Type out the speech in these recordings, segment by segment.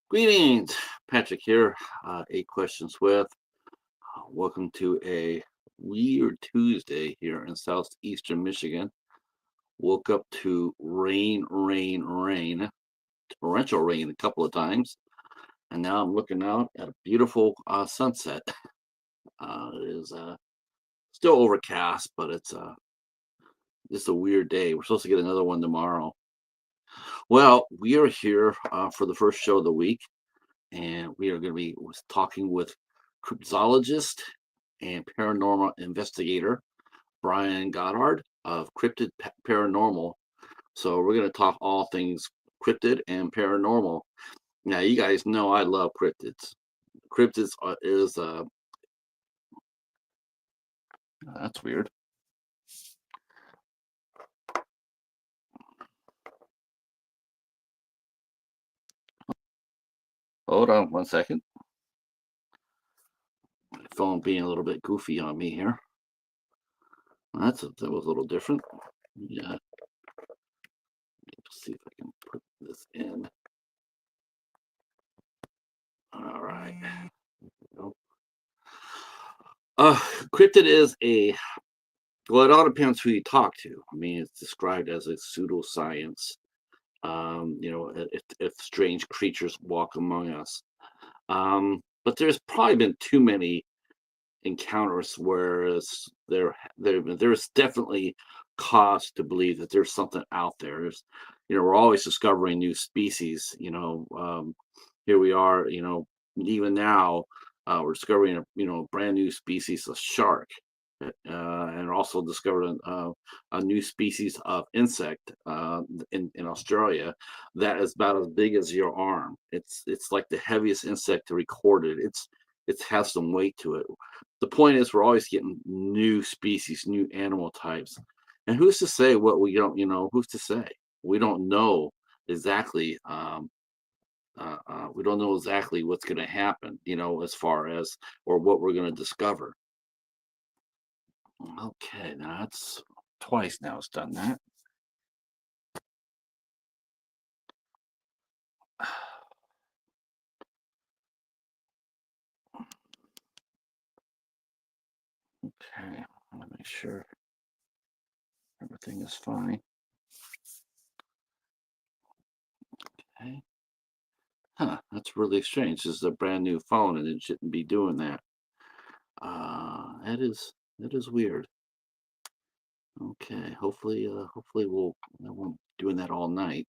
Greetings, Patrick here. 8 questions with. Welcome to a weird Tuesday here in southeastern Michigan. Woke up to rain, torrential rain a couple of times, and now I'm looking out at a beautiful sunset. It is still overcast, but it's just a weird day. We're supposed to get another one tomorrow. Well, we are here for the first show of the week, and we are going to be talking with cryptozoologist and paranormal investigator Brian Godhard of Cryptid Paranormal. So we're going to talk all things cryptid and paranormal. Now, you guys know I love cryptids. Cryptids is that's weird. Hold on 1 second. My phone being a little bit goofy on me here. That was a little different. Yeah. Let's see if I can put this in. All right. Cryptid is well, it all depends who you talk to. I mean, it's described as a pseudoscience. If strange creatures walk among us. But there's probably been too many encounters, whereas there's definitely cause to believe that there's something out there. We're always discovering new species. Here we are. Even now, we're discovering a brand new species of shark, and also discovered a new species of insect in Australia that is about as big as your arm. It's like the heaviest insect recorded. It has some weight to it. The point is, we're always getting new species, new animal types, and who's to say what we don't? Who's to say? We don't know exactly. We don't know exactly what's going to happen. As far as or what we're going to discover. Okay, now that's twice now it's done that. Okay, I want to make sure everything is fine. Okay. Huh, that's really strange. This is a brand new phone and it shouldn't be doing that. That is weird. Okay, hopefully I won't be doing that all night.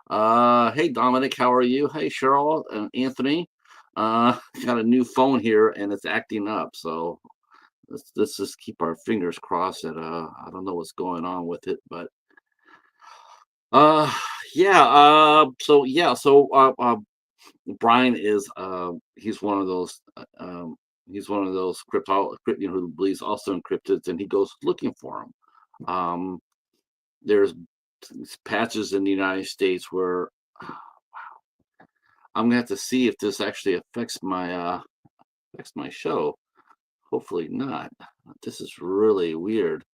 Hey Dominic, how are you? Hey Cheryl and Anthony. Got a new phone here and it's acting up, so let's just keep our fingers crossed that I don't know what's going on with it, but uh yeah, Brian is he's one of those who believes also in cryptids, and he goes looking for them. There's patches in the United States where I'm gonna have to see if this actually affects my show. Hopefully not. This is really weird.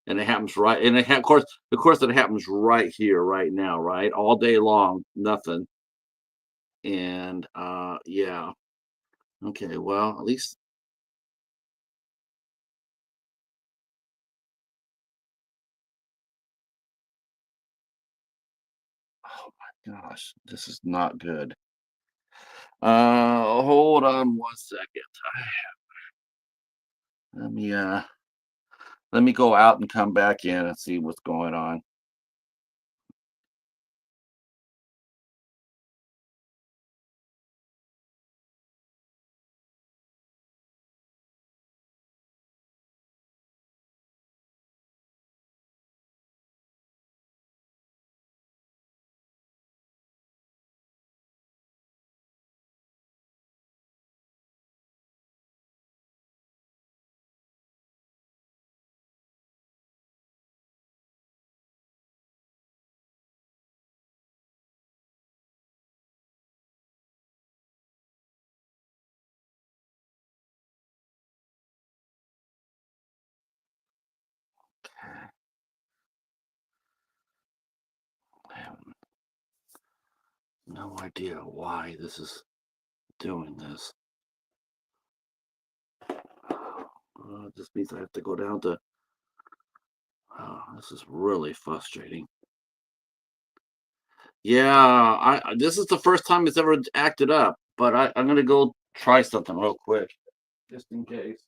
And it happens right, and of course, it happens right here, right now, right, all day long, nothing. And yeah, okay. Well, at least, oh my gosh, this is not good. Hold on 1 second. Let me uh, let me go out and come back in and see what's going on. No idea why this is doing this. This means I have to go down to. This is really frustrating. Yeah, this is the first time it's ever acted up, but I'm gonna go try something real quick, just in case.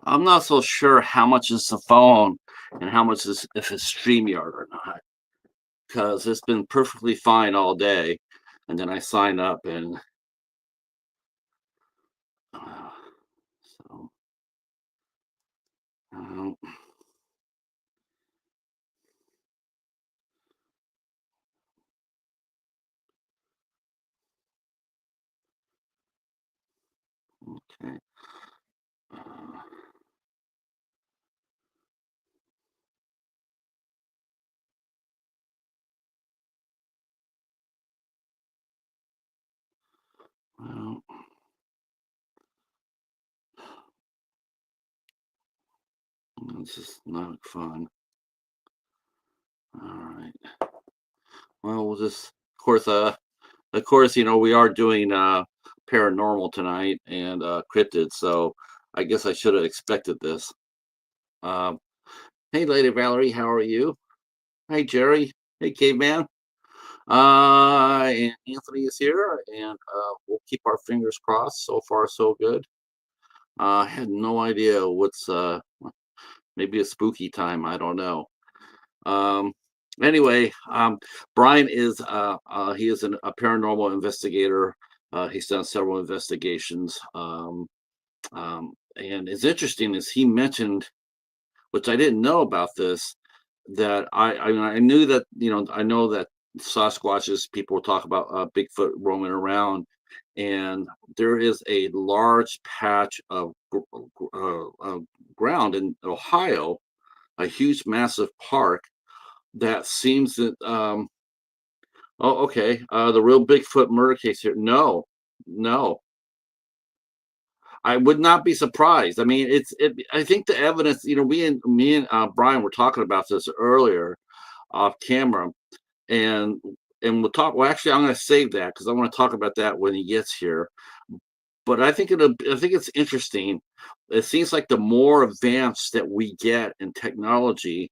I'm not so sure how much is the phone and how much is if it's StreamYard or not, because it's been perfectly fine all day, and then I sign up and uh, so um, okay. Uh, well, this is not fun. All right. Well, we'll just, of course, we are doing paranormal tonight and cryptid, so I guess I should have expected this. Um, hey, Lady Valerie, how are you? Hey, Jerry. Hey, Caveman. And Anthony is here, and we'll keep our fingers crossed. So far, so good. I had no idea what's maybe a spooky time. I don't know. Um, anyway, Brian is he is a paranormal investigator. He's done several investigations. And it's interesting is he mentioned, which I didn't know about this, that I knew that I know that Sasquatches people talk about Bigfoot roaming around, and there is a large patch of ground in Ohio, a huge massive park that seems that oh, okay, the real Bigfoot murder case here. No, no, I would not be surprised. I mean, I think the evidence. Me and Brian were talking about this earlier off camera, and we'll talk. Well, actually, I'm going to save that because I want to talk about that when he gets here. But I think it's interesting. It seems like the more advanced that we get in technology,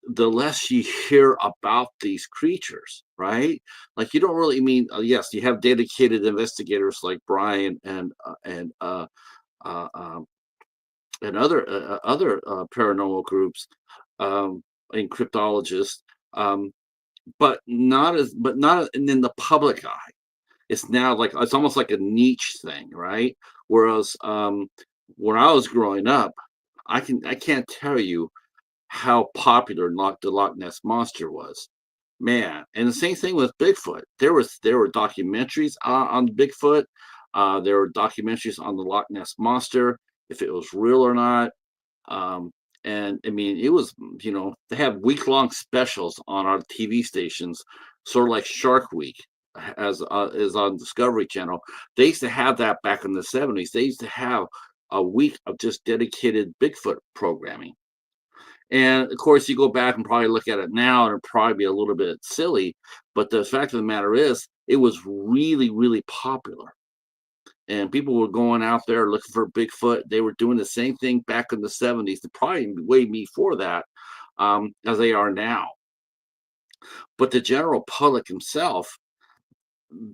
the less you hear about these creatures, right? Like you don't really mean yes, you have dedicated investigators like Brian uh, um, and other paranormal groups and cryptologists, um, but not in the public eye. It's now like it's almost like a niche thing, right? Whereas when I was growing up, I can't tell you how popular the Loch Ness monster was. Man, and the same thing with Bigfoot. There were documentaries on Bigfoot. There were documentaries on the Loch Ness monster, if it was real or not. Um, and I mean, it was they have week-long specials on our TV stations, sort of like Shark Week, as is on Discovery Channel. They used to have that back in the '70s. They used to have a week of just dedicated Bigfoot programming. And of course, you go back and probably look at it now, and it'd probably be a little bit silly. But the fact of the matter is, it was really, really popular. And people were going out there looking for Bigfoot. They were doing the same thing back in the '70s, and probably way before that, as they are now. But the general public himself,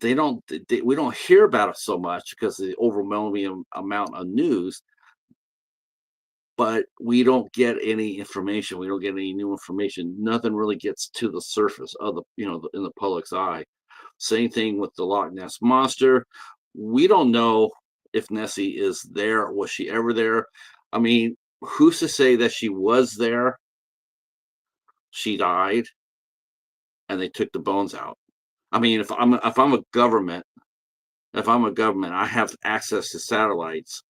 we don't hear about it so much because of the overwhelming amount of news, but we don't get any information. We don't get any new information. Nothing really gets to the surface of in the public's eye. Same thing with the Loch Ness monster. We don't know. if Nessie is there. Was she ever there? I mean, who's to say that she was there? She died, and they took the bones out. I mean, if I'm a government, I have access to satellites.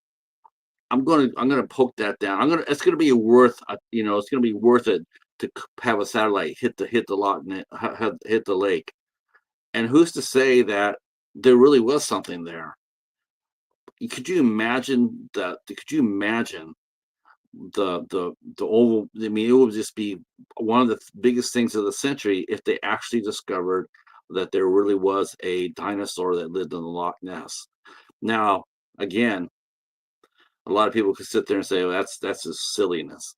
I'm gonna poke that down. It's gonna be worth it's gonna be worth it to have a satellite hit the lot and hit the lake. And who's to say that there really was something there? Could you imagine that? Could you imagine the oval? I mean, it would just be one of the biggest things of the century if they actually discovered that there really was a dinosaur that lived in the Loch Ness. Now, again, a lot of people could sit there and say, "Well, that's just silliness."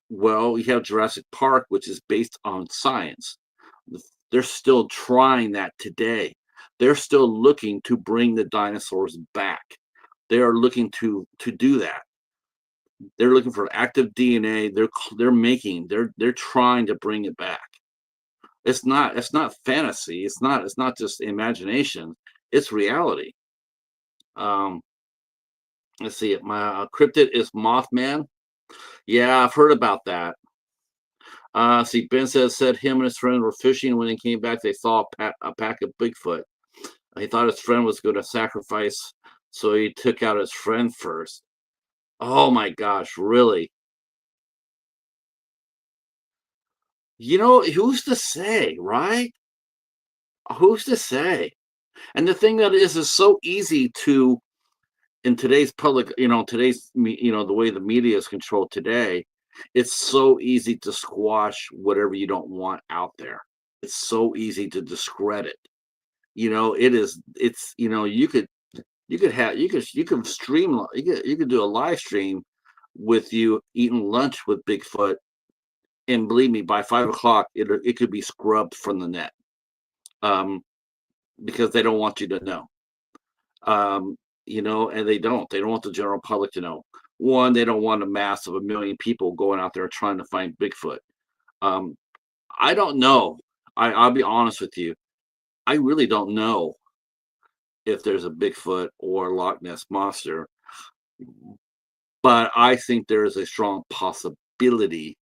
Well, you have Jurassic Park, which is based on science. They're still trying that today. They're still looking to bring the dinosaurs back. They are looking to do that. They're looking for active DNA. They're trying to bring it back. It's not fantasy. It's not just imagination. It's reality. Um, let's see. My cryptid is Mothman. Yeah, I've heard about that. See, Ben said him and his friend were fishing. When they came back, they saw a pack of Bigfoot. He thought his friend was going to sacrifice, so he took out his friend first. Oh my gosh, really? Who's to say, right? Who's to say? And the thing that is so easy to in today's public, the way the media is controlled today, it's so easy to squash whatever you don't want out there. It's so easy to discredit. It is. It's you could stream you could do a live stream with you eating lunch with Bigfoot, and believe me, by 5 o'clock it could be scrubbed from the net, um, because they don't want you to know. And they don't want the general public to know. One, they don't want a mass of 1 million people going out there trying to find Bigfoot. Um, I don't know. I'll be honest with you. I really don't know if there's a Bigfoot or Loch Ness monster, but I think there is a strong possibility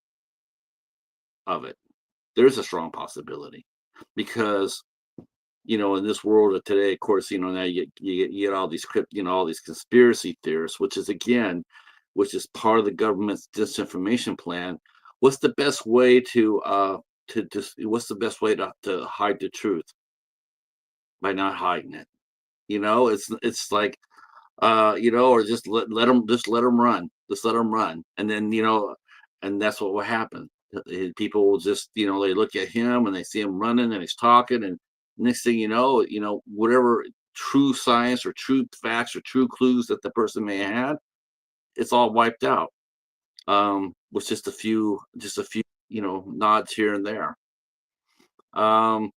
of it. There's a strong possibility because in this world of today, of course, now you get all these all these conspiracy theorists, which is part of the government's disinformation plan. What's the best way what's the best way to hide the truth? By not hiding it. It's like or just let them run. Just let them run. And then, and that's what will happen. People will just, they look at him and they see him running and he's talking, and next thing whatever true science or true facts or true clues that the person may have had, it's all wiped out. With just a few nods here and there. Um,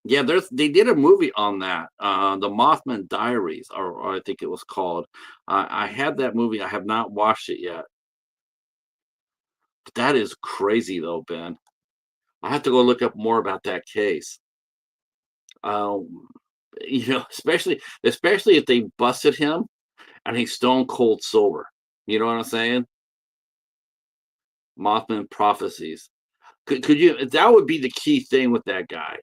Yeah, they did a movie on that, the Mothman Diaries, or I think it was called. I had that movie. I have not watched it yet. But that is crazy, though, Ben. I have to go look up more about that case. Um, especially if they busted him and he's stone cold sober. You know what I'm saying? Mothman prophecies. Could you? That would be the key thing with that guy.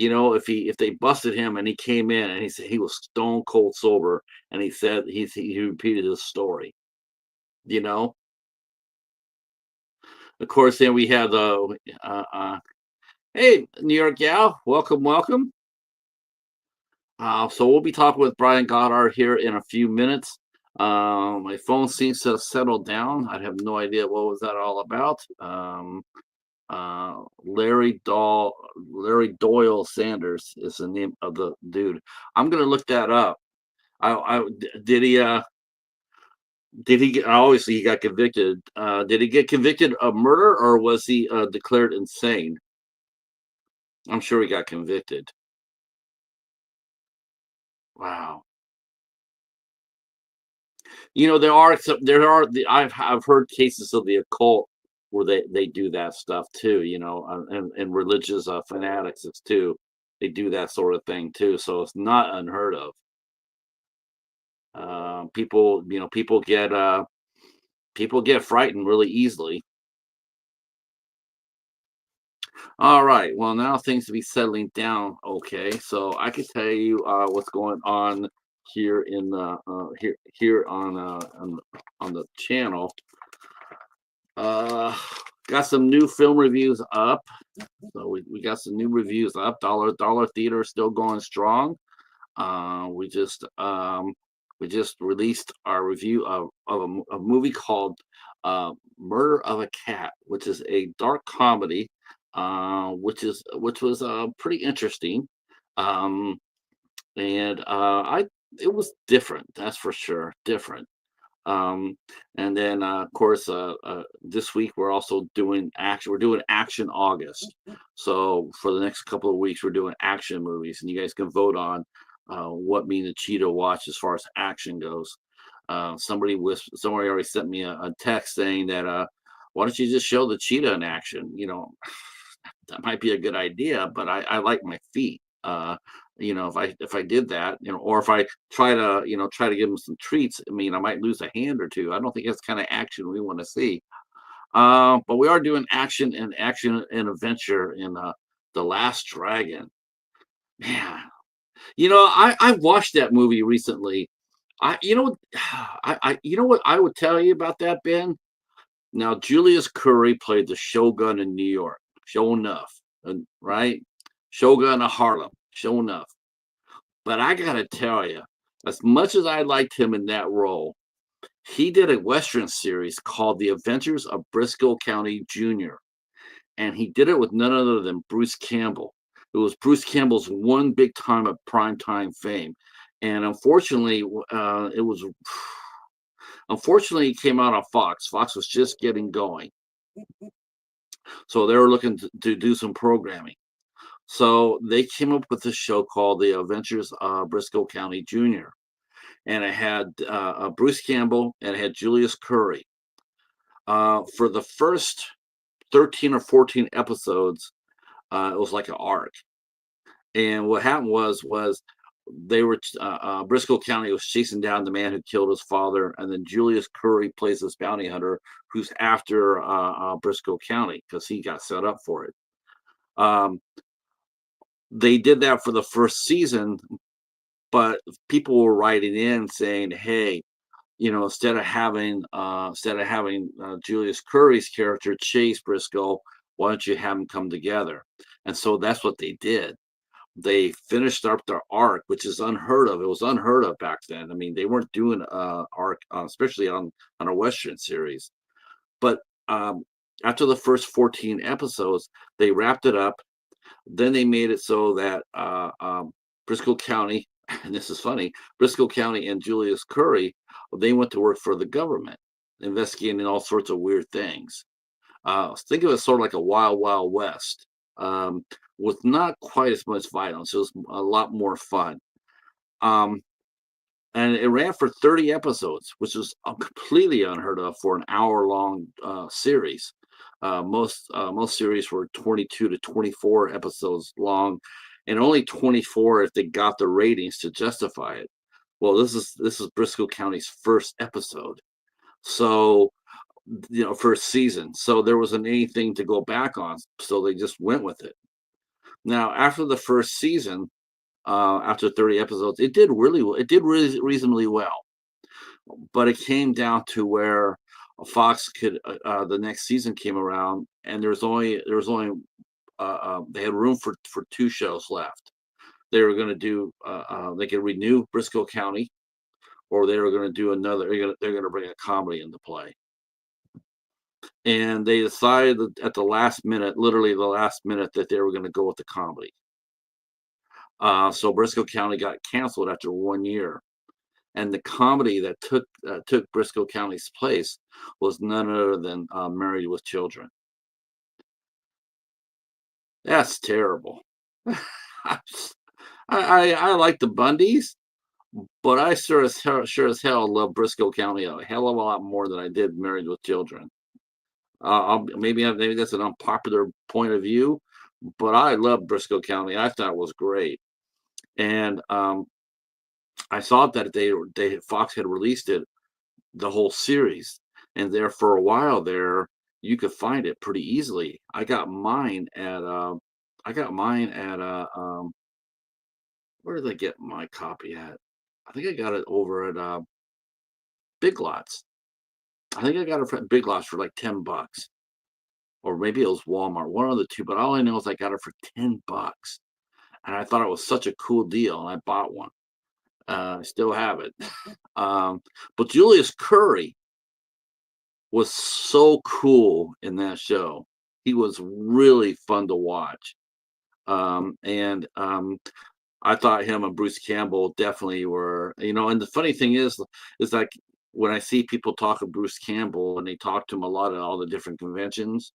If they busted him and he came in and he said he was stone cold sober, and he said he repeated his story. You know, of course, then we have the hey, New York gal, welcome, welcome. So we'll be talking with Brian Godhard here in a few minutes. My phone seems to have settled down. I have no idea what was that all about. Larry Doyle Sanders is the name of the dude. I'm gonna look that up. Did he get, obviously he got convicted. Did he get convicted of murder, or was he declared insane? I'm sure he got convicted. Wow. I've heard cases of the occult where they do that stuff too, and religious fanatics too. They do that sort of thing too, so it's not unheard of. People, people get frightened really easily. All right. Well, now things to be settling down. Okay, so I can tell you what's going on here in here on the channel. Uh, got some new film reviews up. So we got some new reviews up. Dollar Theater is still going strong. Uh, we just um, we just released our review of a movie called Murder of a Cat, which is a dark comedy, which was pretty interesting. Um, and I It was different, that's for sure, different. Um, and then of course this week we're also doing action. We're doing Action August. So for the next couple of weeks we're doing action movies, and you guys can vote on what me and the cheetah watch as far as action goes. Somebody already sent me a text saying that why don't you just show the cheetah in action? That might be a good idea, but I like my feet. If I did that, or if I try to give them some treats, I mean, I might lose a hand or two. I don't think that's kind of action we want to see. But we are doing action and adventure in The Last Dragon. Man, I watched that movie recently. I you know I you know what I would tell you about that, Ben? Now, Julius Curry played the Shogun in New York. Sure enough, right? Shogun of Harlem. Sure enough. But I gotta tell you, as much as I liked him in that role, he did a Western series called The Adventures of Briscoe County Jr., and he did it with none other than Bruce Campbell. It was Bruce Campbell's one big time of primetime fame. And unfortunately, it was unfortunately it came out on Fox. Fox was just getting going. So they were looking to do some programming. So they came up with this show called The Adventures of Briscoe County Jr. And it had Bruce Campbell and it had Julius Curry. For the first 13 or 14 episodes, it was like an arc. And what happened was they were Briscoe County was chasing down the man who killed his father, and then Julius Curry plays this bounty hunter who's after Briscoe County because he got set up for it. Um, they did that for the first season, but people were writing in saying, "Hey, instead of having Julius Curry's character chase Briscoe, why don't you have them come together?" And so that's what they did. They finished up their arc, which is unheard of. It was unheard of back then. I mean, they weren't doing arc, especially on a Western series. But after the first 14 episodes, they wrapped it up. Then they made it so that Briscoe County, and this is funny, Briscoe County and Julius Curry, they went to work for the government, investigating all sorts of weird things. Think of it sort of like a Wild Wild West, with not quite as much violence. It was a lot more fun. Um, and it ran for 30 episodes, which was completely unheard of for an hour-long series. Most series were 22 to 24 episodes long, and only 24 if they got the ratings to justify it. Well, this is Briscoe County's first episode, so first season. So there wasn't anything to go back on, so they just went with it. Now, after the first season, after 30 episodes, it did really reasonably well, but it came down to where Fox could the next season came around, and there was only they had room for two shows left. They were going to do they could renew Briscoe County, or they were going to do another. They're going to bring a comedy into play, and they decided at the last minute, literally the last minute, that they were going to go with the comedy. So Briscoe County got canceled after 1 year, and the comedy that took Briscoe County's place was none other than Married with Children. That's terrible. I like the Bundys, but I sure as hell love Briscoe County a hell of a lot more than I did Married with Children. Maybe that's an unpopular point of view, but I love Briscoe County. I thought it was great, and I saw that Fox had released it, the whole series, and there for a while there, you could find it pretty easily. I got mine at where did I get my copy at? I think I got it over at Big Lots. I think I got it at Big Lots for like $10, or maybe it was Walmart, one of the two. But all I know is I got it for $10, and I thought it was such a cool deal, and I bought one. I still have it. Um, but Julius Curry was so cool in that show. He was really fun to watch. And I thought him and Bruce Campbell definitely were, and the funny thing is like when I see people talk of Bruce Campbell and they talk to him a lot at all the different conventions,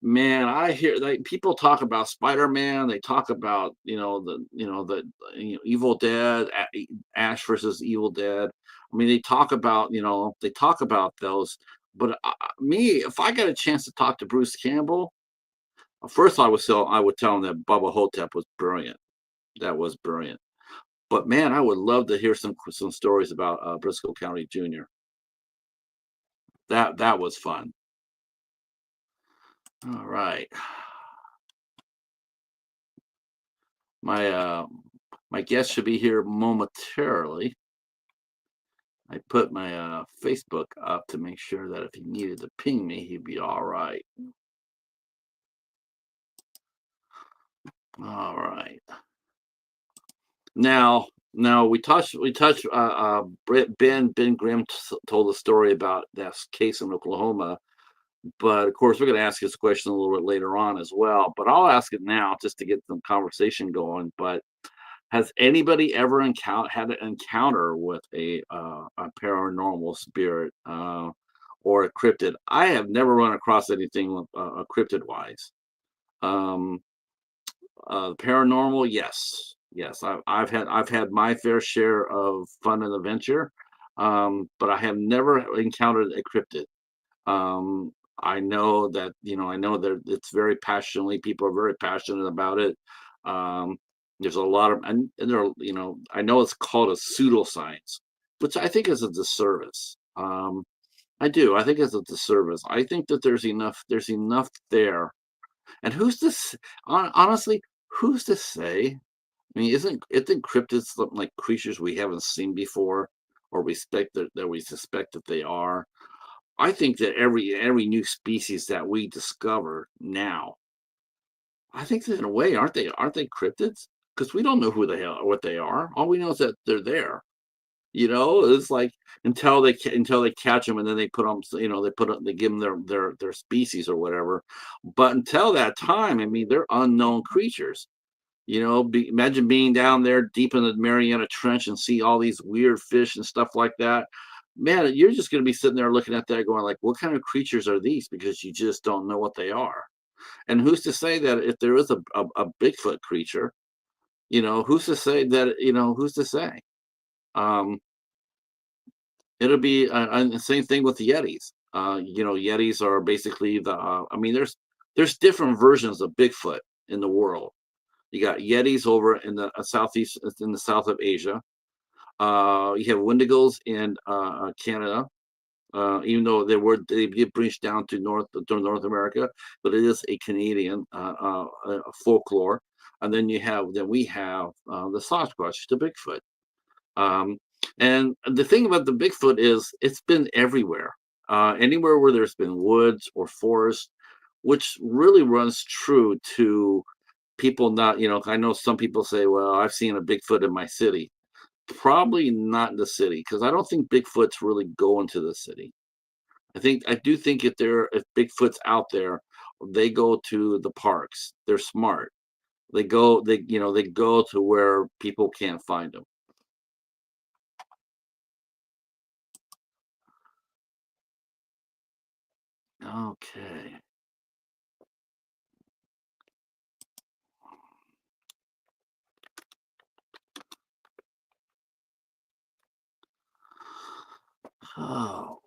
man, I hear like people talk about Spider-Man, they talk about, Evil Dead, Ash versus Evil Dead. I mean, they talk about those, but me, if I got a chance to talk to Bruce Campbell, first I would tell him that Bubba Hotep was brilliant. That was brilliant. But man, I would love to hear some stories about Briscoe County Jr. That was fun. All right. My my guest should be here momentarily. I put my Facebook up to make sure that if he needed to ping me, he'd be all right. All right. Now we touched. Ben Grimm told a story about that case in Oklahoma, but of course we're going to ask this question a little bit later on as well. But I'll ask it now just to get some conversation going. But has anybody ever had an encounter with a paranormal spirit or a cryptid? I have never run across anything with a cryptid wise. Um, Paranormal, yes, yes. I've had my fair share of fun and adventure, but I have never encountered a cryptid. Um, I know that it's very passionately, people are very passionate about it. Um, there's a lot of, and there, I know it's called a pseudoscience, which I think is a disservice. I do. I think it's a disservice. I think that there's enough there. And who's this? Honestly, who's to say? I mean, isn't cryptids something like creatures we haven't seen before, or that we suspect that they are? I think that every new species that we discover now, I think that in a way, aren't they cryptids? Because we don't know who the hell what they are. All we know is that they're there. It's like until they catch them and then they put them. They give them their species or whatever. But until that time, I mean, they're unknown creatures. Imagine being down there deep in the Mariana Trench and see all these weird fish and stuff like that. Man, you're just going to be sitting there looking at that going like, what kind of creatures are these? Because you just don't know what they are. And who's to say that if there is a Bigfoot creature, who's to say that, who's to say? Um, It'll be the same thing with the Yetis. Yetis are basically I mean, there's different versions of Bigfoot in the world. You got Yetis over in the in the south of Asia. You have Wendigos in Canada, even though they did branch down to North America, but it is a Canadian folklore. And then we have the Sasquatch, the Bigfoot. Um, and the thing about the Bigfoot is it's been everywhere, anywhere where there's been woods or forest, which really runs true to people not, I know some people say, well, I've seen a Bigfoot in my city. Probably not in the city, because I don't think Bigfoot's really going to the city. I do think if Bigfoot's out there, they go to the parks. They're smart. They go to where people can't find them. Okay. Oh,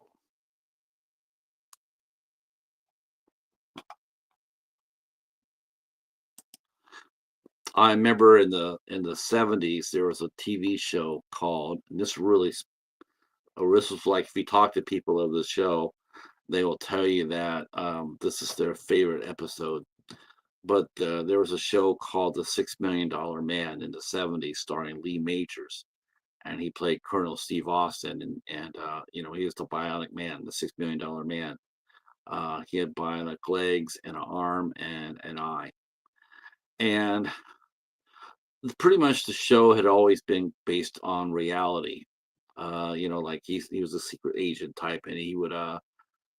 I remember in the 70s there was a TV show called, and this really this was like if you talk to people of the show, they will tell you that this is their favorite episode. But there was a show called The $6 Million Man in the 70s starring Lee Majors, and he played Colonel Steve Austin, and you know, he was the bionic man, the $6 Million Man. He had bionic legs and an arm and an eye. And pretty much the show had always been based on reality. You know, like he was a secret agent type, and he would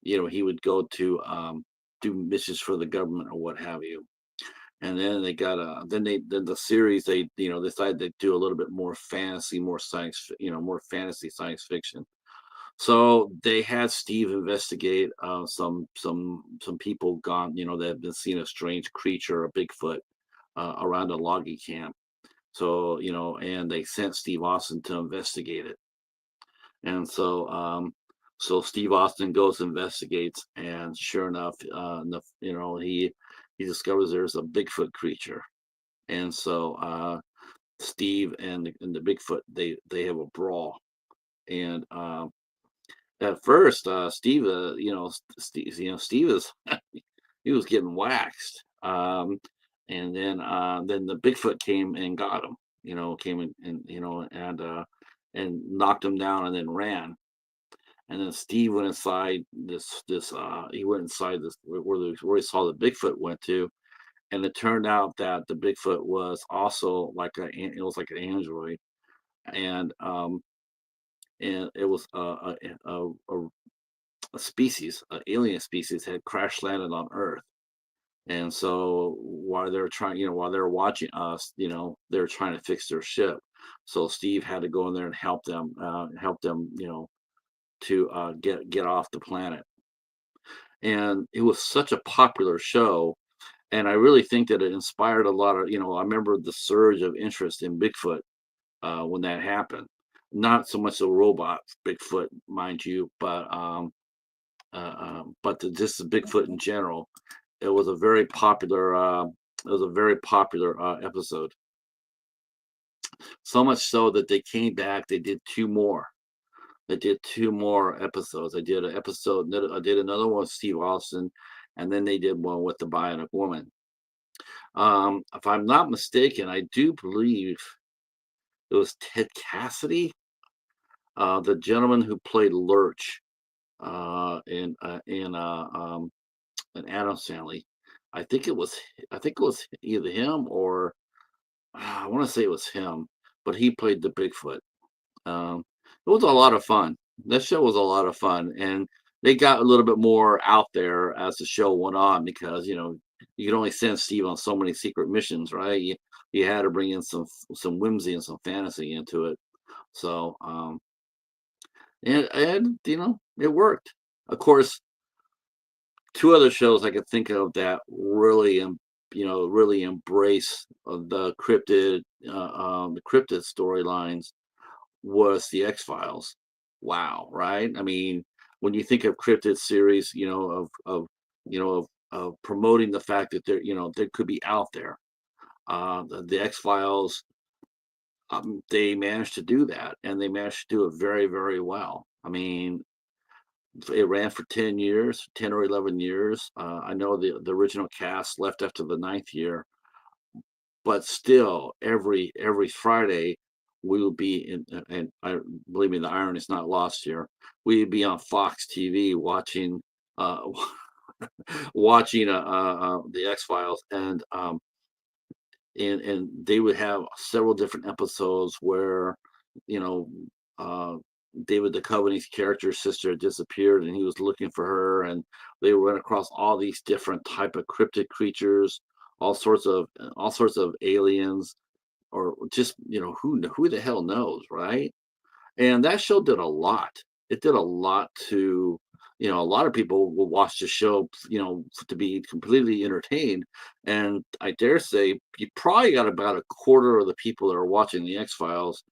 you know, he would go to do missions for the government or what have you. And then they got then the series they, you know, decided to do a little bit more fantasy, more you know, more fantasy science fiction. So they had Steve investigate some people gone, you know, that have been seeing a strange creature, a Bigfoot, around a logging camp. So, you know, and they sent Steve Austin to investigate it. And so Steve Austin goes, investigates, and sure enough, you know, he discovers there's a Bigfoot creature. And so Steve and the Bigfoot, they have a brawl. And at first, Steve, Steve is he was getting waxed. And then the Bigfoot came and got him. You know, came and you know and knocked him down and then ran. And then Steve went inside this he went inside this where he saw the Bigfoot went to, and it turned out that the Bigfoot was also like it was like an android, and it was a species, an alien species had crash landed on Earth. And so while they're trying, you know, while they're watching us, you know, they're trying to fix their ship. So Steve had to go in there and help them, you know, to get off the planet. And it was such a popular show, and I really think that it inspired a lot of, you know, I remember the surge of interest in Bigfoot when that happened. Not so much the robot Bigfoot, mind you, but just the Bigfoot in general. It was a very popular. It was a very popular episode. So much so that they came back. They did two more. They did two more episodes. I did an episode. I did another one with Steve Austin, and then they did one with the Bionic Woman. If I'm not mistaken, I do believe it was Ted Cassidy, the gentleman who played Lurch in Adam's Family. I think it was either him or I want to say it was him, but he played the Bigfoot. It was a lot of fun. That show was a lot of fun, and they got a little bit more out there as the show went on because you know you could only send Steve on so many secret missions, right? You had to bring in some whimsy and some fantasy into it. So and you know it worked. Of course, two other shows I could think of that really you know really embrace the cryptid storylines was the X Files. Wow, right? I mean, when you think of cryptid series, you know you know of promoting the fact that there you know there could be out there. The X Files, they managed to do that, and they managed to do it very very well. I mean, it ran for 10 years, 10 or 11 years. I know the original cast left after the ninth year, but still, every Friday we will be in, and I believe me, the iron is not lost here. We'd be on Fox TV watching, watching the X Files, and they would have several different episodes where, you know, uh, David Duchovny's character's sister had disappeared, and he was looking for her, and they went across all these different type of cryptid creatures, all sorts of aliens, or just you know who the hell knows, right? And that show did a lot. It did a lot to, you know, a lot of people will watch the show, you know, to be completely entertained. And I dare say you probably got about a quarter of the people that are watching the X Files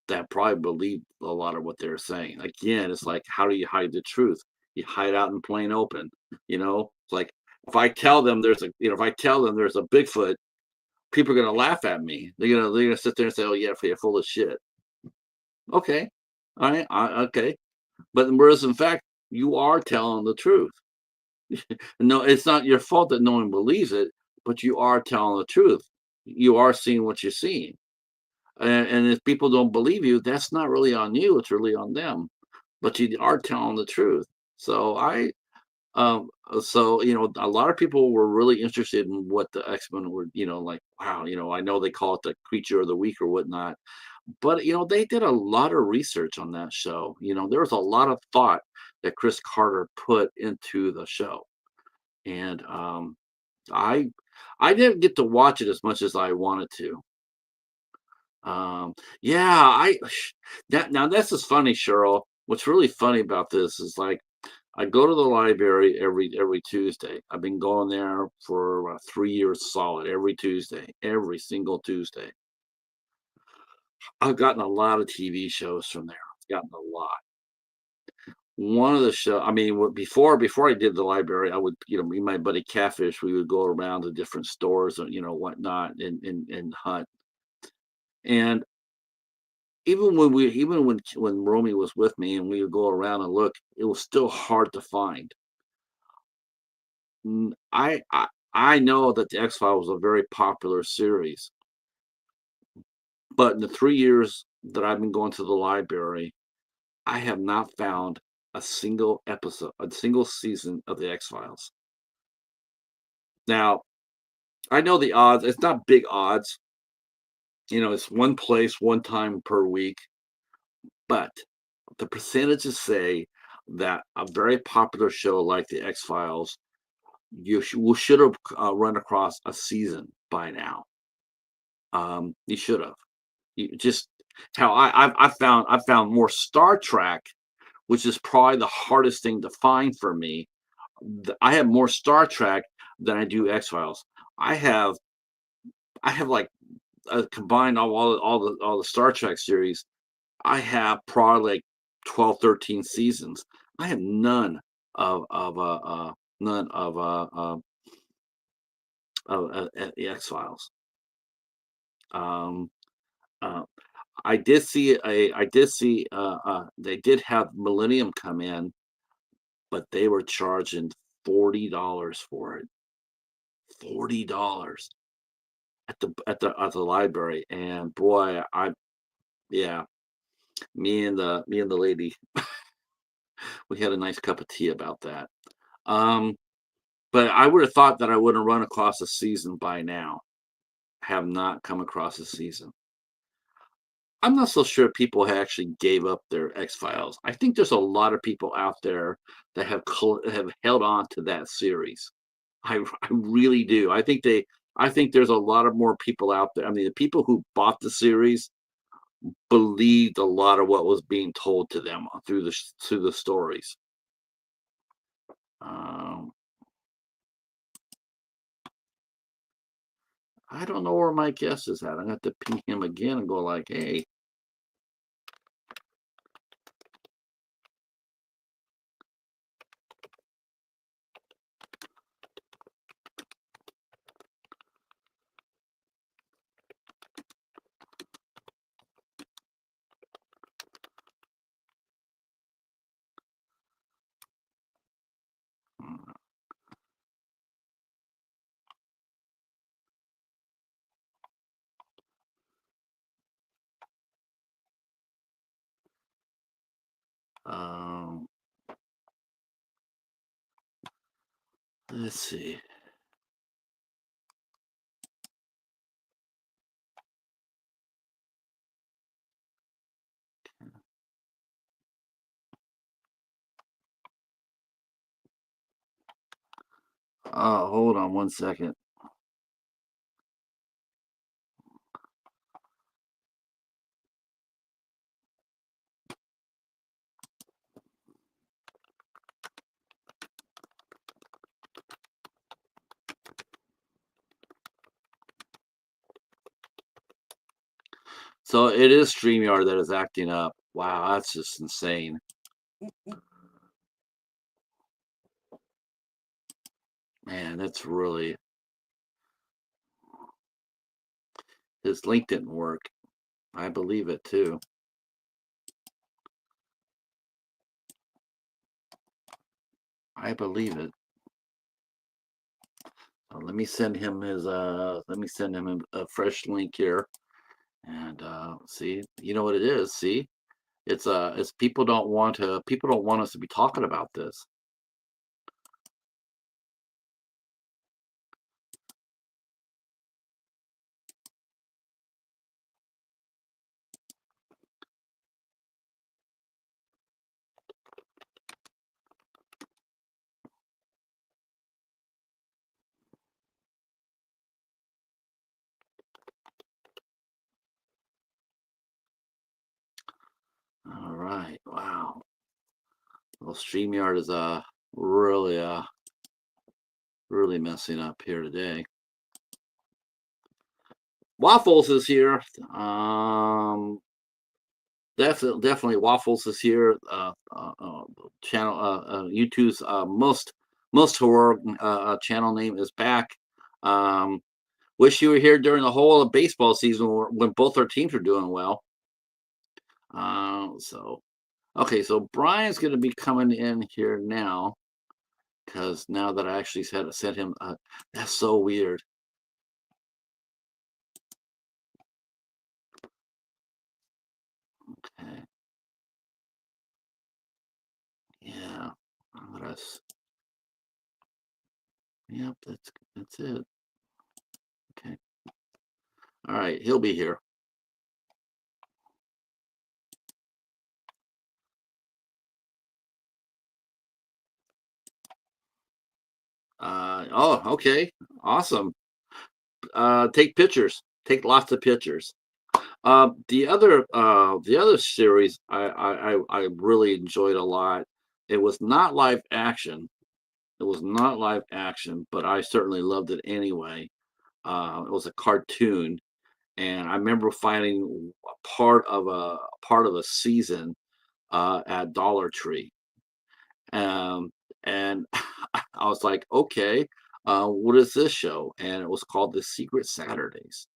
that probably believe a lot of what they're saying. Again, it's like, how do you hide the truth? You hide out in plain open. You know, it's like if I tell them there's a, you know, if I tell them there's a Bigfoot, people are gonna laugh at me. They're gonna sit there and say, "Oh yeah, you're full of shit." Okay, all right, okay. But whereas in fact, you are telling the truth. No, it's not your fault that no one believes it, but you are telling the truth. You are seeing what you're seeing. And if people don't believe you, that's not really on you, it's really on them. But you are telling the truth. So a lot of people were really interested in what the X-Men were, like, wow, I know they call it the creature of the week or whatnot, but they did a lot of research on that show. There was a lot of thought that Chris Carter put into the show. And I I didn't get to watch it as much as I wanted to. Yeah, that now this is funny, Cheryl. What's really funny about this is like I go to the library every Tuesday. I've been going there for 3 years solid, every Tuesday, every single Tuesday. I've gotten a lot of TV shows from there. I've gotten a lot. One of the show, I mean, before I did the library, I would, me and my buddy Catfish, we would go around to different stores and whatnot and hunt. And even when Romy was with me and we would go around and look, it was still hard to find. I know that the X Files was a very popular series, but in the 3 years that I've been going to the library, I have not found a single episode, a single season of the X Files. Now, I know the odds, it's not big odds. It's one place, one time per week, but the percentages say that a very popular show like the X Files, we should have run across a season by now. You should have. You just how I found more Star Trek, which is probably the hardest thing to find for me. I have more Star Trek than I do X Files. I have like combined all the Star Trek series. I have probably like 12, 13 seasons. I have none of the X Files. Um, uh, they did have Millennium come in, but they were charging $40 for it. $40 at the library. And boy, yeah, me and the lady, we had a nice cup of tea about that. Um, but I would have thought that I would have run across a season by now. Have not come across a season. I'm not so sure people actually gave up their X Files. I think there's a lot of people out there that have held on to that series. I really do. I think there's a lot of more people out there. I mean, the people who bought the series believed a lot of what was being told to them through the stories. Um, I don't know where my guest is at. I'm gonna have to ping him again and go like, "Hey, um, let's see." Oh, hold on one second. So it is StreamYard that is acting up. Wow, that's just insane. Man, that's really his link didn't work. I believe it too. I believe it. Let me send him his let me send him a fresh link here and see, you know what it is, see? It's people don't want us to be talking about this. All right. Wow. Well, StreamYard is really really messing up here today. Waffles is here. Definitely Waffles is here. Channel YouTube's most horror channel name is back. Um, wish you were here during the whole of baseball season when both our teams are doing well. So okay, so Brian's going to be coming in here now because now that I actually sent him, that's so weird. Okay, yeah, yep, that's it. Okay, all right, he'll be here. Oh, okay, awesome. Take pictures. Take lots of pictures. The other series I really enjoyed a lot. It was not live action. It was not live action, but I certainly loved it anyway. It was a cartoon, and I remember finding part of a season at Dollar Tree. Um, and I was like, okay, what is this show? And it was called The Secret Saturdays.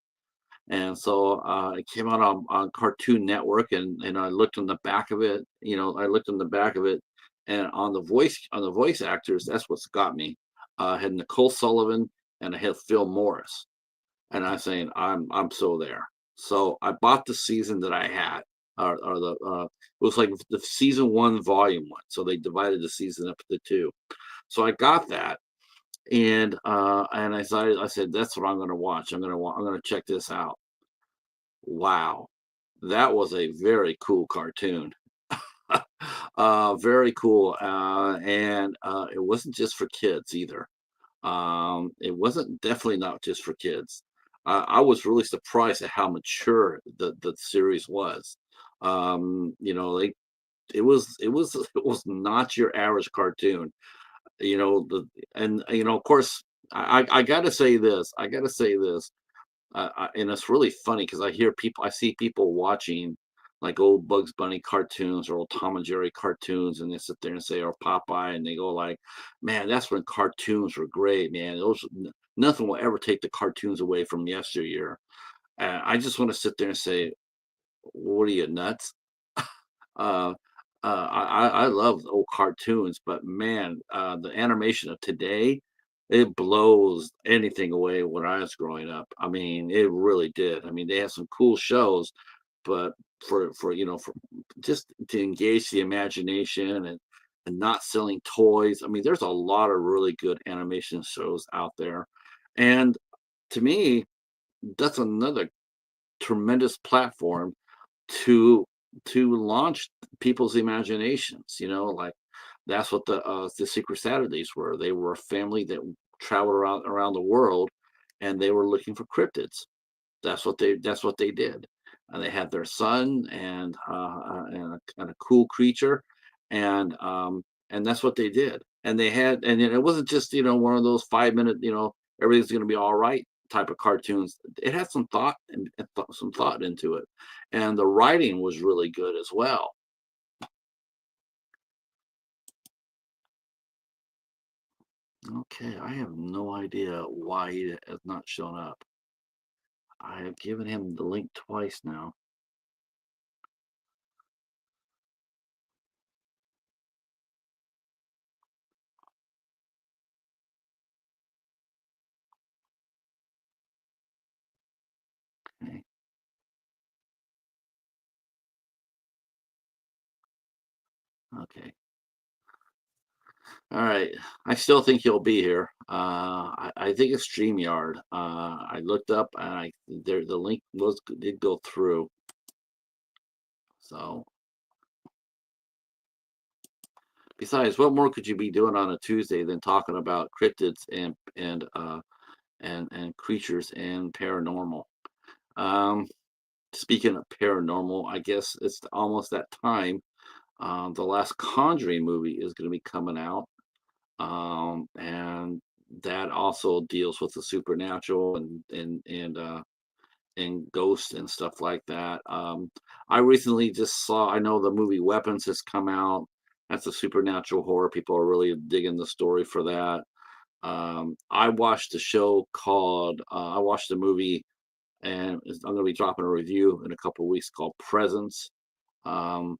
And so it came out on Cartoon Network, and I looked on the back of it. You know, I looked on the back of it, and on the voice actors, that's what's got me. I had Nicole Sullivan and I had Phil Morris, and I'm saying I'm so there. So I bought the season that I had, or the it was like the season one, volume one. So they divided the season up into two. So I got that, and I said that's what I'm going to watch. I'm going to check this out. Wow, that was a very cool cartoon. Very cool, and it wasn't just for kids either. It wasn't definitely not just for kids. I was really surprised at how mature the series was. You know, like it was not your average cartoon. You know you know, of course, I got to say this. I got to say this. And it's really funny because I see people watching like old Bugs Bunny cartoons or old Tom and Jerry cartoons, and they sit there and say, or Popeye, and they go like, "Man, that's when cartoons were great, man. Nothing will ever take the cartoons away from yesteryear." I just want to sit there and say, "What are you nuts?" Uh, I love old cartoons, but man, the animation of today, it blows anything away when I was growing up. I mean, it really did. I mean, they have some cool shows, but for you know, for just to engage the imagination and not selling toys. I mean, there's a lot of really good animation shows out there, and to me, that's another tremendous platform to launch people's imaginations. You know, like that's what the Secret Saturdays were. They were a family that traveled around the world, and they were looking for cryptids. That's what they did, and they had their son and a cool creature, and that's what they did. And they had, and it wasn't just, you know, one of those 5 minute, you know, everything's going to be all right type of cartoons. It had some thought some thought into it, and the writing was really good as well. Okay, I have no idea why he has not shown up. I have given him the link twice now. Okay. Okay. All right. I still think he'll be here. I think it's StreamYard. I looked up and the link did go through. So besides, what more could you be doing on a Tuesday than talking about cryptids and creatures and paranormal? Um, Speaking of paranormal, I guess it's almost that time. The last Conjuring movie is going to be coming out, and that also deals with the supernatural and ghosts and stuff like that. I recently just saw. I know the movie Weapons has come out. That's a supernatural horror. People are really digging the story for that. I watched a show called. I watched a movie, and I'm going to be dropping a review in a couple of weeks called Presence. Um,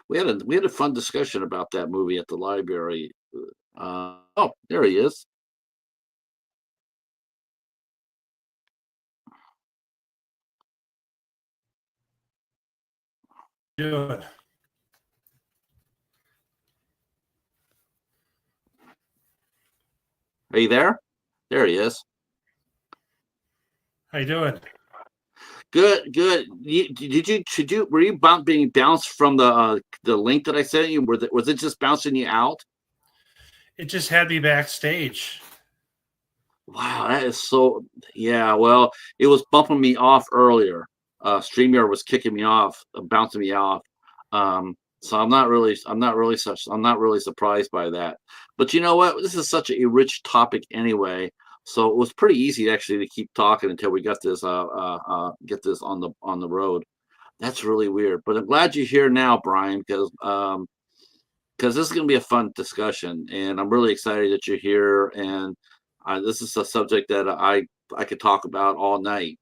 we had a fun discussion about that movie at the library. Oh, there he is. Doing? Are you there? There he is. How you doing? Good, good. Were you being bounced from the link that I sent you? Was it just bouncing you out? It just had me backstage. Wow, that is so. Yeah, well, it was bumping me off earlier. StreamYard was kicking me off, bouncing me off. So I'm not really surprised by that. But you know what? This is such a rich topic anyway. So it was pretty easy actually to keep talking until we got this get this on the road. That's really weird. But I'm glad you're here now, Brian, because this is going to be a fun discussion, and I'm really excited that you're here. And this is a subject that I could talk about all night.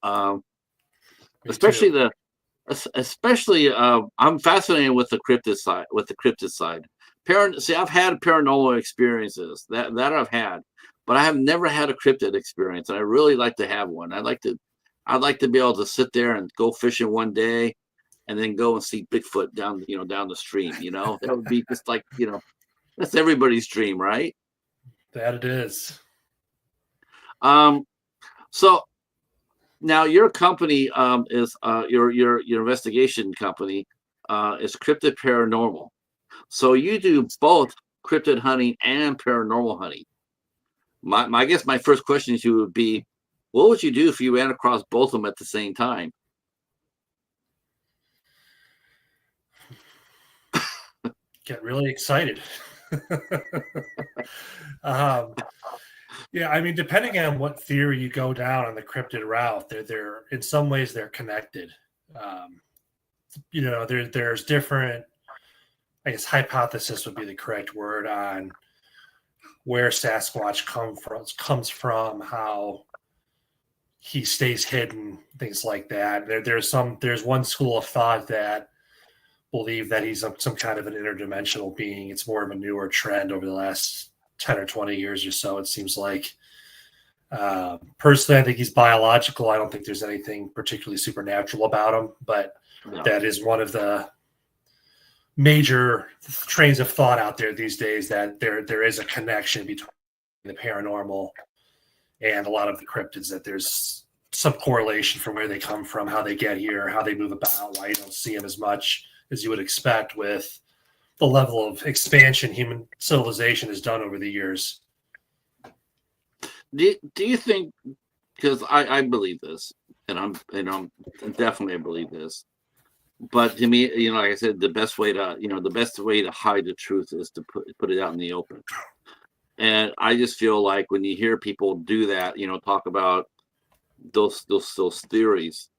Um, Me especially too. the especially I'm fascinated with the cryptid side. See, I've had paranormal experiences that I've had, but I have never had a cryptid experience, and I really like to have one. I'd like to be able to sit there and go fishing one day and then go and see Bigfoot down the stream. That would be just like, that's everybody's dream, right? That it is. Um, so now your company is your investigation company is Cryptid Paranormal. So you do both cryptid hunting and paranormal hunting. I guess my first question to you would be, what would you do if you ran across both of them at the same time? Get really excited. um, yeah, I mean, depending on what theory you go down on the cryptid route, they're in some ways they're connected. Um, there's different. I guess hypothesis would be the correct word on where Sasquatch comes from, how he stays hidden, things like that. There's one school of thought that believe that he's some kind of an interdimensional being. It's more of a newer trend over the last 10 or 20 years or so, it seems like. Personally, I think he's biological. I don't think there's anything particularly supernatural about him, but No. that is one of the major trains of thought out there these days, that there is a connection between the paranormal and a lot of the cryptids, that there's some correlation from where they come from, how they get here, how they move about, why you don't see them as much as you would expect with the level of expansion human civilization has done over the years. Do you think, because I believe this, and I'm definitely I believe this, but to me, like I said, the best way to hide the truth is to put it out in the open. And I just feel like when you hear people do that, talk about those theories,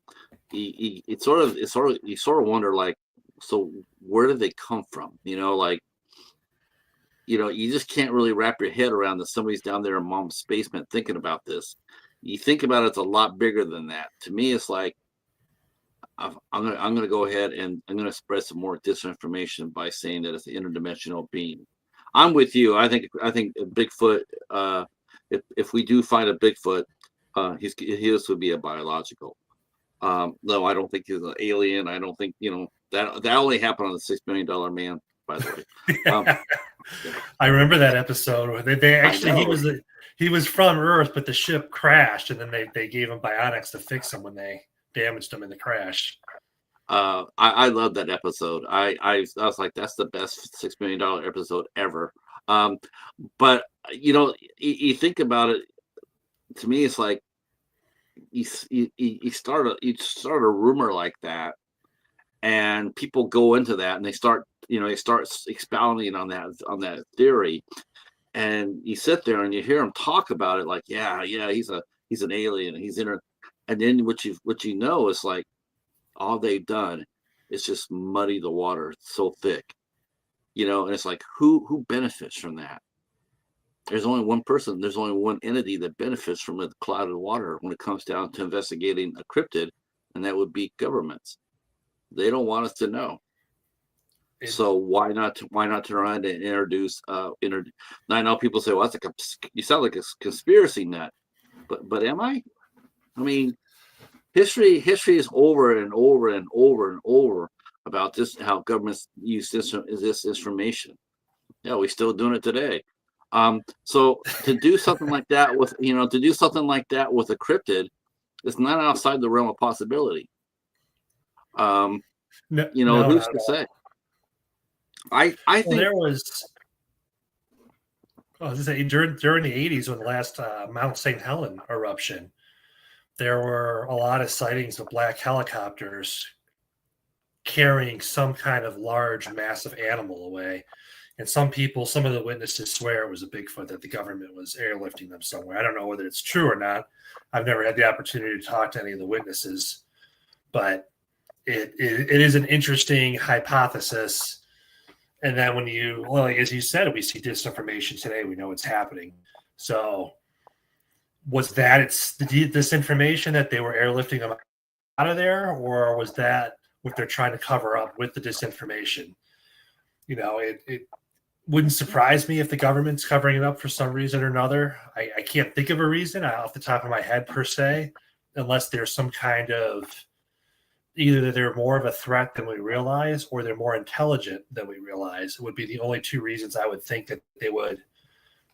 you sort of wonder, like, so where did they come from? Like, you just can't really wrap your head around that somebody's down there in mom's basement thinking about this. you think about it, it's a lot bigger than that. To me, it's like I'm gonna go ahead and I'm gonna spread some more disinformation by saying that it's an interdimensional being. I'm with you. I think Bigfoot. If we do find a Bigfoot, his would be a biological. No, I don't think he's an alien. I don't think that only happened on the $6 million man. By the way, yeah. I remember that episode where they actually he was from Earth, but the ship crashed, and then they gave him bionics to fix him when they damaged him in the crash. I love that episode. I was like, that's the best $6 million episode ever. But you think about it. To me, it's like you start a rumor like that, and people go into that, and they start expounding on that theory, and you sit there and you hear them talk about it like, yeah, he's an alien, and then what you know is like all they've done is just muddy the water. It's so thick, and it's like who benefits from that? There's only one person, there's only one entity that benefits from the clouded water when it comes down to investigating a cryptid, and that would be governments. They don't want us to know. So why not try to introduce now I know people say, well, you sound like a conspiracy nut, but am I? I mean, history is over and over and over and over about this, how governments use this information. Yeah, we're still doing it today. So to do something like that with a cryptid, it's not outside the realm of possibility. Who's to say? I think there was. I was say during the 80s when the last Mount St. Helens eruption, there were a lot of sightings of black helicopters carrying some kind of large, massive animal away. And some of the witnesses swear it was a Bigfoot, that the government was airlifting them somewhere. I don't know whether it's true or not. I've never had the opportunity to talk to any of the witnesses, but it is an interesting hypothesis. And then as you said, we see disinformation today. We know it's happening. So was that it's the disinformation that they were airlifting them out of there, or was that what they're trying to cover up with the disinformation? It wouldn't surprise me if the government's covering it up for some reason or another. I can't think of a reason off the top of my head per se, unless there's some kind of either that they're more of a threat than we realize, or they're more intelligent than we realize. It would be the only two reasons I would think that they would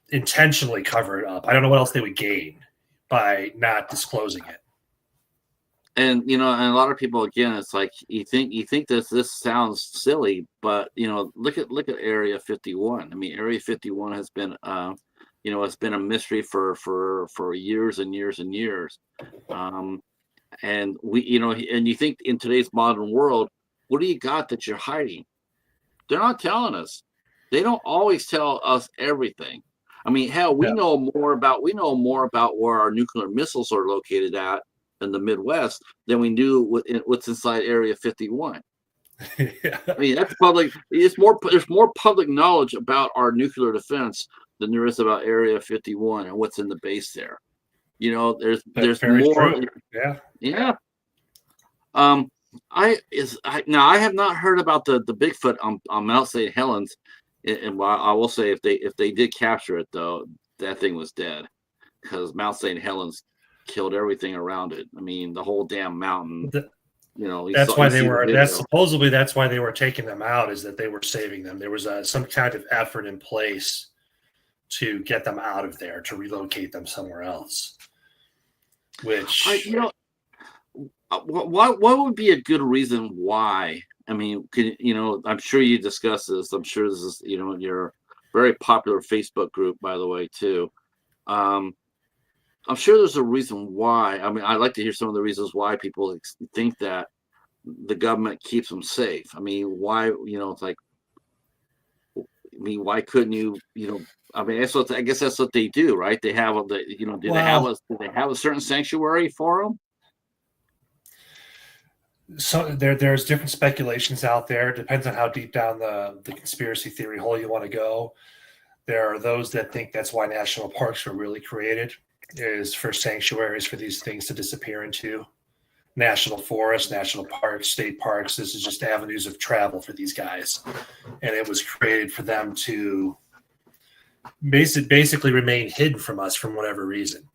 intentionally cover it up. I don't know what else they would gain by not disclosing it. And and a lot of people, again, it's like you think that this sounds silly, but look at Area 51. I mean, Area 51 has been it's been a mystery for years and years and years. And and you think in today's modern world, what do you got that you're hiding? They're not telling us. They don't always tell us everything. I mean, hell, we know more about where our nuclear missiles are located at in the Midwest than we knew what's inside Area 51. Yeah. I mean, that's public. There's more public knowledge about our nuclear defense than there is about Area 51 and what's in the base there. There's more. True. Yeah. Yeah. I have not heard about the Bigfoot on Mount St. Helens, and I will say if they did capture it, though, that thing was dead, because Mount St. Helens killed everything around it. I mean, the whole damn mountain. Supposedly that's why they were taking them out, is that they were saving them. There was some kind of effort in place to get them out of there, to relocate them somewhere else. Which what would be a good reason why? I mean, I'm sure you discussed this. I'm sure this is your very popular Facebook group, by the way, too. I'm sure there's a reason why. I mean, I'd like to hear some of the reasons why people think that the government keeps them safe. I mean, why? It's like, I mean, why couldn't you? I mean, I guess that's what they do, right? They have do they have a certain sanctuary for them? So there's different speculations out there. It depends on how deep down the conspiracy theory hole you want to go. There are those that think that's why national parks were really created, is for sanctuaries for these things to disappear into. National forests, national parks, state parks. This is just avenues of travel for these guys. And it was created for them to basically remain hidden from us for whatever reason,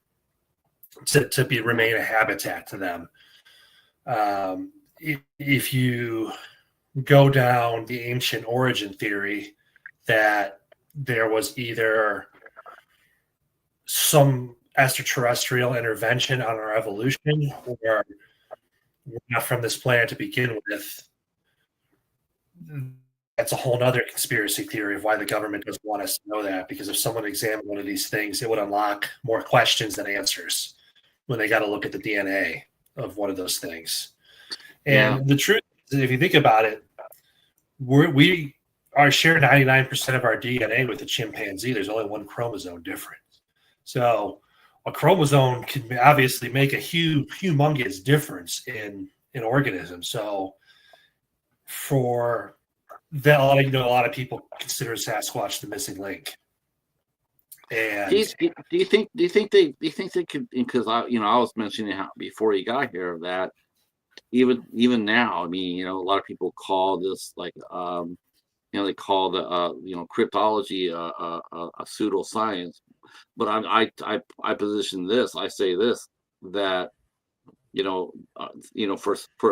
to remain a habitat to them. If you go down the ancient origin theory that there was either some extraterrestrial intervention on our evolution, or we're not from this planet to begin with, that's a whole other conspiracy theory of why the government doesn't want us to know that. Because if someone examined one of these things, it would unlock more questions than answers when they got to look at the DNA of one of those things. And the truth is, if you think about it, we are share 99% of our DNA with a chimpanzee. There's only one chromosome difference. So a chromosome can obviously make a humongous difference in organisms. So for that, a lot of people consider Sasquatch the missing link. And do you think they could? Because I was mentioning how before you got here that even now, I mean, a lot of people call this like they call the cryptology a pseudoscience, but I position this. I say this, that for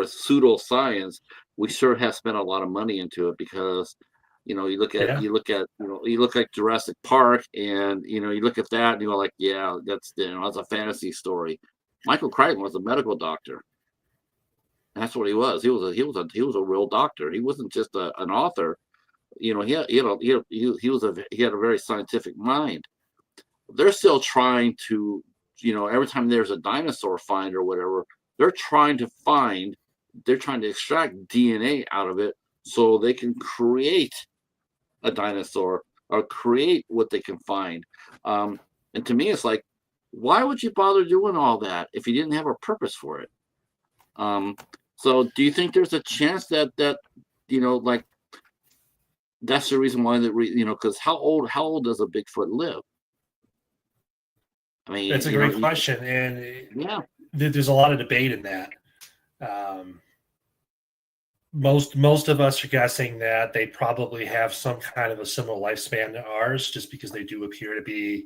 pseudoscience, we sure have spent a lot of money into it, because you look at Jurassic Park, and you look at that and you're like, yeah, that's a fantasy story. Michael Crichton was a medical doctor. That's what he was. He was a real doctor. He wasn't just an author. He had a very scientific mind. They're still trying to, every time there's a dinosaur find or whatever, they're trying to extract DNA out of it so they can create a dinosaur or create what they can find. And to me, it's like, why would you bother doing all that if you didn't have a purpose for it? So do you think there's a chance that like that's the reason why because how old does a Bigfoot live? I mean, that's a great question, and there's a lot of debate in that. Most of us are guessing that they probably have some kind of a similar lifespan to ours, just because they do appear to be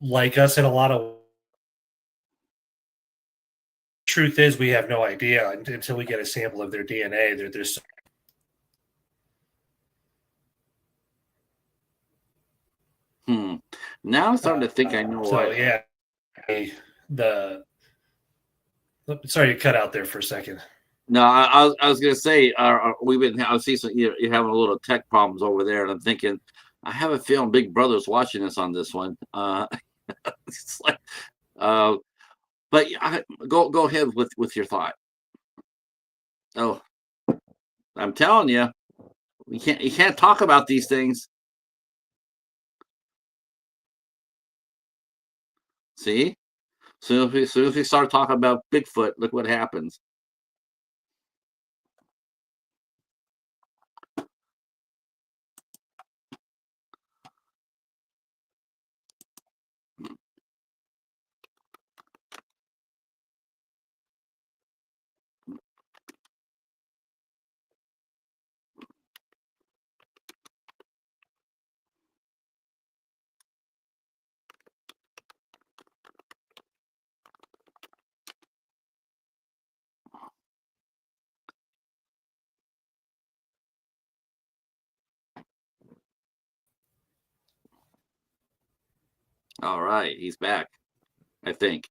like us in a lot of. Truth is, we have no idea until we get a sample of their DNA. There's Now I'm starting to think I know. So sorry, you cut out there for a second. No, I was gonna say, I see you're having a little tech problems over there, and I'm thinking, I have a feeling Big Brother's watching us on this one. It's like, but go ahead with your thought. Oh, I'm telling you, you can't talk about these things. See, soon as we start talking about Bigfoot, look what happens. All right, he's back, I think.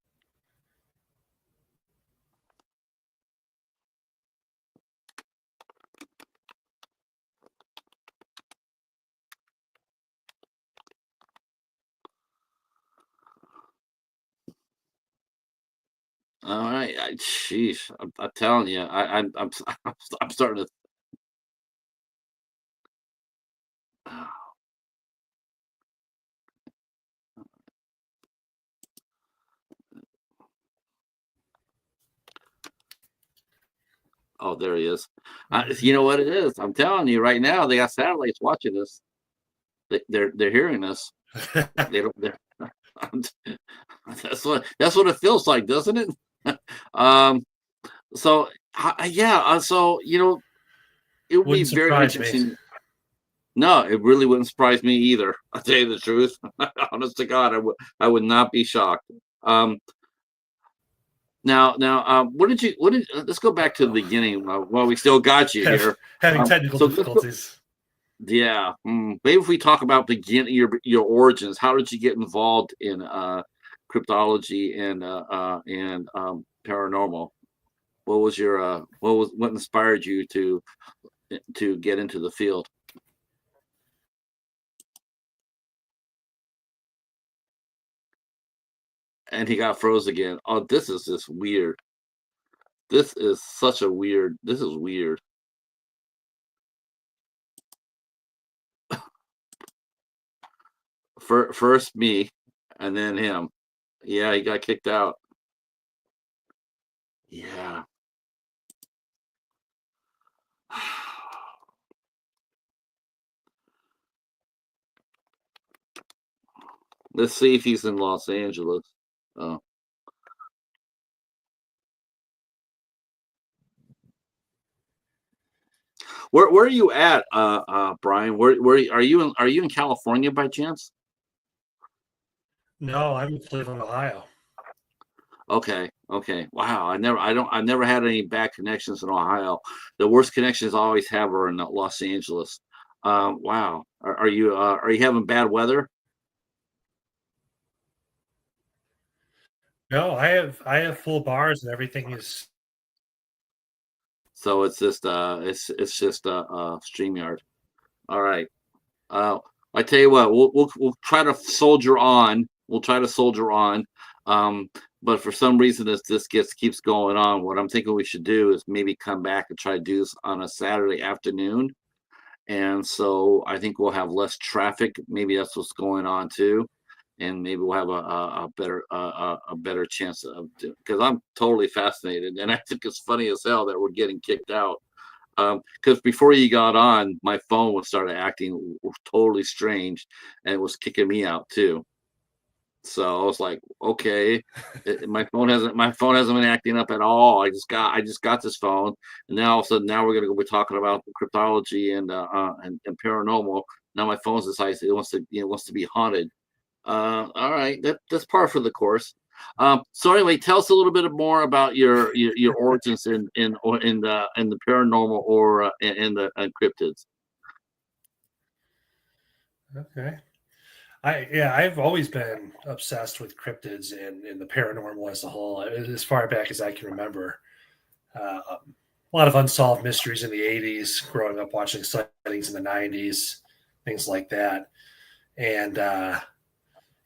All right, sheesh, I'm telling you, I'm starting to. Oh, there he is. You know what it is? I'm telling you right now, they got satellites watching us. They're hearing us. They don't. That's what it feels like, doesn't it? um, so yeah, so it would be Wouldn't very surprise me. interesting. No, it really wouldn't surprise me either. I'll tell you the truth. Honest to God, I would not be shocked. Um, let's go back to the Uh-oh. beginning while we still got you here. Having technical So let's go, difficulties. yeah, maybe if we talk about beginning your origins, how did you get involved in cryptology and paranormal? What inspired you to get into the field? And he got froze again. Oh, this is just weird. This is such a weird. This is weird. First me, and then him. Yeah, he got kicked out. Yeah. Let's see if he's in Los Angeles. Oh. Where are you at, Brian? Where are you in California by chance? No, I'm in Cleveland, Ohio. Okay, okay. Wow, I've never had any bad connections in Ohio. The worst connections I always have are in Los Angeles. Wow. Are you having bad weather? No, I have full bars and everything is So it's just StreamYard. All right. Uh, I tell you what, we'll try to soldier on. We'll try to soldier on. But for some reason, this keeps going on. What I'm thinking we should do is maybe come back and try to do this on a Saturday afternoon. And so I think we'll have less traffic. Maybe that's what's going on too, and maybe we'll have a better chance of because I'm totally fascinated, and I think it's funny as hell that we're getting kicked out. Because before you got on, my phone was started acting totally strange, and it was kicking me out too. So I was like, okay, my phone hasn't been acting up at all. I just got this phone, and now all of a sudden now we're gonna go be talking about cryptology and paranormal. Now my phone's decides it wants to be haunted. All right, that's par for the course. So anyway, tell us a little bit more about your origins in the paranormal or in the cryptids. okay. I've always been obsessed with cryptids and the paranormal as a whole, as far back as I can remember. A lot of unsolved mysteries in the 80s, growing up watching sightings in the 90s, things like that. And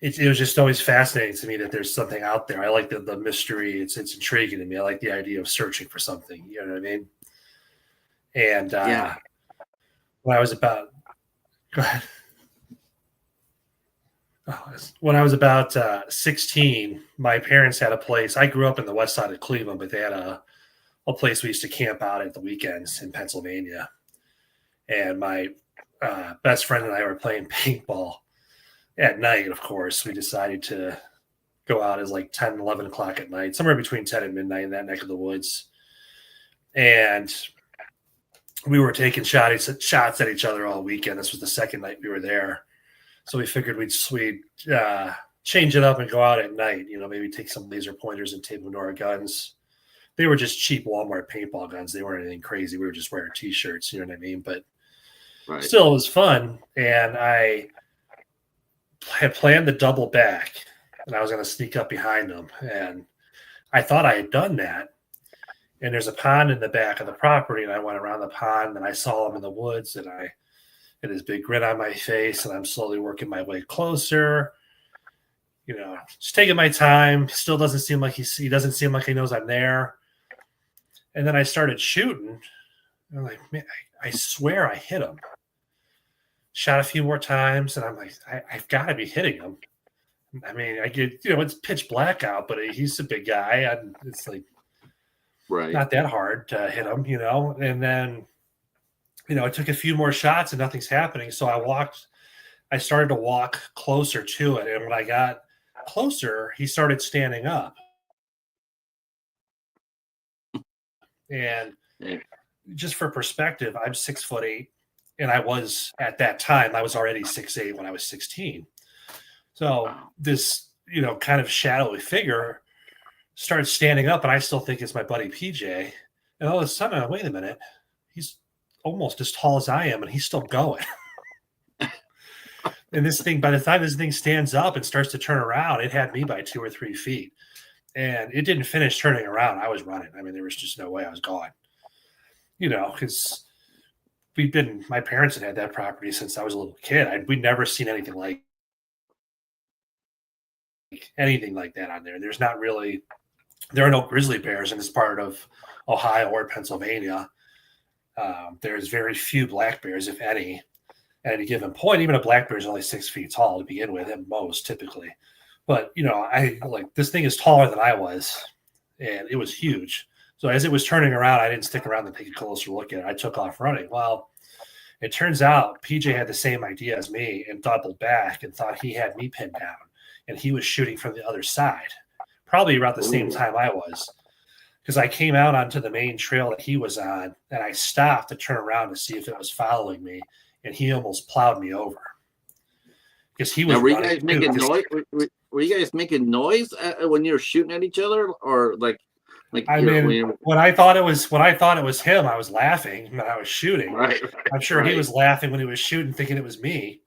it was just always fascinating to me that there's something out there. I like the mystery. It's intriguing to me. I like the idea of searching for something. You know what I mean? And Yeah. when I was about, go ahead. Oh, when I was about 16, my parents had a place. I grew up in the west side of Cleveland, but they had a place we used to camp out at the weekends in Pennsylvania. And my best friend and I were playing paintball at night, of course. We decided to go out as like 10, 11 o'clock at night, somewhere between 10 and midnight in that neck of the woods. And we were taking shots at each other all weekend. This was the second night we were there. So we figured we'd change it up and go out at night, maybe take some laser pointers and tape them to our guns. They were just cheap Walmart paintball guns. They weren't anything crazy. We were just wearing t-shirts, you know what I mean? But Right. still, it was fun. And I had planned the double back, and I was going to sneak up behind them. And I thought I had done that. And there's a pond in the back of the property, and I went around the pond, and I saw him in the woods, and I had this big grin on my face, and I'm slowly working my way closer. Just taking my time. Still doesn't seem like he doesn't seem like he knows I'm there. And then I started shooting. And I'm like, man, I swear I hit him. Shot a few more times, and I'm like, I've got to be hitting him. I mean, I get, it's pitch black out, but he's a big guy, and it's like Right. not that hard to hit him, And then, I took a few more shots, and nothing's happening. So I started to walk closer to it, and when I got closer, he started standing up. And just for perspective, I'm 6'8", and I was at that time, I was already 6'8" when I was 16. So this, kind of shadowy figure started standing up, and I still think it's my buddy PJ. And all of a sudden, wait a minute, he's almost as tall as I am, and he's still going. And this thing, by the time this thing stands up and starts to turn around, it had me by 2 or 3 feet. And it didn't finish turning around. I was running. I mean, there was just no way I was gone. Because my parents had that property since I was a little kid. We'd never seen anything like that on there. There are no grizzly bears in this part of Ohio or Pennsylvania. There's very few black bears, if any, at any given point. Even a black bear is only 6 feet tall to begin with, at most, typically. But, this thing is taller than I was, and it was huge. So as it was turning around, I didn't stick around to take a closer look at it. I took off running. Well, it turns out PJ had the same idea as me and doubled back and thought he had me pinned down, and he was shooting from the other side, probably around the same time I was, because I came out onto the main trail that he was on, and I stopped to turn around to see if it was following me, and he almost plowed me over. Because he was. Now, were you guys making noise? Were you guys making noise when you were shooting at each other, or like? When I thought it was him, I was laughing when I was shooting. Right. I'm sure he was laughing when he was shooting, thinking it was me.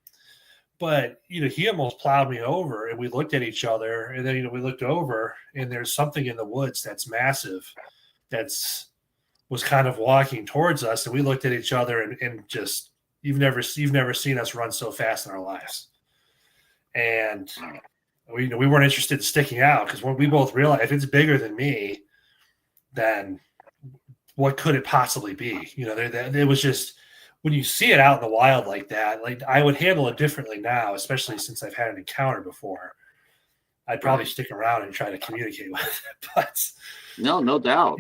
But he almost plowed me over, and we looked at each other, and then we looked over, and there's something in the woods that's massive, was kind of walking towards us, and we looked at each other, and just you've never seen us run so fast in our lives, and we weren't interested in sticking out, because when we both realized if it's bigger than me, then what could it possibly be? It was just, when you see it out in the wild like that, like I would handle it differently now, especially since I've had an encounter before. I'd probably stick around and try to communicate with it, but no doubt,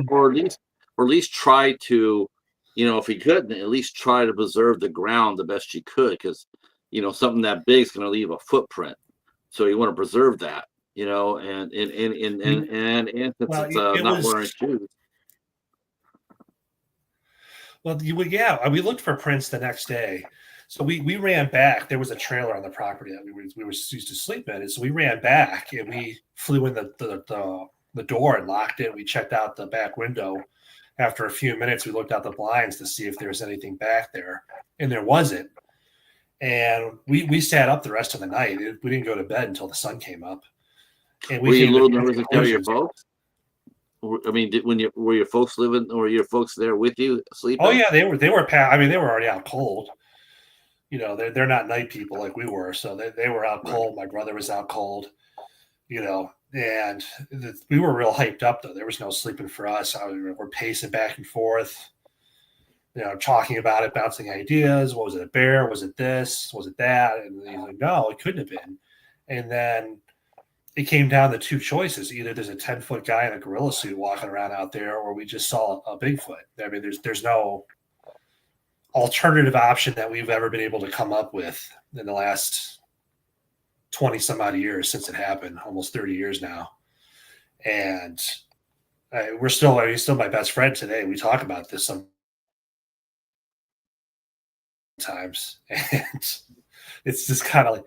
or at least try to, if he could, at least try to preserve the ground the best you could, because something that big is going to leave a footprint, so you want to preserve that. And it's not wearing shoes. Well, we looked for prints the next day. So we ran back. There was a trailer on the property that we were used to sleep in. And so we ran back, and we flew in the door and locked it. We checked out the back window. After a few minutes, we looked out the blinds to see if there was anything back there, and there wasn't. And we sat up the rest of the night. We didn't go to bed until the sun came up. And were you a little nervous to tell your folks? I mean, were your folks living, or your folks there with you sleeping? Oh yeah, they were. They were already out cold. They're not night people like we were, so they were out cold. My brother was out cold. And we were real hyped up though. There was no sleeping for us. We're pacing back and forth. Talking about it, bouncing ideas. What was it? A bear? Was it this? Was it that? And he's like, no, it couldn't have been. And then it came down to two choices. Either there's a 10-foot guy in a gorilla suit walking around out there, or we just saw a Bigfoot. I mean, there's no alternative option that we've ever been able to come up with in the last 20 some odd years since it happened, almost 30 years now. And he's still my best friend today. We talk about this sometimes, and it's just kind of like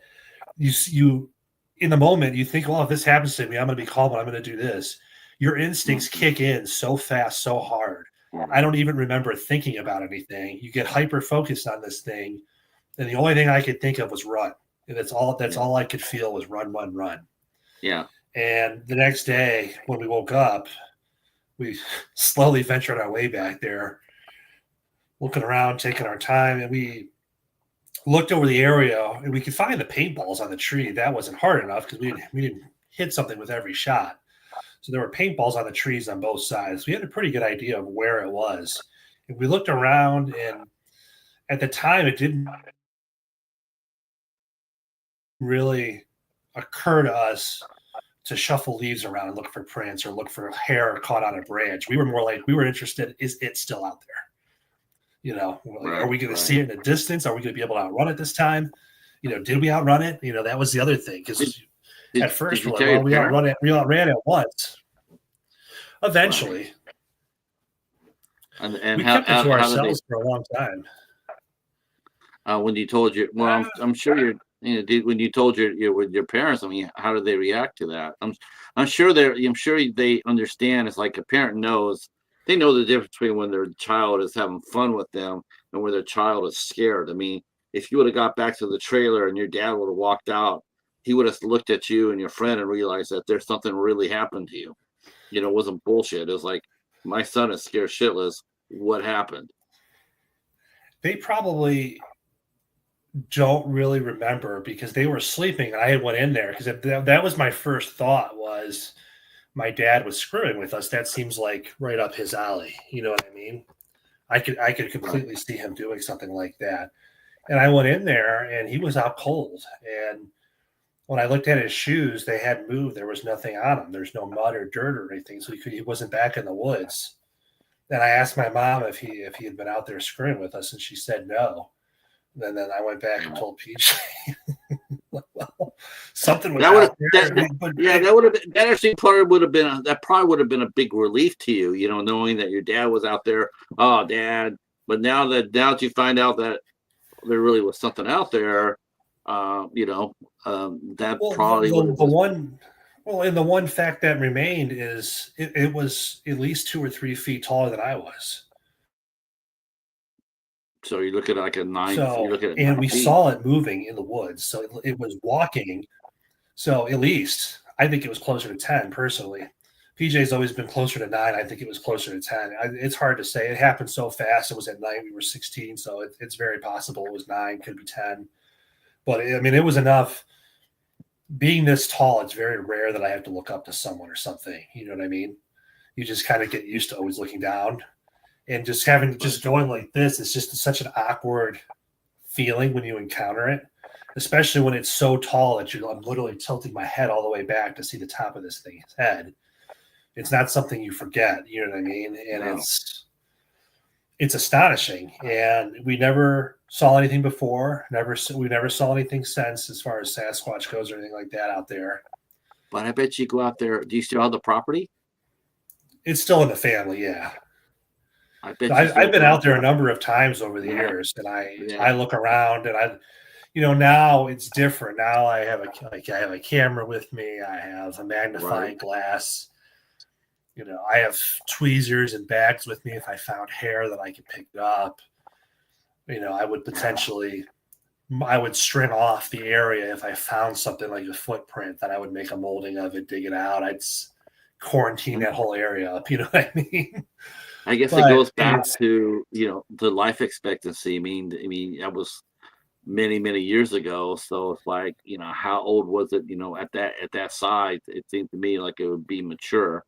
you in the moment, you think, well, if this happens to me, I'm going to be calm and I'm going to do this. Your instincts kick in so fast, so hard. I don't even remember thinking about anything. You get hyper focused on this thing, and the only thing I could think of was run. And that's all I could feel was run, run, run. Yeah. And the next day when we woke up, we slowly ventured our way back there, looking around, taking our time, and we looked over the area, and we could find the paintballs on the tree. That wasn't hard enough because we didn't hit something with every shot. So there were paintballs on the trees on both sides. We had a pretty good idea of where it was. And we looked around, and at the time, it didn't really occur to us to shuffle leaves around and look for prints or look for hair caught on a branch. We were more like, we were interested, is it still out there? Are we going to see it in the distance? Are we going to be able to outrun it this time? did we outrun it? That was the other thing, because at first did we're you like, tell well, your parents? we outran it once. Right. Eventually, And we kept it to how did they ourselves for a long time. when you told your well I'm sure you're when you told your parents, I mean, how did they react to that? I'm sure they understand. It's like a parent knows, they know the difference between when their child is having fun with them and when their child is scared. I mean, if you would have got back to the trailer and your dad would have walked out, he would have looked at you and your friend and realized that there's something really happened to you. It wasn't bullshit. It was like, my son is scared shitless. What happened? They probably don't really remember because they were sleeping. And I went in there because that was my first thought, was my dad was screwing with us. That seems like right up his alley. You know what I mean? I could Right. completely see him doing something like that. And I went in there and he was out cold. And when I looked at his shoes, they hadn't moved. There was nothing on them. There's no mud or dirt or anything. So he wasn't back in the woods. And I asked my mom if he had been out there screwing with us, and she said no. And then I went back and told PJ, well, something was That would out have there. yeah, that would have been, that actually probably would have been that probably would have been a big relief to you, knowing that your dad was out there. Oh, dad! But now that you find out that there really was something out there, that Well, probably would have the just. one, well, and the one fact that remained is it was at least 2 or 3 feet taller than I was. So you look at like a nine. You So, look at and we 9 feet. saw it moving in the woods. So it was walking. So at least I think it was closer to 10 personally. PJ's always been closer to 9. I think it was closer to 10. It's hard to say. It happened so fast. It was at night. We were 16. So it's very possible it was 9, could be 10. But I mean, it was enough. Being this tall, it's very rare that I have to look up to someone or something. You know what I mean? You just kind of get used to always looking down, and just going like this. It's just such an awkward feeling when you encounter it, especially when it's so tall that I'm literally tilting my head all the way back to see the top of this thing's head. It's not something you forget. You know what I mean? And No. it's astonishing. And we never saw anything before. We never saw anything since, as far as Sasquatch goes or anything like that out there. But I bet you go out there. Do you still have the property? It's still in the family, yeah. I bet you still I've been go out out there a there. number of times over the Yeah, years, and I yeah, look around, and now it's different. Now I have a camera with me. I have a right. magnifying glass. I have tweezers and bags with me if I found hair that I could pick up. I would potentially, I would string off the area if I found something like a footprint that I would make a molding of it, dig it out. I'd quarantine that whole area up. You know what I mean? I guess it But goes back to the life expectancy. That was many many years ago. So it's like, how old was it? At that size, it seemed to me like it would be mature.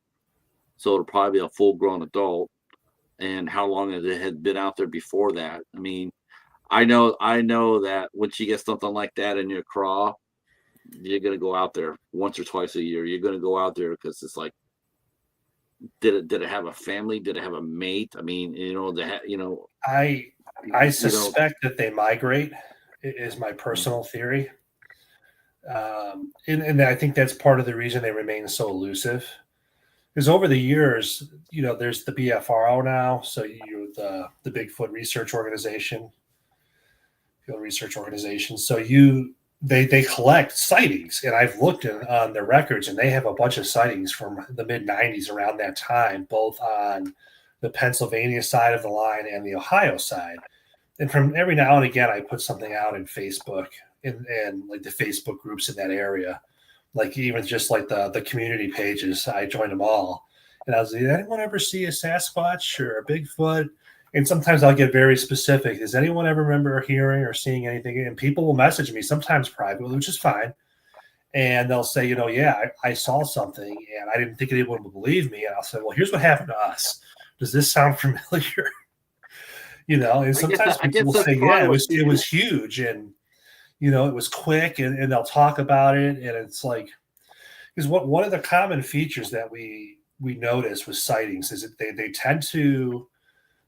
So it'll probably be a full grown adult. And how long it had been out there before that? I mean, I know that once you get something like that in your craw, you're gonna go out there once or twice a year. You're gonna go out there because it's like, did it have a family? Did it have a mate? I mean, I I suspect that they migrate. Is my mm, personal theory, and I think that's part of the reason they remain so elusive. Because over the years, there's the BFRO now, so the Bigfoot Research Organization, Field Research Organization. So they collect sightings, and I've looked on their records, and they have a bunch of sightings from the mid '90s around that time, both on the Pennsylvania side of the line and the Ohio side. And from every now and again, I put something out in Facebook and like the Facebook groups in that area, like even just like the community pages. I joined them all, and I was like, "Did anyone ever see a Sasquatch or a Bigfoot?" And sometimes I'll get very specific. Does anyone ever remember hearing or seeing anything? And people will message me, sometimes privately, which is fine. And they'll say, yeah, I saw something and I didn't think anyone would believe me. And I'll say, well, here's what happened to us. Does this sound familiar? And sometimes I people guess will that's say, yeah, probably what. it was huge, and it was quick, and they'll talk about it, and it's like, because what one of the common features that we notice with sightings is that they tend to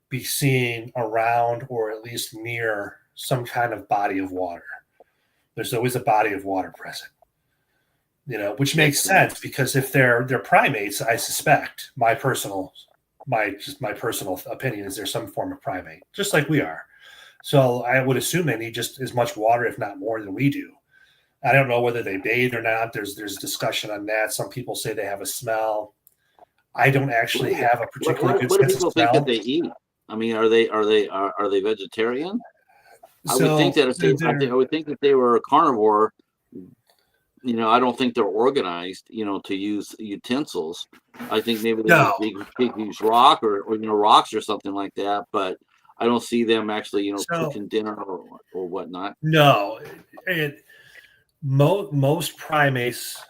be seen around or at least near some kind of body of water. There's always a body of water present. Which makes sense because if they're primates, I suspect my personal opinion is they're some form of primate, just like we are. So I would assume they need just as much water, if not more, than we do. I don't know whether they bathe or not. There's discussion on that. Some people say they have a smell. I don't actually have a particularly good sense of smell. What do people think that they eat? I mean, are they vegetarian? I would think that they were a carnivore. I don't think they're organized, to use utensils. I think maybe they use rock or rocks or something like that, but I don't see them actually, cooking dinner or whatnot. No, most primates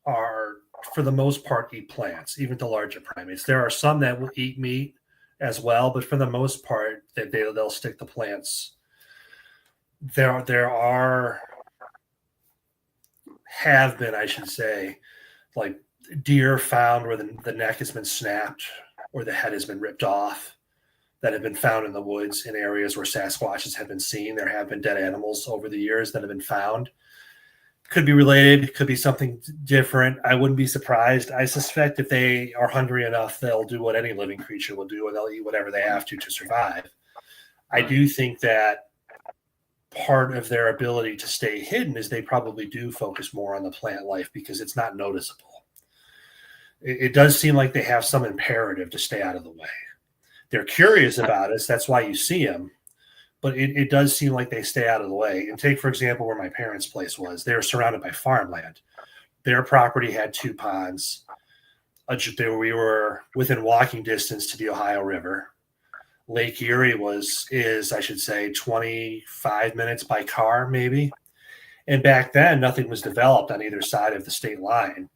are, for the most part, eat plants, even the larger primates. There are some that will eat meat as well, but for the most part, they'll stick to plants. There have been, I should say, like deer found where the neck has been snapped or the head has been ripped off that have been found in the woods in areas where Sasquatches have been seen. There have been dead animals over the years that have been found. Could be related, could be something different. I wouldn't be surprised. I suspect if they are hungry enough, they'll do what any living creature will do, and they'll eat whatever they have to survive. I do think that part of their ability to stay hidden is they probably do focus more on the plant life because it's not noticeable. It does seem like they have some imperative to stay out of the way. They're curious about us. That's why you see them. But it does seem like they stay out of the way. And take, for example, where my parents' place was. They were surrounded by farmland. Their property had 2 ponds. We were within walking distance to the Ohio River. Lake Erie is, I should say, 25 minutes by car, maybe. And back then, nothing was developed on either side of the state line.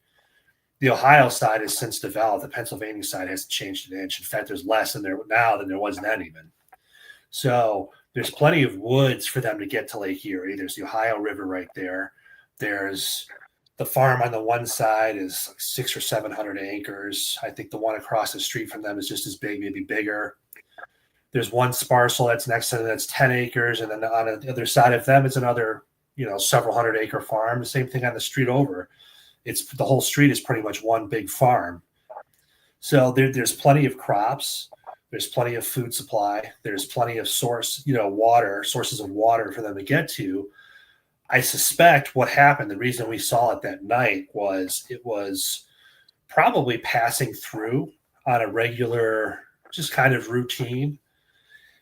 The Ohio side has since developed. The Pennsylvania side hasn't changed an inch. In fact, there's less in there now than there was then even. So there's plenty of woods for them to get to Lake Erie. There's the Ohio River right there. There's the farm on the one side is like 600 or 700 acres. I think the one across the street from them is just as big, maybe bigger. There's one sparsel that's next to them that's 10 acres. And then on the other side of them, it's another, several hundred acre farm. The same thing on the street over. The whole street is pretty much one big farm. So there's plenty of crops. There's plenty of food supply. There's plenty of sources of water for them to get to. I suspect what happened, the reason we saw it that night was it was probably passing through on a regular, just kind of routine,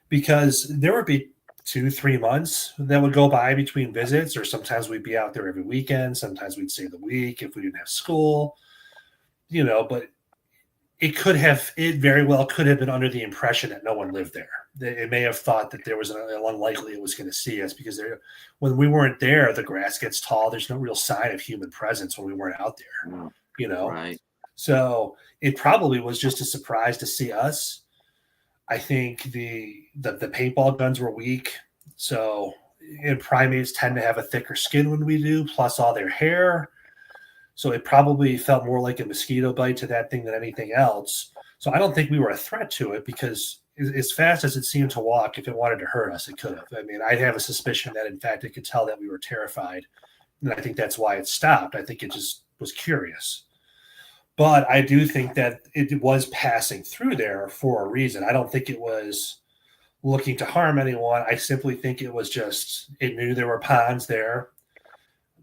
because there would be 2-3 months that would go by between visits, or sometimes we'd be out there every weekend. Sometimes we'd stay the week if we didn't have school, but it very well could have been under the impression that no one lived there. It may have thought that there was unlikely it was going to see us because when we weren't there, the grass gets tall. There's no real sign of human presence when we weren't out there, Right. So it probably was just a surprise to see us. I think the paintball guns were weak. So primates tend to have a thicker skin when we do, plus all their hair. So it probably felt more like a mosquito bite to that thing than anything else. So I don't think we were a threat to it because as fast as it seemed to walk, if it wanted to hurt us, it could have. I mean, I have a suspicion that, in fact, it could tell that we were terrified. And I think that's why it stopped. I think it just was curious. But I do think that it was passing through there for a reason. I don't think it was looking to harm anyone. I simply think it was just, it knew there were ponds there.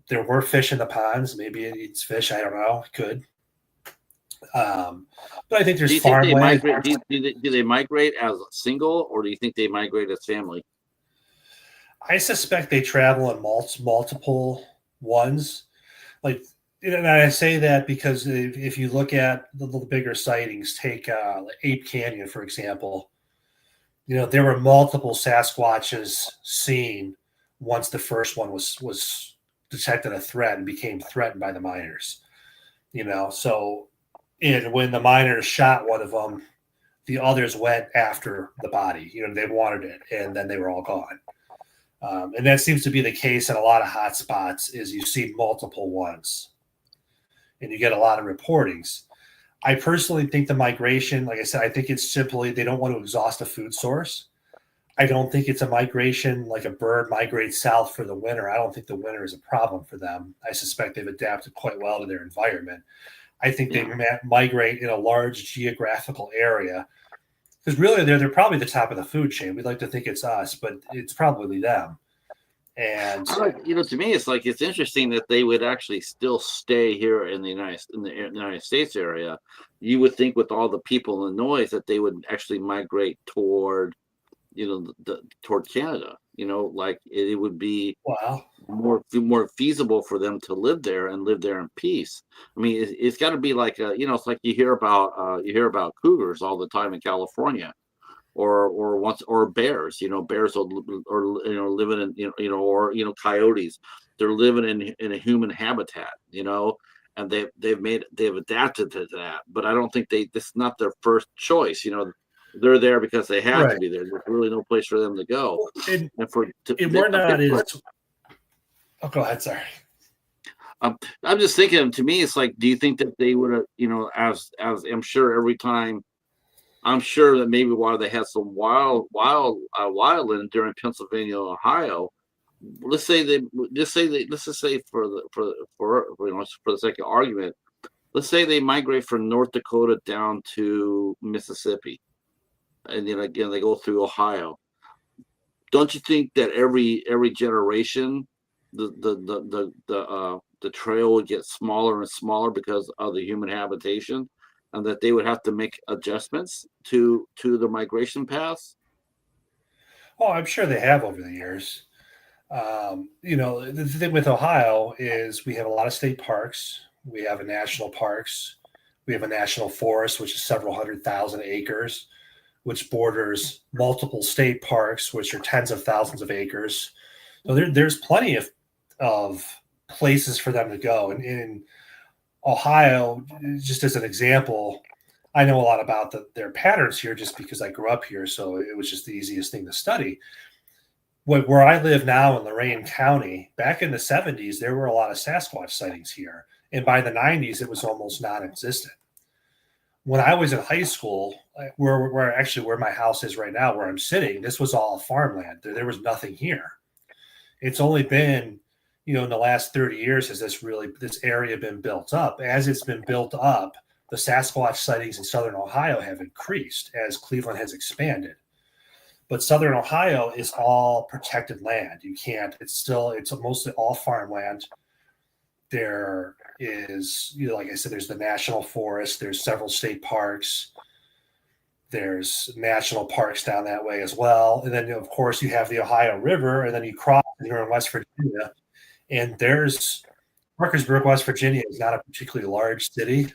There were fish in the ponds. Maybe it eats fish. I don't know. It could. But I think there's farmland. Do they migrate as a single, or do you think they migrate as family? I suspect they travel in multiple ones. And I say that because if you look at the bigger sightings, take Ape Canyon, for example, there were multiple Sasquatches seen once the first one was detected a threat and became threatened by the miners. And when the miners shot one of them, the others went after the body. They wanted it, and then they were all gone. And that seems to be the case in a lot of hot spots, is you see multiple ones, and you get a lot of reportings. I personally think the migration, like I said, I think it's simply they don't want to exhaust a food source. I don't think it's a migration like a bird migrates south for the winter. I don't think the winter is a problem for them. I suspect they've adapted quite well to their environment. I think they Yeah. migrate in a large geographical area because really they're probably the top of the food chain. We'd like to think it's us, but it's probably them. And To me, it's like it's interesting that they would actually still stay here in the United States area. You would think with all the people and the noise that they would actually migrate toward, toward Canada. Like it would be wow, more feasible for them to live there and live there in peace. I mean, it's got to be like it's like you hear about cougars all the time in California, or bears. Bears or living in or coyotes. They're living in a human habitat. And they've adapted to that. But I don't think this is not their first choice. They're there because they have to right. be there. There's really no place for them to go. And, And for we're not Bigfoot, as. Oh, go ahead. Sorry. I'm just thinking. To me, it's like, do you think that they would have, as I'm sure every time, I'm sure that maybe while they had some wildland during Pennsylvania, Ohio. Let's just say for the sake of argument, let's say they migrate from North Dakota down to Mississippi, and then again they go through Ohio. Don't you think that every generation the trail would get smaller and smaller because of the human habitation, and that they would have to make adjustments to the migration paths? Oh, I'm sure they have over the years. The thing with Ohio is we have a lot of state parks. We have a national parks. We have a national forest, which is several 100,000 acres, which borders multiple state parks, which are tens of thousands of acres. So there's plenty of places for them to go. And in Ohio, just as an example, I know a lot about their patterns here just because I grew up here. So it was just the easiest thing to study. Where I live now in Lorain County, back in the 70s, there were a lot of Sasquatch sightings here. And by the 90s, it was almost non-existent. When I was in high school, where my house is right now, where I'm sitting, this was all farmland. There was nothing here. It's only been, in the last 30 years has this area been built up. As it's been built up, the Sasquatch sightings in southern Ohio have increased as Cleveland has expanded. But southern Ohio is all protected land. It's mostly all farmland. There is, like I said, there's the national forest, there's several state parks, there's national parks down that way as well. And then, of course, you have the Ohio River, and then you cross and you're in West Virginia. And there's Parkersburg, West Virginia is not a particularly large city.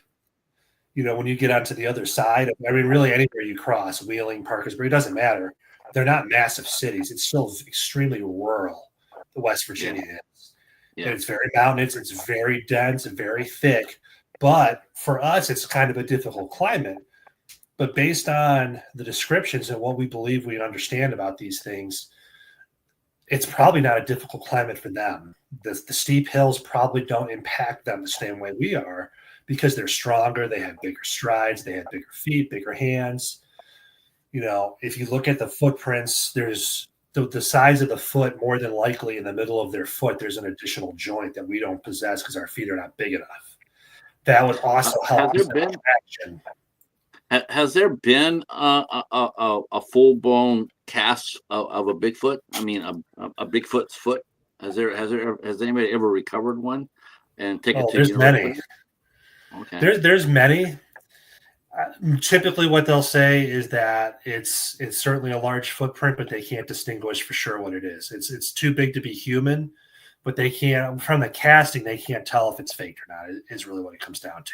When you get onto the other side, really anywhere you cross, Wheeling, Parkersburg, it doesn't matter. They're not massive cities. It's still extremely rural, the West Virginia is. Yeah. And it's very mountainous. It's very dense and very thick. But for us, it's kind of a difficult climate. But based on the descriptions and what we believe we understand about these things, it's probably not a difficult climate for them. The steep hills probably don't impact them the same way we are because they're stronger. They have bigger strides. They have bigger feet, bigger hands. If you look at the footprints, there's the size of the foot, more than likely in the middle of their foot, there's an additional joint that we don't possess because our feet are not big enough. That would also help. Has there been a full-blown cast of a Bigfoot? I mean, a Bigfoot's foot. Has anybody ever recovered one and taken it to there's many. Okay. There's many. Typically, what they'll say is that it's certainly a large footprint, but they can't distinguish for sure what it is. It's too big to be human, but they can't, from the casting, they can't tell if it's faked or not. Is really what it comes down to.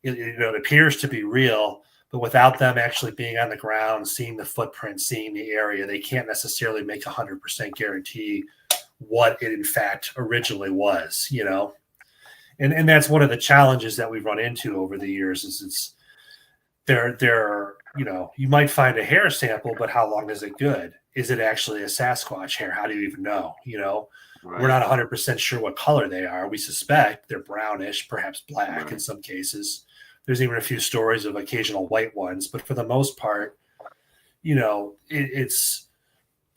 It appears to be real, but without them actually being on the ground, seeing the footprint, seeing the area, they can't necessarily make 100% guarantee what it in fact originally was. And that's one of the challenges that we've run into over the years. Is you might find a hair sample, but how long is it good? Is it actually a Sasquatch hair? How do you even know? Right. We're not 100% sure what color they are. We suspect they're brownish, perhaps black in some cases. There's even a few stories of occasional white ones, but for the most part, it's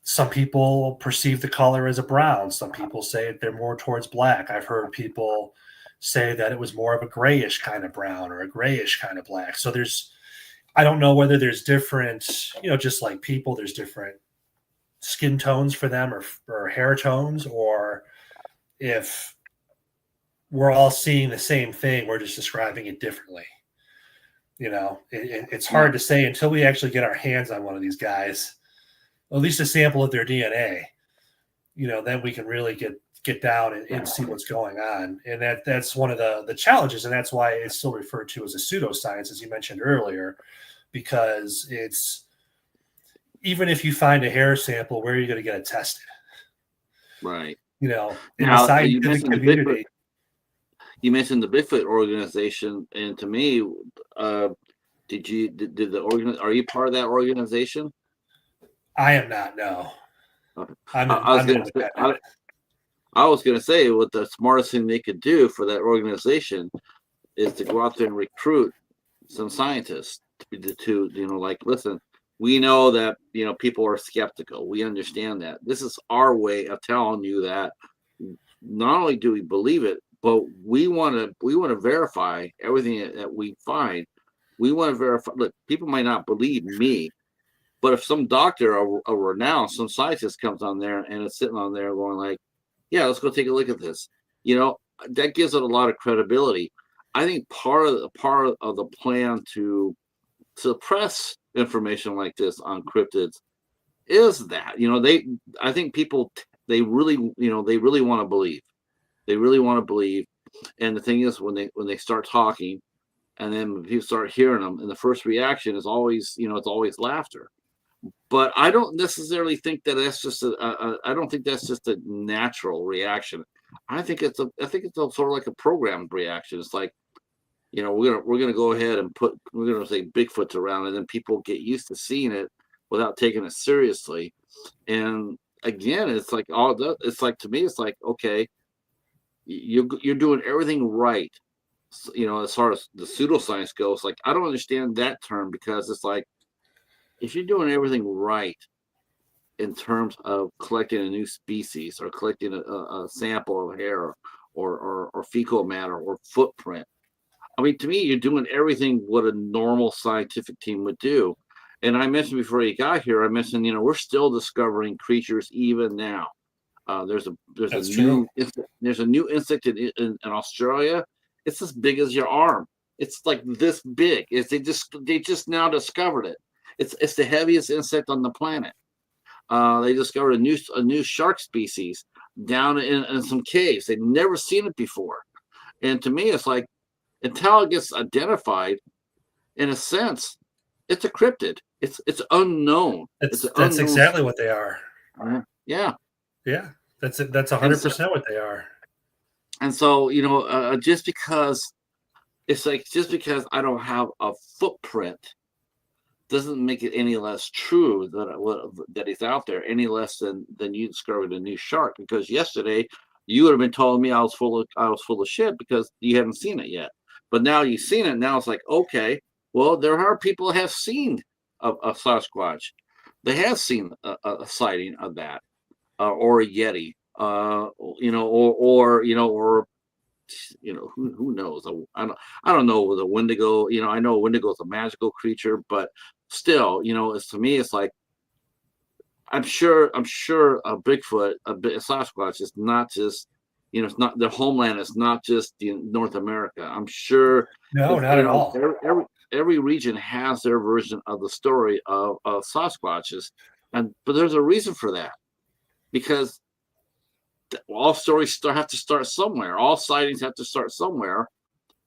Some people perceive the color as a brown. Some people say they're more towards black. I've heard people say that it was more of a grayish kind of brown or a grayish kind of black. So I don't know whether there's different, just like people, there's different skin tones for them or hair tones, or if we're all seeing the same thing, we're just describing it differently. It's hard to say until we actually get our hands on one of these guys, at least a sample of their DNA, then we can really get down and see what's going on. And that's one of the challenges. And that's why it's still referred to as a pseudoscience, as you mentioned earlier, because it's, even if you find a hair sample, where are you going to get it tested? Right. In the scientific community. You mentioned the Bigfoot organization, and to me, are you part of that organization? I am not. No. Okay. I was going to say what the smartest thing they could do for that organization is to go out there and recruit some scientists to like, listen, we know that people are skeptical. We understand that. This is our way of telling you that not only do we believe it, but we want to verify everything that we find. We want to verify. Look, people might not believe me, but if some doctor or renowned, some scientist comes on there and is sitting on there going like, yeah, let's go take a look at this. That gives it a lot of credibility. I think part of the plan to suppress information like this on cryptids is that I think people they really want to believe. They really want to believe. And the thing is, when they start talking, and then when people start hearing them, and the first reaction is always, it's always laughter. But I don't necessarily think that that's just I don't think that's just a natural reaction. I think it's sort of like a programmed reaction. It's like, we're gonna go ahead and we're gonna say Bigfoot's around, and then people get used to seeing it without taking it seriously. And again, it's like to me, it's like, okay, you're doing everything right. As far as the pseudoscience goes, like, I don't understand that term, because it's like, if you're doing everything right in terms of collecting a new species or collecting a sample of hair or fecal matter or footprint, I mean, to me, you're doing everything what a normal scientific team would do. And I mentioned before you got here, we're still discovering creatures even now. There's a new insect in Australia. It's as big as your arm. It's like this big. They just now discovered it. It's the heaviest insect on the planet. They discovered a new shark species down in some caves. They'd never seen it before. And to me, it's like, until it gets identified, in a sense, it's a cryptid. It's unknown. That's exactly what they are. Yeah. Yeah. That's 100% what they are. And so, just because I don't have a footprint doesn't make it any less true that he's out there, any less than you discovered a new shark. Because yesterday you would have been telling me I was full of shit because you haven't seen it yet. But now you've seen it. Now it's like, okay, well, there are people who have seen a Sasquatch. They have seen a sighting of that, or a Yeti, or who knows? I don't know with a Wendigo. I know a Wendigo is a magical creature, but still, to me, it's like, I'm sure a Bigfoot, a Sasquatch is not just, it's not their homeland. It's not just North America. I'm sure. No, not at all. Every region has their version of the story of Sasquatches, but there's a reason for that, because all stories have to start somewhere. All sightings have to start somewhere,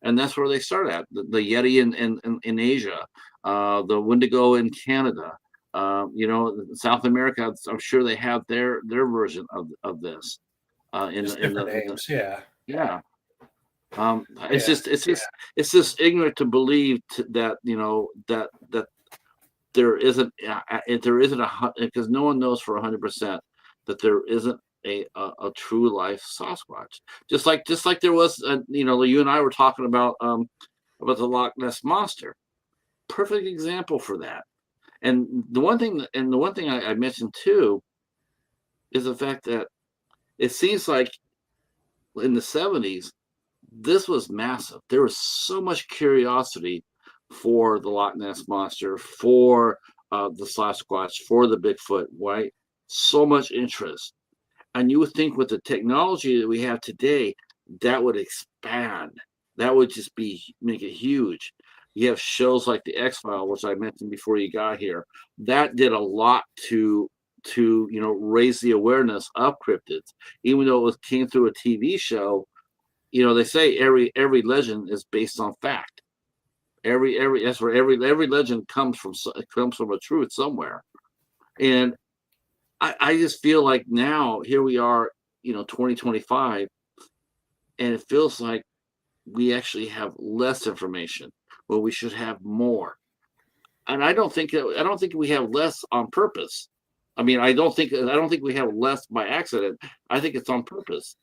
and that's where they start at. The Yeti in Asia, the Wendigo in Canada, South America. I'm sure they have their version of this. Names, yeah. It's just ignorant to believe that that there isn't because no one knows for 100% that there isn't a true life Sasquatch. Just like there was, you and I were talking about the Loch Ness Monster. Perfect example for that. And the one thing I mentioned too is the fact that it seems like in the 70s, this was massive. There was so much curiosity for the Loch Ness Monster, for the Sasquatch, for the Bigfoot, right? So much interest. And you would think with the technology that we have today, that would expand. That would just make it huge. You have shows like the X-Files, which I mentioned before you got here. That did a lot to raise the awareness of cryptids, even though it came through a TV show. They say every legend is based on fact. That's where every legend comes from a truth somewhere. And I just feel like now here we are, 2025, and it feels like we actually have less information when we should have more. And I don't think we have less on purpose. I mean, I don't think we have less by accident. I think it's on purpose.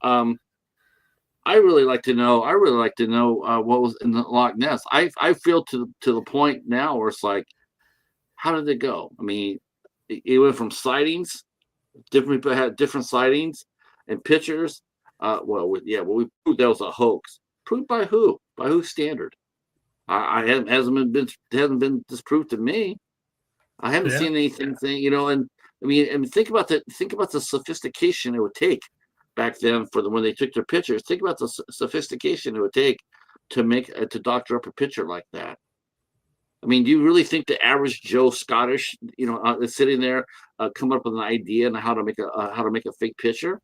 I really like to know what was in the Loch Ness. I feel to the point now where it's like, how did it go? I mean, it went from sightings. Different people had different sightings and pictures. We proved that was a hoax. Proved by who? By whose standard? Hasn't been disproved to me. I haven't seen anything, and I mean, think about the sophistication it would take back then when they took their pictures. Think about the sophistication it would take to doctor up a picture like that. I mean, do you really think the average Joe Scottish, is sitting there, coming up with an idea on how to make a fake picture?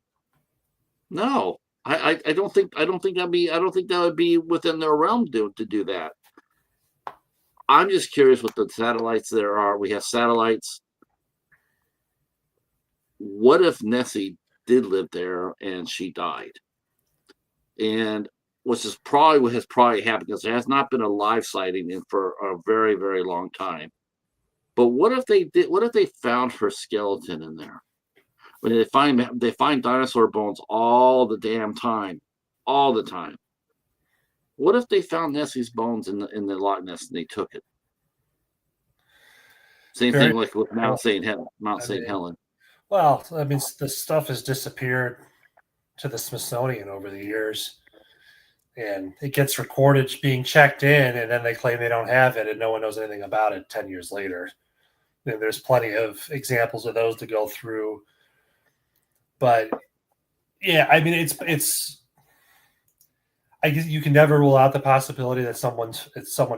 No, I don't think that would be within their realm to do that. I'm just curious what the satellites there are. We have satellites. What if Nessie did live there and she died? And which is probably what has probably happened, because there has not been a live sighting for a very, very long time. But what if they did? What if they found her skeleton in there? When they find dinosaur bones all the damn time, all the time. What if they found Nessie's bones in the Loch Ness and they took it? Same thing like with Mount St. Helen. Well, I mean, the stuff has disappeared to the Smithsonian over the years, and it gets recorded being checked in, and then they claim they don't have it, and no one knows anything about it 10 years later. And there's plenty of examples of those to go through. But yeah, I mean, it's. I guess you can never rule out the possibility that someone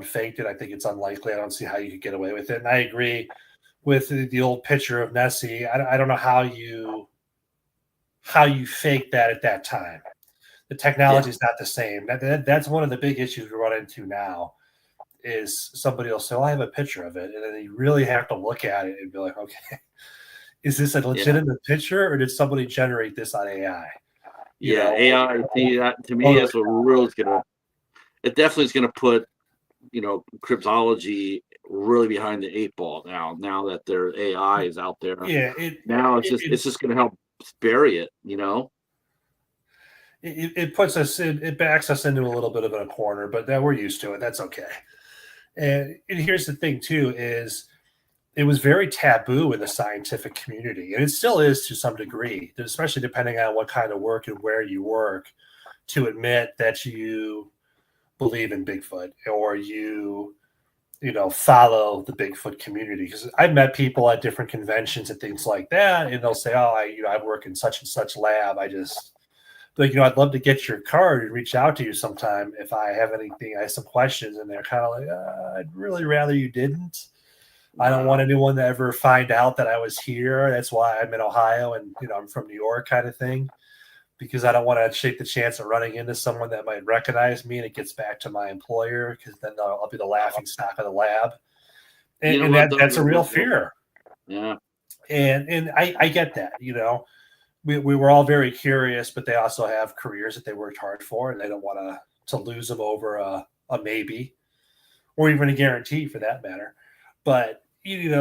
faked it. I think it's unlikely. I don't see how you could get away with it. And I agree with the old picture of Nessie. I don't know how you fake that at that time. The technology is not the same. That's one of the big issues we run into now. Is somebody will say, "Well, I have a picture of it," and then you really have to look at it and be like, "Okay, is this a legitimate picture, or did somebody generate this on AI?" AI. To me, that's what really is gonna. It definitely is gonna put, cryptology really behind the 8 ball now. Now that their AI is out there, it's just gonna help bury it. It puts us, it backs us into a little bit of a corner, but we're used to it. That's okay. And here's the thing too: is it was very taboo in the scientific community, and it still is to some degree, especially depending on what kind of work and where you work, to admit that you believe in Bigfoot or you follow the Bigfoot community. Because I've met people at different conventions and things like that, and they'll say, "Oh, I work in such and such lab. I'd love to get your card and reach out to you sometime if I have anything. I have some questions," and they're kind of like, "I'd really rather you didn't. I don't want anyone to ever find out that I was here. That's why I'm in Ohio and I'm from New York," kind of thing, because I don't want to take the chance of running into someone that might recognize me and it gets back to my employer, because then I'll be the laughing stock of the lab. And that's a real fear. Yeah. And I get that, we were all very curious, but they also have careers that they worked hard for, and they don't want to lose them over a maybe or even a guarantee for that matter. But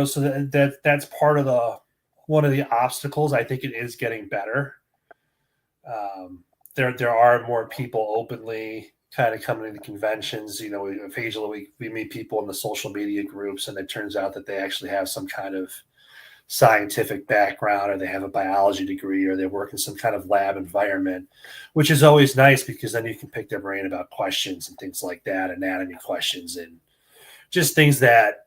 so that's part of one of the obstacles. I think it is getting better. There are more people openly kind of coming to conventions. Occasionally we meet people in the social media groups, and it turns out that they actually have some kind of scientific background, or they have a biology degree, or they work in some kind of lab environment, which is always nice because then you can pick their brain about questions and things like that, anatomy questions, and just things that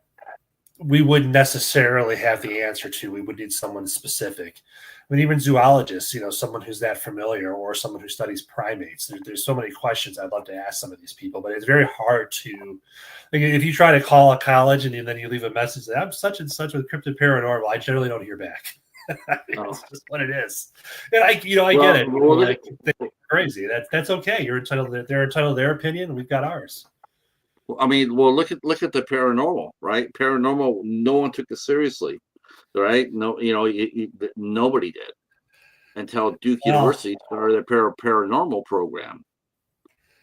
we wouldn't necessarily have the answer to. We would need someone specific. I mean, even zoologists, someone who's that familiar, or someone who studies primates. There's so many questions I'd love to ask some of these people, but it's very hard to, like, if you try to call a college and then you leave a message that I'm such and such with Cryptid Paranormal, I generally don't hear back. It's just what it is. And I get it. Well, like, they're crazy. That's okay. You're entitled. They're entitled to their opinion, and we've got ours. I mean, well, look at the paranormal, right? Paranormal, no one took it seriously, right? No, nobody did until Duke University started their paranormal program.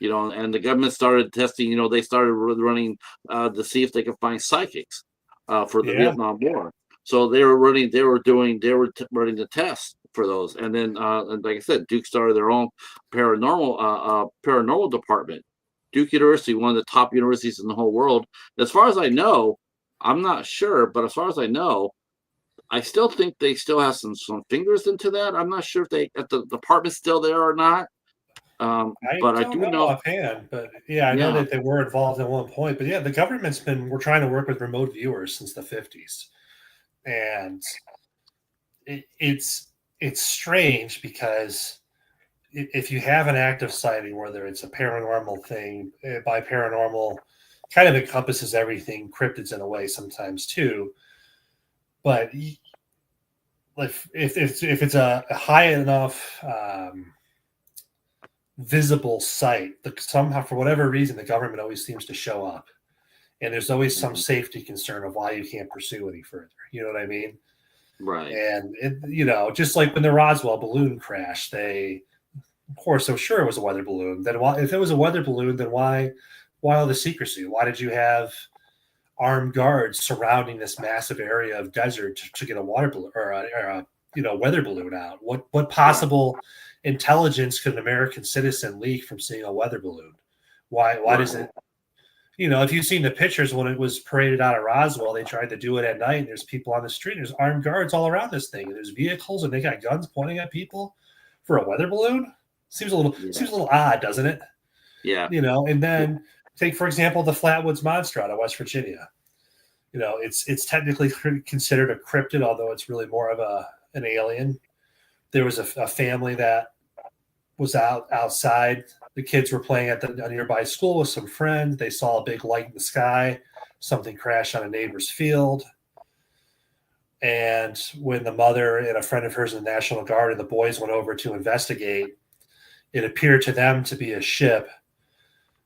And the government started testing. They started running to see if they could find psychics for the Vietnam War. So they were running the tests for those, and then and like I said, Duke started their own paranormal department. Duke University, one of the top universities in the whole world. As far as I know, I'm not sure, but as far as I know, I still think they still have some fingers into that. I'm not sure if the department's still there or not. But I do know offhand, but I know that they were involved at one point. But the government's we're trying to work with remote viewers since the 50s. And it's strange because if you have an active sighting, whether it's a paranormal thing, by paranormal kind of encompasses everything, cryptids in a way sometimes too. But if it's a high enough visible site, somehow for whatever reason the government always seems to show up, and there's always some safety concern of why you can't pursue any further. You know what I mean? Right. And just like when the Roswell balloon crashed, of course, I'm sure it was a weather balloon. Then if it was a weather balloon, then why all the secrecy? Why did you have armed guards surrounding this massive area of desert to get a water balloon or a weather balloon out? What possible intelligence could an American citizen leak from seeing a weather balloon? Why does it? If you've seen the pictures when it was paraded out of Roswell, they tried to do it at night. And there's people on the street. There's armed guards all around this thing. And there's vehicles, and they got guns pointing at people for a weather balloon. Seems a little odd, doesn't it? Yeah. And then take, for example, the Flatwoods Monster out of West Virginia. It's technically considered a cryptid, although it's really more of an alien. There was a family that was outside. The kids were playing at a nearby school with some friends. They saw a big light in the sky. Something crashed on a neighbor's field. And when the mother and a friend of hers in the National Guard and the boys went over to investigate, it appeared to them to be a ship.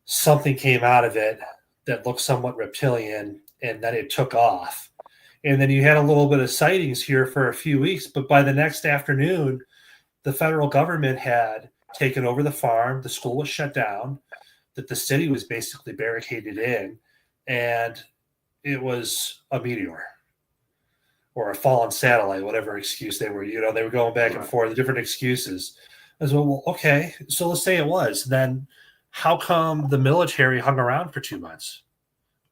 Something came out of it that looked somewhat reptilian, and then it took off. And then you had a little bit of sightings here for a few weeks, but by the next afternoon, the federal government had taken over the farm. The school was shut down, that the city was basically barricaded in, and it was a meteor or a fallen satellite, whatever excuse they were. They were going back and forth, the different excuses. As well, okay, so let's say it was. Then how come the military hung around for 2 months?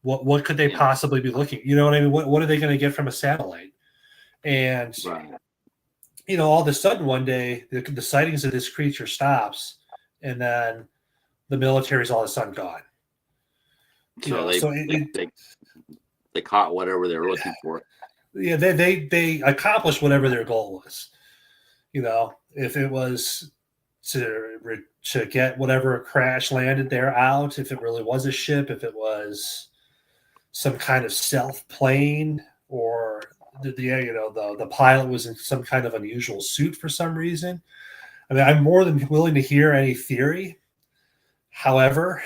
What could they possibly be looking? You know what I mean? What are they going to get from a satellite? And all of a sudden one day the sightings of this creature stops, and then the military's all of a sudden gone. They caught whatever they were looking for. Yeah, they accomplished whatever their goal was. If it was to get whatever crash landed there out, if it really was a ship, if it was some kind of stealth plane, or the pilot was in some kind of unusual suit for some reason. I mean, I'm more than willing to hear any theory. However,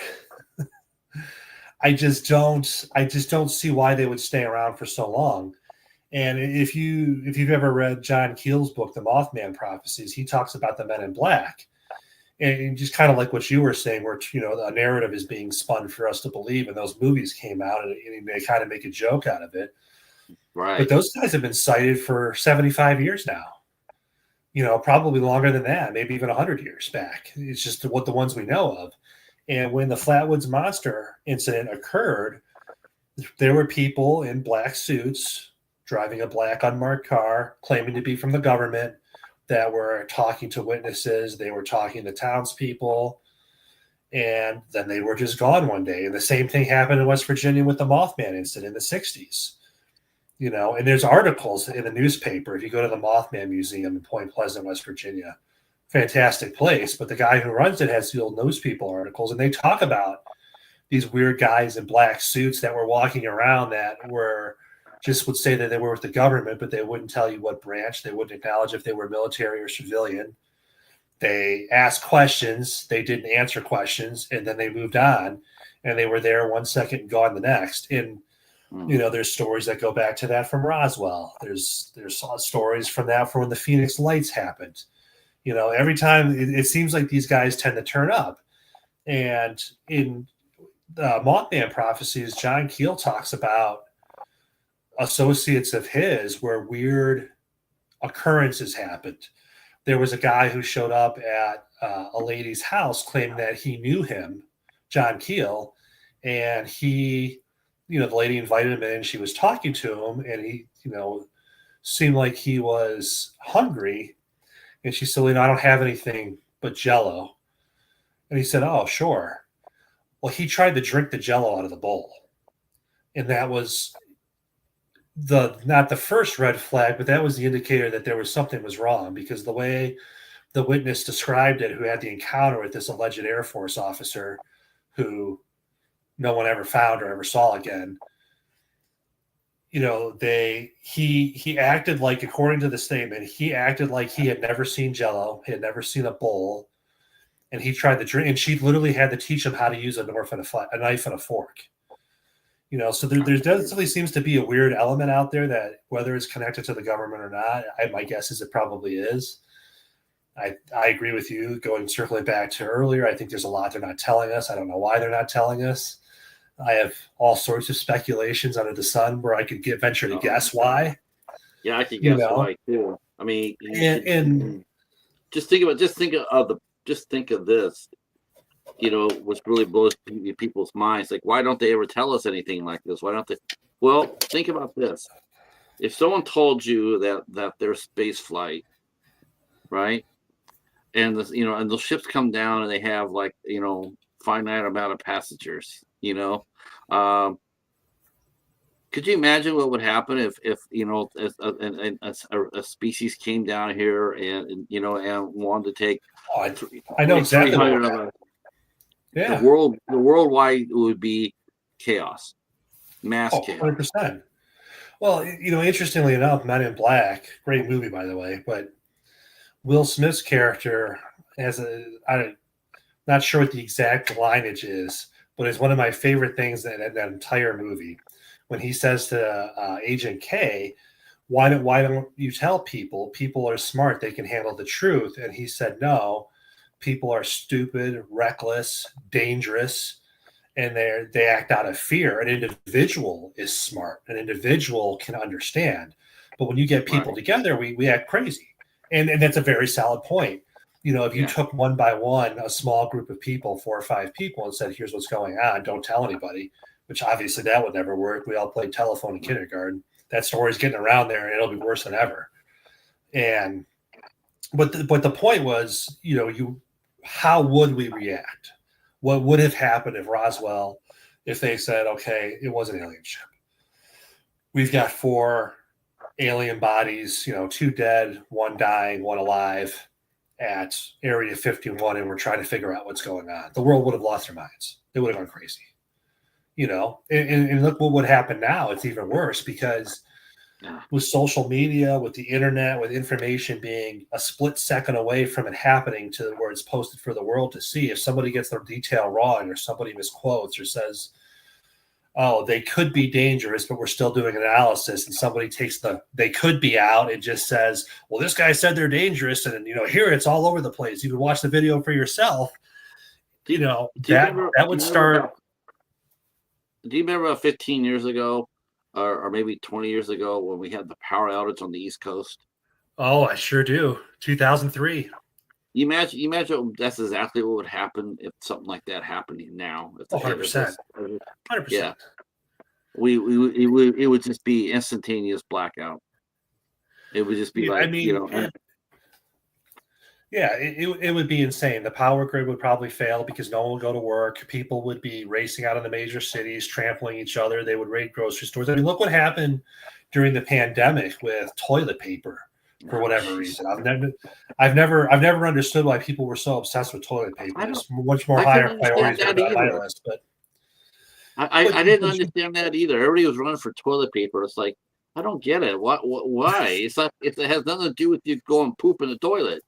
I just don't see why they would stay around for so long. And if you've ever read John Keel's book, The Mothman Prophecies, he talks about the Men in Black. And just kind of like what you were saying, where a narrative is being spun for us to believe, and those movies came out, and they kind of make a joke out of it. Right. But those guys have been cited for 75 years now. Probably longer than that, maybe even 100 years back. It's just what the ones we know of. And when the Flatwoods Monster incident occurred, there were people in black suits driving a black unmarked car, claiming to be from the government, that were talking to witnesses. They were talking to townspeople, and then they were just gone one day. And the same thing happened in West Virginia with the Mothman incident in the 60s. And there's articles in the newspaper. If you go to the Mothman Museum in Point Pleasant, West Virginia, fantastic place. But the guy who runs it has the old News People articles, and they talk about these weird guys in black suits that were walking around that were just would say that they were with the government, but they wouldn't tell you what branch. They wouldn't acknowledge if they were military or civilian. They asked questions. They didn't answer questions, and then they moved on, and they were there 1 second and gone the next. And there's stories that go back to that from Roswell. There's stories from that from when the Phoenix Lights happened. Every time it seems like these guys tend to turn up. And in the Mothman prophecies, John Keel talks about associates of his where weird occurrences happened. There was a guy who showed up at a lady's house claiming that he knew him, John Keel, and he, the lady invited him in. She was talking to him, and he, seemed like he was hungry. And she said, I don't have anything but Jell-O. And he said, oh, sure. Well, he tried to drink the Jell-O out of the bowl. And that was not the first red flag, but that was the indicator that there was something was wrong, because the way the witness described it, who had the encounter with this alleged Air Force officer who no one ever found or ever saw again, he acted like, according to the statement, he acted like he had never seen Jell-O, he had never seen a bowl, and he tried to drink, and she literally had to teach him how to use a knife and a fork. So there definitely seems to be a weird element out there that, whether it's connected to the government or not, my guess is it probably is. I agree with you. Circling back to earlier, I think there's a lot they're not telling us. I don't know why they're not telling us. I have all sorts of speculations under the sun where I could venture to guess why. Yeah, I could guess why too. I mean, just think of this. What really blows people's minds. Like, why don't they ever tell us anything like this? Why don't they? Well, think about this. If someone told you that there's space flight, right? And and the ships come down and they have finite amount of passengers, could you imagine what would happen if a species came down here and wanted to take? I know exactly. The worldwide would be chaos, mass chaos. 100%. Well, interestingly enough, Men in Black, great movie, by the way, but Will Smith's character has I'm not sure what the exact lineage is, but it's one of my favorite things in that entire movie. When he says to Agent K, why don't you tell people? People are smart. They can handle the truth. And he said, no, people are stupid, reckless, dangerous, and they act out of fear. An individual is smart. An individual can understand. But when you get people together, we act crazy. And that's a very solid point. If you took one by one a small group of people, 4 or 5 people, and said, here's what's going on, don't tell anybody, which obviously that would never work. We all played telephone in kindergarten. That story's getting around there, and it'll be worse than ever. But the point was, how would we react? What would have happened if they said, okay, it was an alien ship. We've got 4 alien bodies, 2 dead, 1 dying, 1 alive at Area 51, and we're trying to figure out what's going on. The world would have lost their minds. They would have gone crazy. And look what would happen now. It's even worse, because with social media, with the internet, with information being a split second away from it happening to where it's posted for the world to see, if somebody gets their detail wrong or somebody misquotes or says, oh, they could be dangerous, but we're still doing an analysis, and somebody takes they could be out and just says, well, this guy said they're dangerous, and here it's all over the place. You can watch the video for yourself. That would start. Do you remember 15 years ago or maybe 20 years ago when we had the power outage on the East Coast? Oh, I sure do. 2003. You imagine that's exactly what would happen if something like that happening now. 100%. 100%. Yeah. it would just be instantaneous blackout. It would just be Yeah, I like, mean, yeah, it would be insane. The power grid would probably fail because no one would go to work. People would be racing out of the major cities, trampling each other. They would raid grocery stores. I mean, look what happened during the pandemic with toilet paper for whatever reason. I've never understood why people were so obsessed with toilet paper. There's much more I couldn't higher understand priorities that on my either. list, but I didn't understand that either. Everybody was running for toilet paper. It's like, I don't get it. Why? It's not. It has nothing to do with you going poop in the toilet.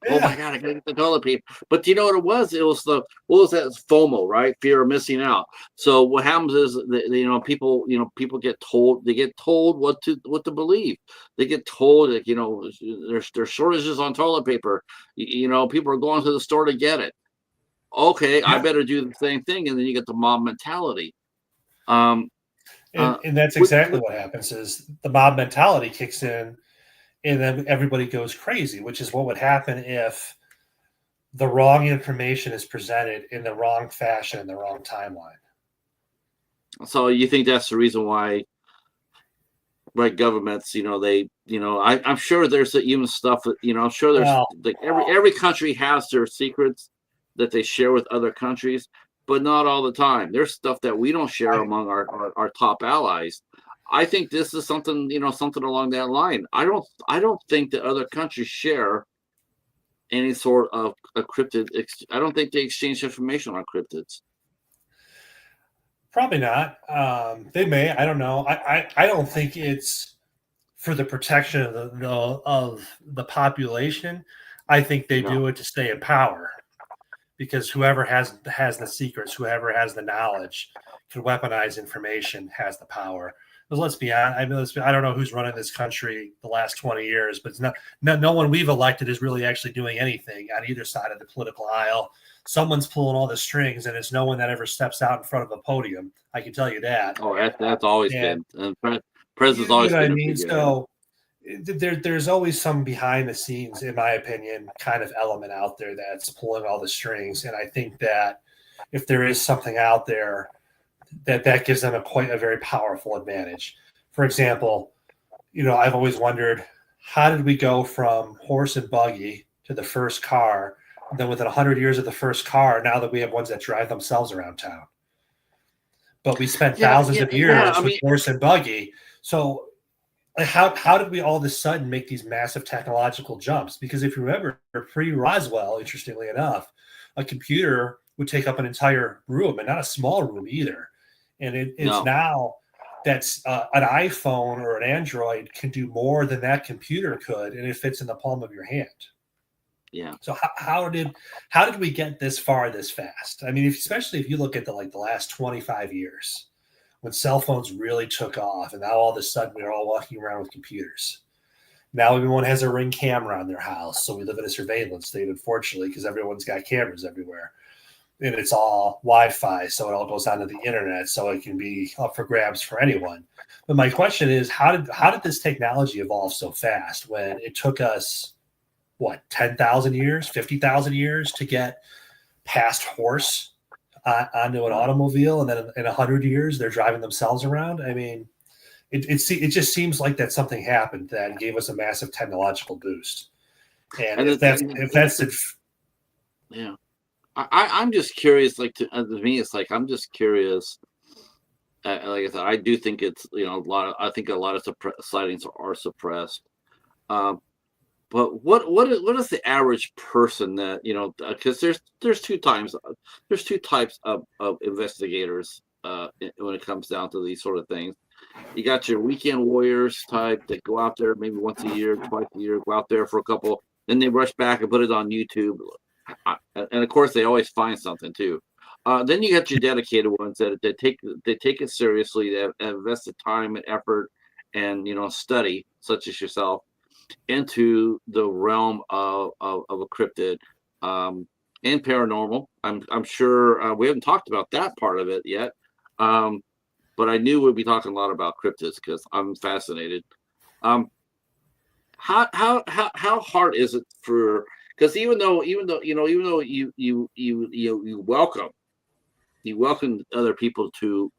Oh my yeah, God, I gotta get the toilet paper. But you know what it was? It was what was that? FOMO, right? Fear of missing out. So what happens is that, people get told. They get told what to believe. They get told that there's shortages on toilet paper. People are going to the store to get it. Okay, I yeah. better do the same thing, and then you get the mob mentality. Um, And that's exactly what happens is the mob mentality kicks in and then everybody goes crazy, which is what would happen if the wrong information is presented in the wrong fashion in the wrong timeline. so you think that's the reason why, right? Governments, I'm sure there's even stuff that I'm sure there's Well, like every country has their secrets that they share with other countries, but not all the time. There's stuff that we don't share I, among our top allies. I think this is something, something along that line. I don't think that other countries share any sort of a cryptid. I don't think they exchange information on cryptids. probably not. They may. I don't know. I don't think it's for the protection of the population. I think they No, do it to stay in power because whoever has the secrets, whoever has the knowledge, can weaponize information, has the power. But let's be honest. I mean, I don't know who's running this country the last 20 years, but it's no one we've elected is really actually doing anything on either side of the political aisle. Someone's pulling all the strings, and it's no one that ever steps out in front of a podium. I can tell you that. oh, that's always And been, and president's you always know what I been a mean. figurehead. So there's always some behind the scenes, in my opinion, kind of element out there that's pulling all the strings. And I think that if there is something out there that gives them a very powerful advantage. For example, I've always wondered, how did we go from horse and buggy to the first car? And then within 100 years of the first car, now that we have ones that drive themselves around town. But we spent Yeah, thousands yeah, of yeah. I years with mean, horse and buggy. So how did we all of a sudden make these massive technological jumps? Because if you remember, pre-Roswell, interestingly enough, a computer would take up an entire room, and not a small room either. And it's no, now that's an iPhone or an Android can do more than that computer could, and it fits in the palm of your hand. yeah. So how did we get this far this fast? I mean, especially if you look at the last 25 years when cell phones really took off, and now all of a sudden we're all walking around with computers. Now everyone has a Ring camera on their house, so we live in a surveillance state, unfortunately, because everyone's got cameras everywhere, and it's all Wi-Fi, so it all goes onto the internet, so it can be up for grabs for anyone. But my question is, how did this technology evolve so fast when it took us 10,000 years, 50,000 years to get past horse onto an automobile, and then in 100 years they're driving themselves around? I mean, it just seems like that something happened that gave us a massive technological boost. And And if that's it, yeah. I'm just curious. Like to me, it's like I'm just curious. Like I said, I do think it's I think a lot of sightings are suppressed. Um, but what is the average person that Because there's two types of investigators when it comes down to these sort of things. You got your weekend warriors type that go out there maybe once a year, twice a year, go out there for a couple, then they rush back and put it on YouTube. And of course, they always find something too. Then you got your dedicated ones that they take it seriously. They have invested time and effort and study, such as yourself, into the realm of a cryptid and paranormal. I'm sure we haven't talked about that part of it yet. But I knew we'd be talking a lot about cryptids because I'm fascinated. Um, how hard is it for? Because even though you welcome other people to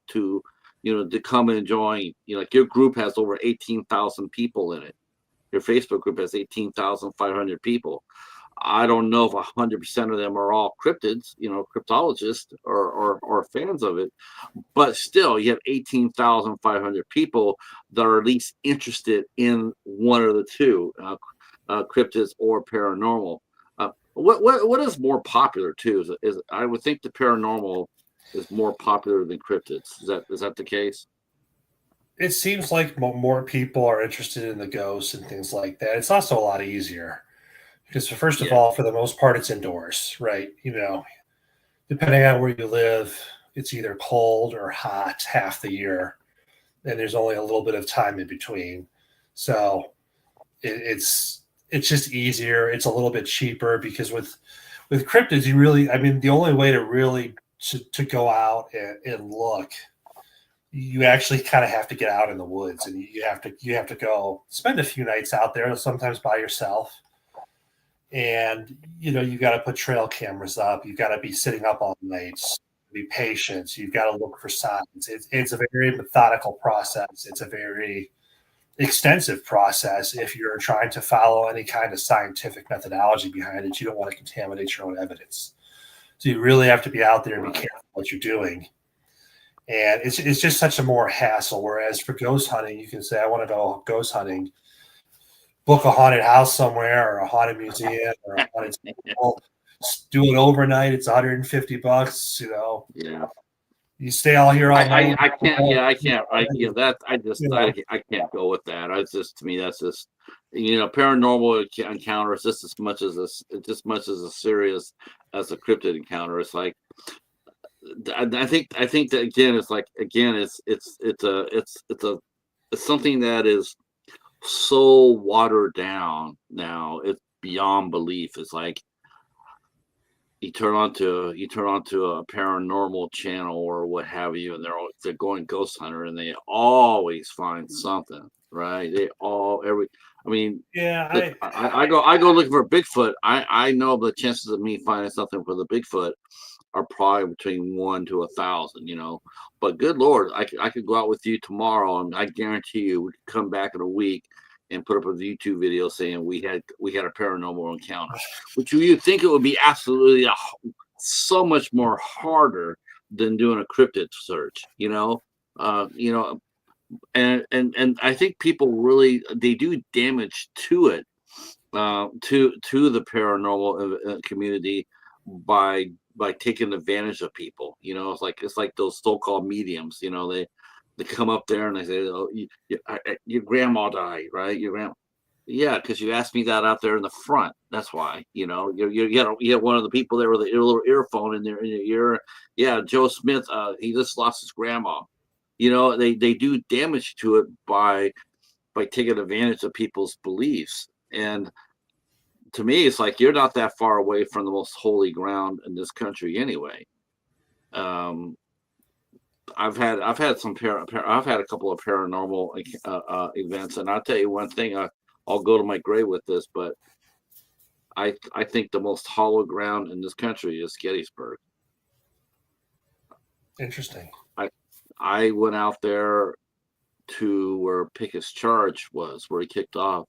to come and join. Like your group has over 18,000 people in it. Your Facebook group has 18,500 people. I don't know if 100% of them are all cryptids, cryptologists or fans of it, but still, you have 18,500 people that are at least interested in one of the two, cryptids or paranormal. What is more popular too? Is I would think the paranormal is more popular than cryptids. Is that the case? It seems like more people are interested in the ghosts and things like that. It's also a lot easier because, first of Yeah. all, for the most part, it's indoors, right? Depending on where you live, it's either cold or hot half the year, and there's only a little bit of time in between. So it's just easier. It's a little bit cheaper because with cryptids, the only way to really to go out and look, you actually kind of have to get out in the woods, and you have to go spend a few nights out there, sometimes by yourself. And you got to put trail cameras up. You've got to be sitting up all nights. Be patient. You've got to look for signs. It's a very methodical process. It's a very extensive process. If you're trying to follow any kind of scientific methodology behind it, you don't want to contaminate your own evidence. So you really have to be out there and be careful what you're doing. And it's just such a more hassle. Whereas for ghost hunting, you can say, I want to go ghost hunting, book a haunted house somewhere or a haunted museum or a haunted temple, do it overnight. It's $150. Yeah. You stay all here all night. I can't. Yeah, I can't. That You know, I can't go with that. I just to me that's just paranormal encounter is just as much as as serious as a cryptid encounter. It's like I think that again it's like again it's something that is so watered down now. It's beyond belief. It's like you turn onto a paranormal channel or what have you, and they're going ghost hunter, and they always find something, right? They all every. I mean, yeah, I go looking for Bigfoot. I know the chances of me finding something for the Bigfoot are probably between 1 to 1,000, But good Lord, I could go out with you tomorrow, and I guarantee you we could come back in a week and put up a YouTube video saying we had a paranormal encounter, which you think it would be absolutely so much more harder than doing a cryptid search, and I think people really they do damage to it, to the paranormal community by taking advantage of people. It's like those so-called mediums. They come up there and they say, "Oh, your grandma died, right? Your grandma." Yeah, because you asked me that out there in the front. That's why. You had one of the people there with a little earphone in your ear. Yeah, Joe Smith. He just lost his grandma. They do damage to it by taking advantage of people's beliefs. And to me, it's like you're not that far away from the most holy ground in this country anyway. Um, I've had a couple of paranormal events, and I'll tell you one thing. I'll go to my grave with this, but I think the most hollow ground in this country is Gettysburg. interesting. I went out there to where Pickett's charge was, where he kicked off.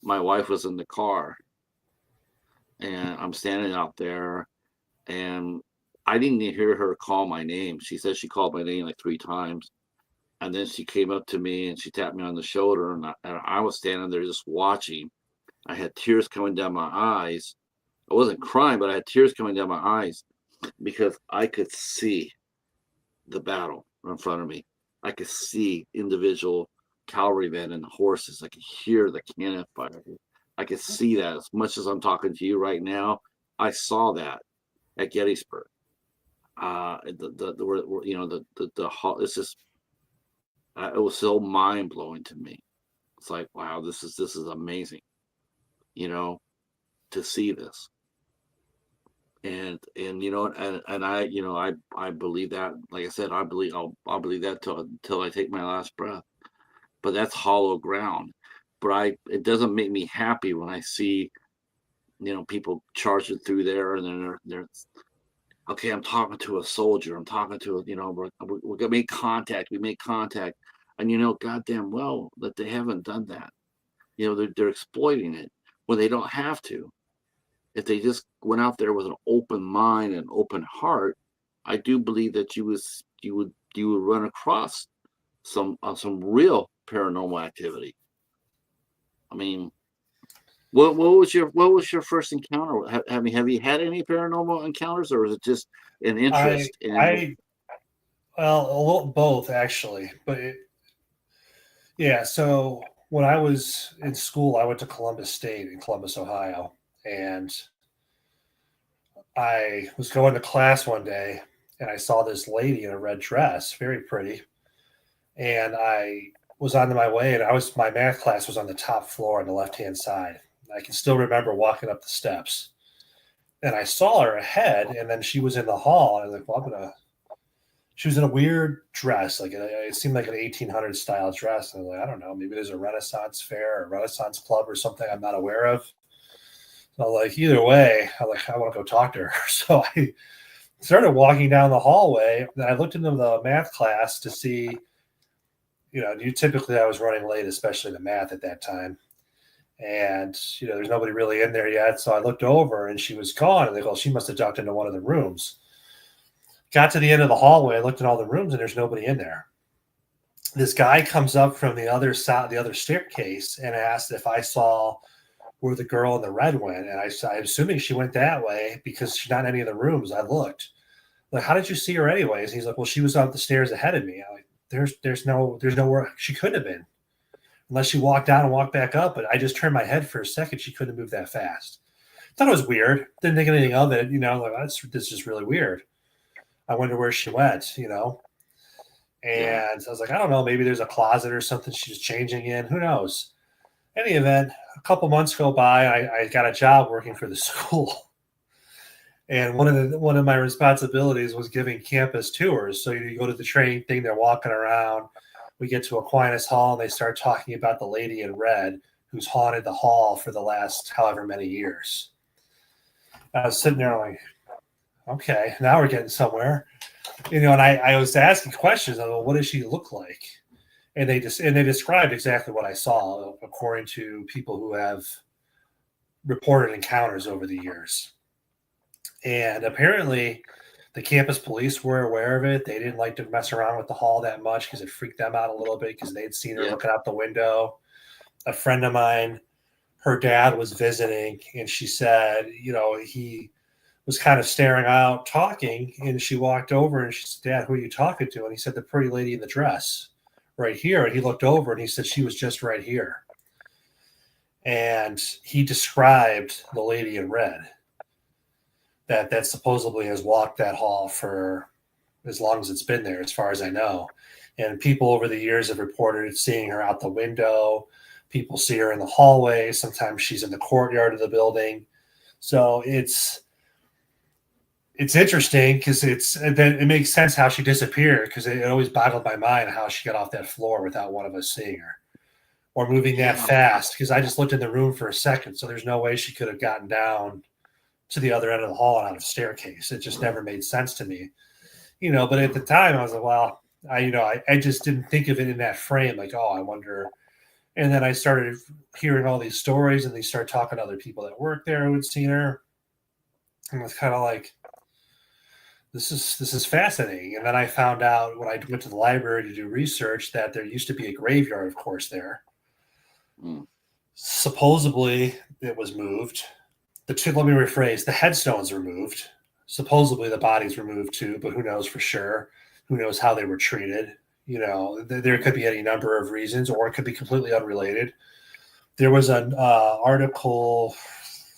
My wife was in the car, and I'm standing out there, and I didn't even hear her call my name. She said she called my name like 3 times. And then she came up to me and she tapped me on the shoulder, and I was standing there just watching. I had tears coming down my eyes. I wasn't crying, but I had tears coming down my eyes because I could see the battle in front of me. I could see individual cavalrymen and horses. I could hear the cannon fire. I could see that as much as I'm talking to you right now. I saw that at Gettysburg. It's just it was so mind blowing to me. It's like, wow, this is amazing, to see this. And I believe that. Like I said, I'll believe that till I take my last breath. But that's hollow ground. But it doesn't make me happy when I see people charging through there, and then they're okay, I'm talking to a soldier. I'm talking to, we're gonna make contact. We make contact, and goddamn well that they haven't done that. They're exploiting it when they don't have to. If they just went out there with an open mind and open heart, I do believe that you would run across some real paranormal activity. I mean, what was your first encounter? Have you had any paranormal encounters, or is it just an I interest in? I well, a little both actually, but yeah. So when I was in school, I went to Columbus State in Columbus, Ohio, and I was going to class one day, and I saw this lady in a red dress, very pretty, and I was on my way, and my math class was on the top floor on the left hand side. I can still remember walking up the steps, and I saw her ahead, and then she was in the hall. And I was like, well, she was in a weird dress, like it seemed like an 1800s style dress. And I was like, I don't know, maybe there's a Renaissance fair or Renaissance club or something I'm not aware of. So like either way, I want to go talk to her. So I started walking down the hallway, and I looked into the math class to see, typically I was running late, especially the math at that time. And, there's nobody really in there yet. So I looked over and she was gone. And they go, she must have ducked into one of the rooms. Got to the end of the hallway. I looked in all the rooms and there's nobody in there. This guy comes up from the other side, the other staircase, and asked if I saw where the girl in the red went. And I'm assuming she went that way because she's not in any of the rooms. I looked. Like, how did you see her anyways? And he's like, well, she was up the stairs ahead of me. I'm like, there's nowhere she couldn't have been unless she walked down and walked back up. But I just turned my head for a second. She couldn't have moved that fast. Thought it was weird. Didn't think anything of it. Like this is really weird. I wonder where she went, And Yeah. I was like, I don't know. Maybe there's a closet or something she's changing in. Who knows? Any event, a couple months go by. I got a job working for the school. And one of my responsibilities was giving campus tours. So you go to the training thing, they're walking around. We get to Aquinas Hall, and they start talking about the lady in red who's haunted the hall for the last however many years. I was sitting there like, okay, now we're getting somewhere. And I was asking questions. I go, what does she look like? And they described exactly what I saw, according to people who have reported encounters over the years. And apparently the campus police were aware of it. They didn't like to mess around with the hall that much because it freaked them out a little bit because they'd seen her looking out the window. A friend of mine, her dad was visiting, and she said, he was kind of staring out talking, and she walked over and she said, Dad, who are you talking to? And he said, the pretty lady in the dress right here. And he looked over and he said, she was just right here. And he described the lady in red that supposedly has walked that hall for as long as it's been there, as far as I know. And people over the years have reported seeing her out the window. People see her in the hallway. Sometimes she's in the courtyard of the building. So it's interesting because it makes sense how she disappeared, because it always boggled my mind how she got off that floor without one of us seeing her or moving that fast, because I just looked in the room for a second. So there's no way she could have gotten down to the other end of the hall and out of a staircase. It just never made sense to me, but at the time I was like, well, I just didn't think of it in that frame. Like, oh, I wonder. And then I started hearing all these stories, and they start talking to other people that worked there who had seen her. And it's kind of like, this is fascinating. And then I found out when I went to the library to do research that there used to be a graveyard, of course, there. Supposedly it was moved. Let me rephrase, the headstones were moved. Supposedly the bodies were moved too, but who knows for sure? Who knows how they were treated? There could be any number of reasons, or it could be completely unrelated. There was an article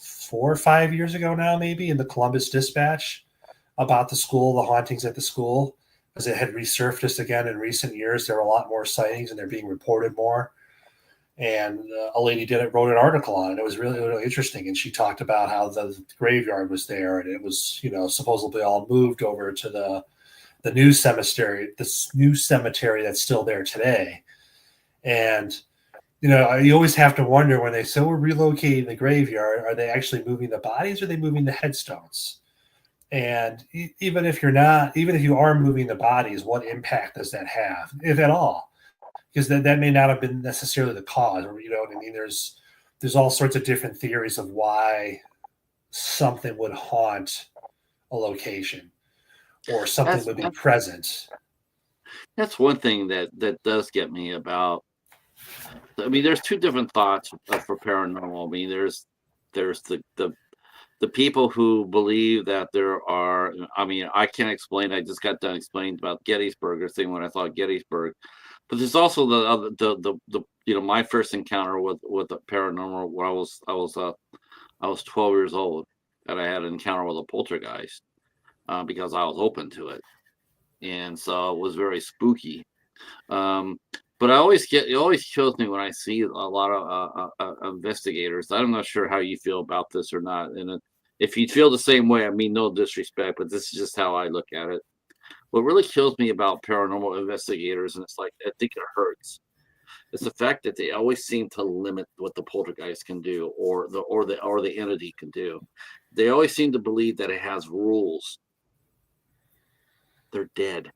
4 or 5 years ago now, maybe, in the Columbus Dispatch about the school, the hauntings at the school, because it had resurfaced again in recent years. There were a lot more sightings, and they're being reported more. And a lady wrote an article on it. It was really, really interesting. And she talked about how the graveyard was there, and it was, supposedly all moved over to the new cemetery, that's still there today. And, you always have to wonder when they say we're relocating the graveyard, are they actually moving the bodies, or are they moving the headstones? And even if you are moving the bodies, what impact does that have, if at all? Because that may not have been necessarily the cause, or you know what I mean. There's all sorts of different theories of why something would haunt a location or something That's would be present. that's one thing that does get me about. I mean, there's two different thoughts for paranormal. I mean, there's the people who believe that there are. I mean, I can't explain. I just got done explaining about Gettysburg or thing when I thought Gettysburg, but there's also the other the you know, my first encounter with the paranormal when I was 12 years old, and I had an encounter with a poltergeist because I was open to it, and so it was very spooky. Um, but it always kills me when I see a lot of investigators. I'm not sure how you feel about this or not, and if you feel the same way, I mean no disrespect, but this is just how I look at it. What really kills me about paranormal investigators, and it's like I think it hurts, is the fact that they always seem to limit what the poltergeist can do, or the entity can do. They always seem to believe that it has rules. They're dead.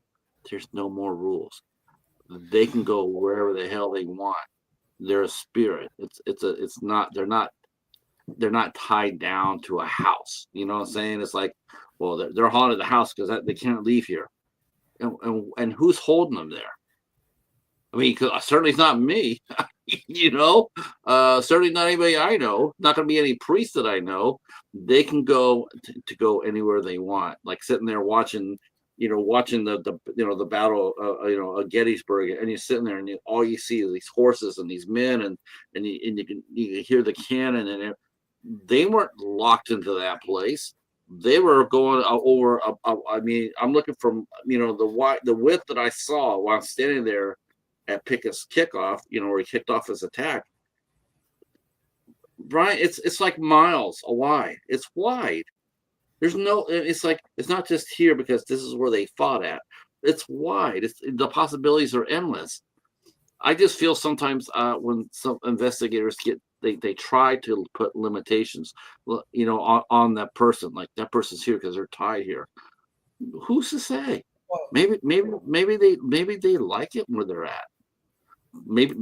There's no more rules. They can go wherever the hell they want. They're a spirit. It's not they're not tied down to a house. You know what I'm saying? It's like, well, they're haunted the house because they can't leave here. And who's holding them there? I mean, certainly it's not me. You know, certainly not anybody I know. Not going to be any priest that I know. They can go to go anywhere they want. Like sitting there watching, you know, watching the you know, the battle, you know, of Gettysburg, and you're sitting there, and all you see is these horses and these men, and you can hear the cannon, and they weren't locked into that place. They were going over. I mean, I'm looking from, you know, the width that I saw while I'm standing there at Pickett's kickoff, you know, where he kicked off his attack. Brian, it's like miles wide. It's wide. There's no. It's like it's not just here because this is where they fought at. It's wide. The possibilities are endless. I just feel sometimes when some investigators they try to put limitations, you know, on that person. Like that person's here because they're tied here. Who's to say? Maybe they like it where they're at. Maybe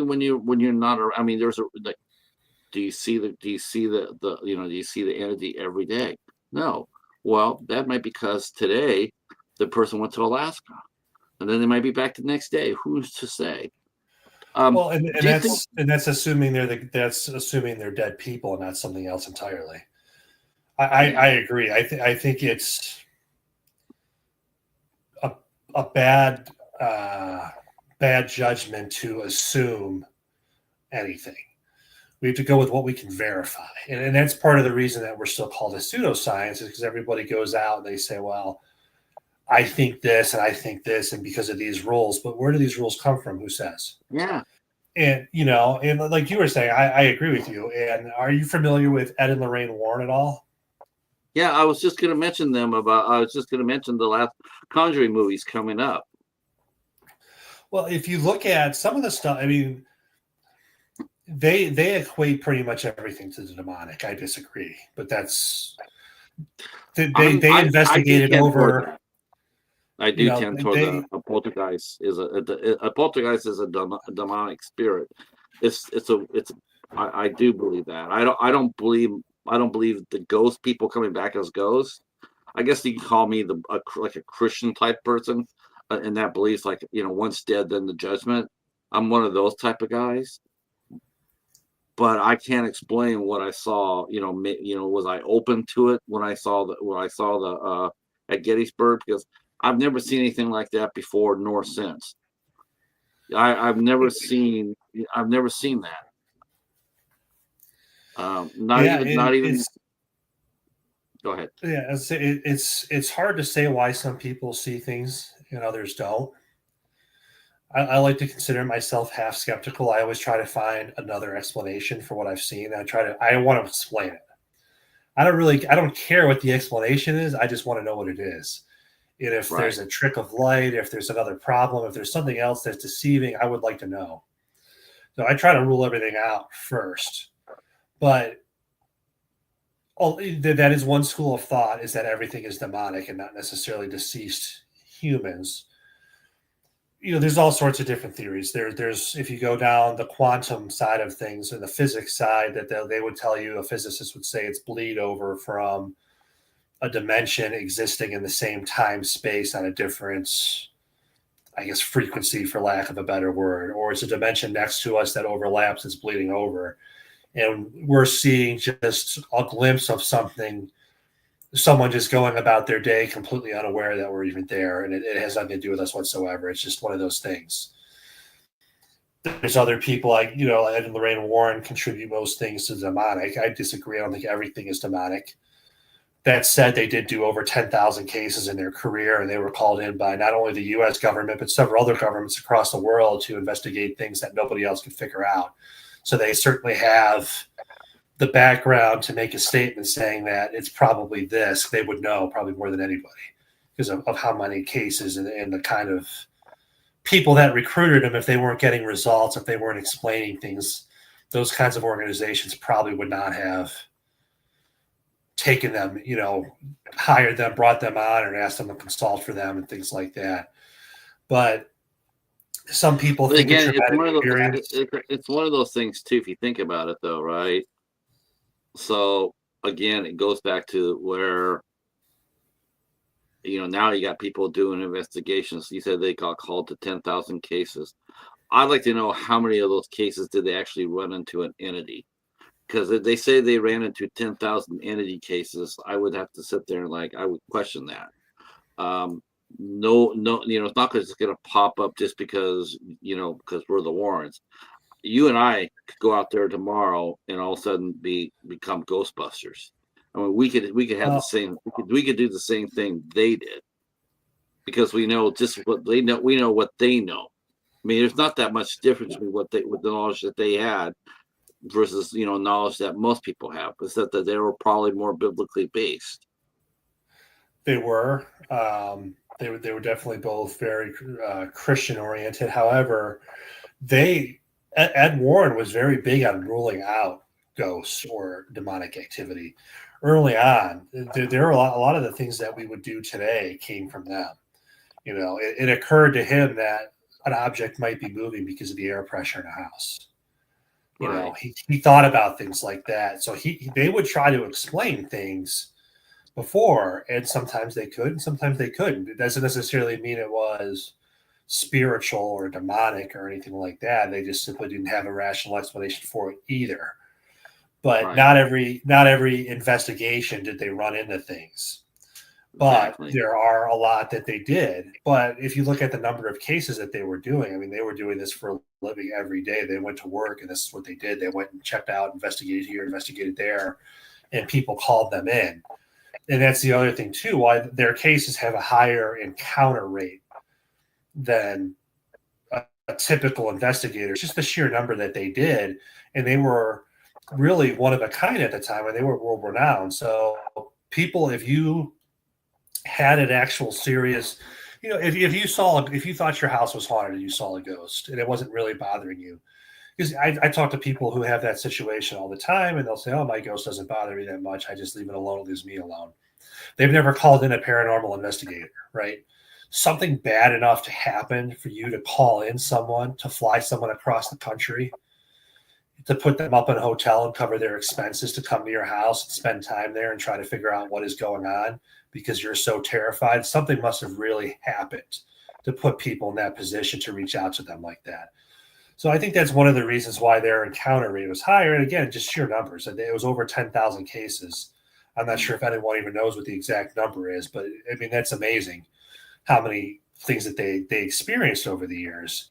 when you're not around. I mean, there's a like. Do you see the you know, do you see the entity every day? No. Well, that might be because today the person went to Alaska, and then they might be back the next day. Who's to say? Well, and Do you think? that's assuming that's assuming they're dead people and not something else entirely. Yeah. I agree. I think it's a bad judgment to assume anything. We have to go with what we can verify, and that's part of the reason that we're still called a pseudoscience, is because everybody goes out and they say, "Well, I think this and I think this, and because of these rules." But where do these rules come from? Who says? Yeah. And you know, and like you were saying, I agree with you. And are you familiar with Ed and Lorraine Warren at all? Yeah. I was just going to mention them about. I was just going to mention the last Conjuring movies coming up. Well, if you look at some of the stuff, I mean, they equate pretty much everything to the demonic. I disagree, but that's they I do investigated tend toward over. that. I You do know, tend toward a poltergeist is a poltergeist is a demonic spirit. It's I do believe that. I don't believe the ghost people coming back as ghosts. I guess you can call me like a Christian type person, and that believes, like, you know, once dead then the judgment. I'm one of those type of guys, but I can't explain what I saw. You know, was I open to it when I saw the at Gettysburg, because I've never seen anything like that before nor since. I've never seen that. yeah, Not even. it's Go ahead. yeah, it's hard to say why some people see things and others don't. I like to consider myself half skeptical. I always try to find another explanation for what I've seen. I want to explain it. I don't care what the explanation is. I just want to know what it is. And if Right. there's a trick of light, if there's another problem, if there's something else that's deceiving, I would like to know. So I try to rule everything out first. But That is one school of thought, is that everything is demonic and not necessarily deceased humans. There's all sorts of different theories. There's if you go down the quantum side of things and the physics side, that they would tell you, a physicist would say it's bleed over from a dimension existing in the same time space on a different, I guess, frequency, for lack of a better word, or it's a dimension next to us that overlaps, it's bleeding over. And we're seeing just a glimpse of someone just going about their day completely unaware that we're even there. And it has nothing to do with us whatsoever. It's just one of those things. There's other people like, Ed and Lorraine Warren contribute most things to demonic. I disagree. I don't think everything is demonic. That said, they did do over 10,000 cases in their career, and they were called in by not only the U.S. government, but several other governments across the world to investigate things that nobody else could figure out. So they certainly have the background to make a statement saying that it's probably this. They would know probably more than anybody because of how many cases and the kind of people that recruited them. If they weren't getting results, if they weren't explaining things, those kinds of organizations probably would not have taken them, hired them, brought them on, and asked them to consult for them and things like that. But some people think again, it's one of those things too, if you think about it though, right? So again, it goes back to where, now you got people doing investigations. You said they got called to 10,000 cases. I'd like to know how many of those cases did they actually run into an entity? Because if they say they ran into 10,000 entity cases, I would have to sit there and I would question that. No, it's not because it's going to pop up just because we're the Warrens. You and I could go out there tomorrow and all of a sudden become Ghostbusters. I mean, we could have the same. We could do the same thing they did because we know just what they know. We know what they know. I mean, there's not that much difference between with the knowledge that they had versus knowledge that most people have. It's that they were probably more biblically based. They were. They were definitely both very Christian oriented. However, Ed Warren was very big on ruling out ghosts or demonic activity early on. There are a lot of the things that we would do today came from them. It occurred to him that an object might be moving because of the air pressure in a house. Right. He thought about things like that. So they would try to explain things before, and sometimes they could, and sometimes they couldn't. It doesn't necessarily mean it was spiritual or demonic or anything like that. They just simply didn't have a rational explanation for it either. But right. not every investigation did they run into things. But exactly. There are a lot that they did. But if you look at the number of cases that they were doing, I mean, they were doing this for a living every day. They went to work, and this is what they did. They went and checked out, investigated here, investigated there, and people called them in. And that's the other thing, too, why their cases have a higher encounter rate than a typical investigator. It's just the sheer number that they did. And they were really one of a kind at the time, and they were world renowned. So people, if you had an actual serious, if you thought your house was haunted and you saw a ghost and it wasn't really bothering you, because I talk to people who have that situation all the time, and they'll say, oh, my ghost doesn't bother me that much. I just leave it alone. It leaves me alone. They've never called in a paranormal investigator, right? Something bad enough to happen for you to call in someone, to fly someone across the country, to put them up in a hotel and cover their expenses to come to your house and spend time there and try to figure out what is going on because you're so terrified. Something must have really happened to put people in that position to reach out to them like that. So I think that's one of the reasons why their encounter rate was higher. And again, just sheer numbers. It was over 10,000 cases. I'm not sure if anyone even knows what the exact number is, but I mean, that's amazing how many things that they experienced over the years.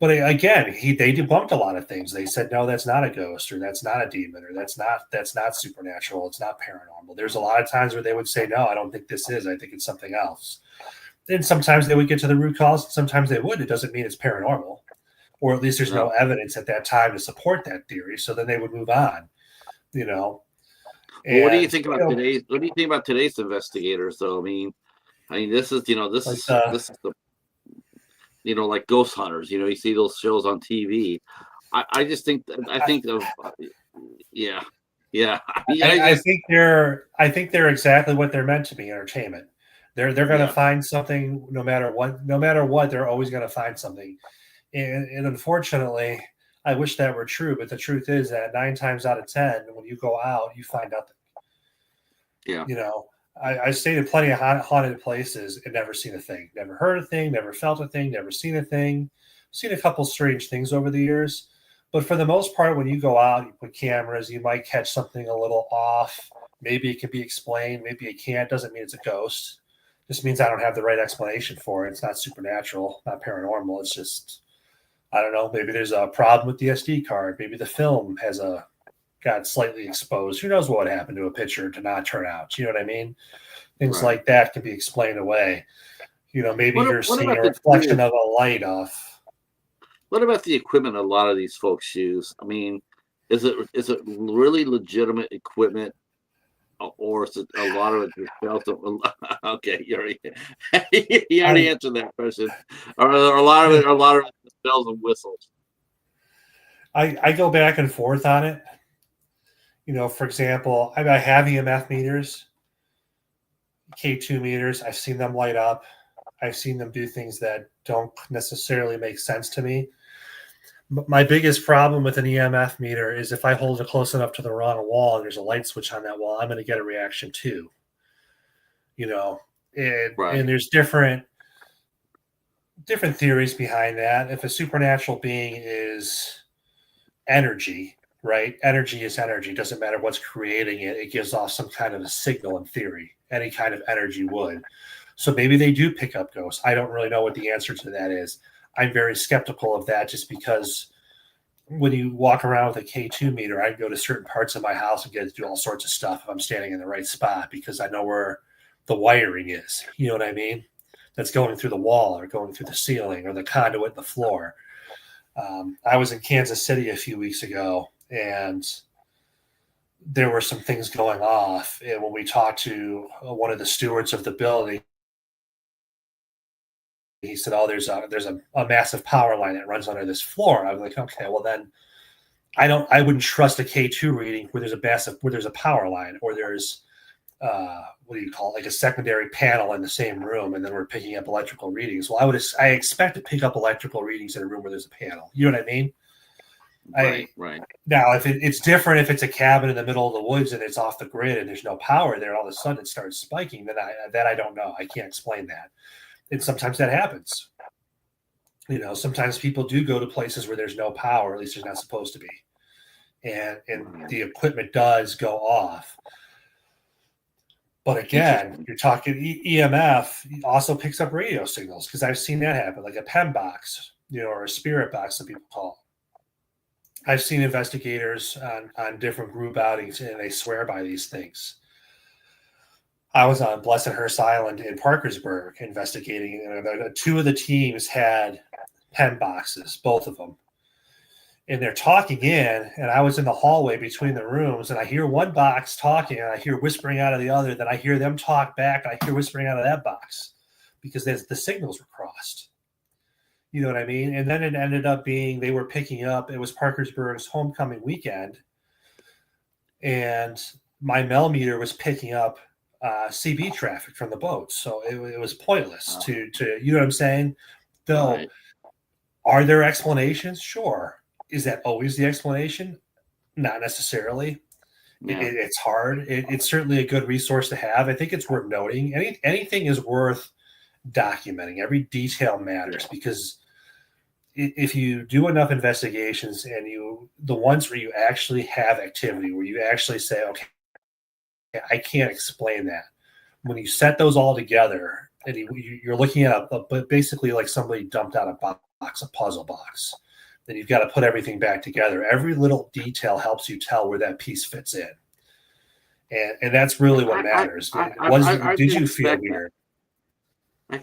But again, they debunked a lot of things. They said, no, that's not a ghost, or that's not a demon, or that's not supernatural. It's not paranormal. There's a lot of times where they would say, no, I don't think this is. I think it's something else. And sometimes they would get to the root cause. Sometimes they would. It doesn't mean it's paranormal, or at least there's no evidence at that time to support that theory. So then they would move on, And, well, what do you think about today's? What do you think about today's investigators, though? I mean, this is the like ghost hunters. You see those shows on TV. I just think yeah. Yeah. I think they're exactly what they're meant to be, entertainment. They're going to find something no matter what. No matter what, they're always going to find something. And unfortunately, I wish that were true, but the truth is that 9 times out of 10, when you go out, you find nothing. Yeah. You know, I stayed in plenty of haunted places and never seen a thing, never heard a thing, never felt a thing, never seen a thing. Seen a couple strange things over the years, but for the most part, when you go out, you put cameras, you might catch something a little off. Maybe it can be explained, maybe it can't. Doesn't mean it's a ghost. Just means I don't have the right explanation for it. It's not supernatural, not paranormal. It's just, I don't know. Maybe there's a problem with the SD card. Maybe the film got slightly exposed. Who knows what would happen to a picture to not turn out? You know what I mean? Things like that can be explained away. Maybe you're seeing a reflection of a light off. What about the equipment a lot of these folks use? I mean, is it really legitimate equipment, or is it a lot of it just bells and okay, you already answered that question. Or a lot of it just bells and whistles? I go back and forth on it. For example, I have EMF meters, K2 meters. I've seen them light up. I've seen them do things that don't necessarily make sense to me. My biggest problem with an EMF meter is if I hold it close enough to the wrong wall and there's a light switch on that wall, I'm going to get a reaction too. And there's different theories behind that. If a supernatural being is energy, right? Energy is energy. Doesn't matter what's creating it. It gives off some kind of a signal in theory. Any kind of energy would. So maybe they do pick up ghosts. I don't really know what the answer to that is. I'm very skeptical of that just because when you walk around with a K2 meter, I go to certain parts of my house and get to do all sorts of stuff if I'm standing in the right spot because I know where the wiring is. You know what I mean? That's going through the wall or going through the ceiling or the conduit in the floor. I was in Kansas City a few weeks ago and there were some things going off. And when we talked to one of the stewards of the building, he said, "Oh, there's a massive power line that runs under this floor." I was like, "Okay, well then, I wouldn't trust a K2 reading where there's a power line or there's what do you call it, like a secondary panel in the same room, and then we're picking up electrical readings." Well, I expect to pick up electrical readings in a room where there's a panel. You know what I mean? Right. Now, if it's different, if it's a cabin in the middle of the woods and it's off the grid and there's no power there, all of a sudden it starts spiking. Then I don't know. I can't explain that. And sometimes that happens. Sometimes people do go to places where there's no power, at least there's not supposed to be. And the equipment does go off. But again, you're talking EMF also picks up radio signals because I've seen that happen, like a PEM box, or a spirit box, some people call it. I've seen investigators on different group outings and they swear by these things. I was on Blessedhurst Island in Parkersburg investigating. Two of the teams had pen boxes, both of them. And they're talking in, and I was in the hallway between the rooms, and I hear one box talking, and I hear whispering out of the other. Then I hear them talk back, and I hear whispering out of that box because the signals were crossed. You know what I mean? And then it ended up being they were picking up. It was Parkersburg's homecoming weekend, and my Mel meter was picking up CB traffic from the boats, so it was pointless to you know what I'm saying. Though, are there explanations? Sure. Is that always the explanation? Not necessarily. Yeah. It's hard. It's certainly a good resource to have. I think it's worth noting. Anything is worth documenting. Every detail matters because if you do enough investigations and the ones where you actually have activity, where you actually say, okay, I can't explain that. When you set those all together and you're looking at basically like somebody dumped out a puzzle box, then you've got to put everything back together. Every little detail helps you tell where that piece fits in. And that's really what matters. Did you feel weird?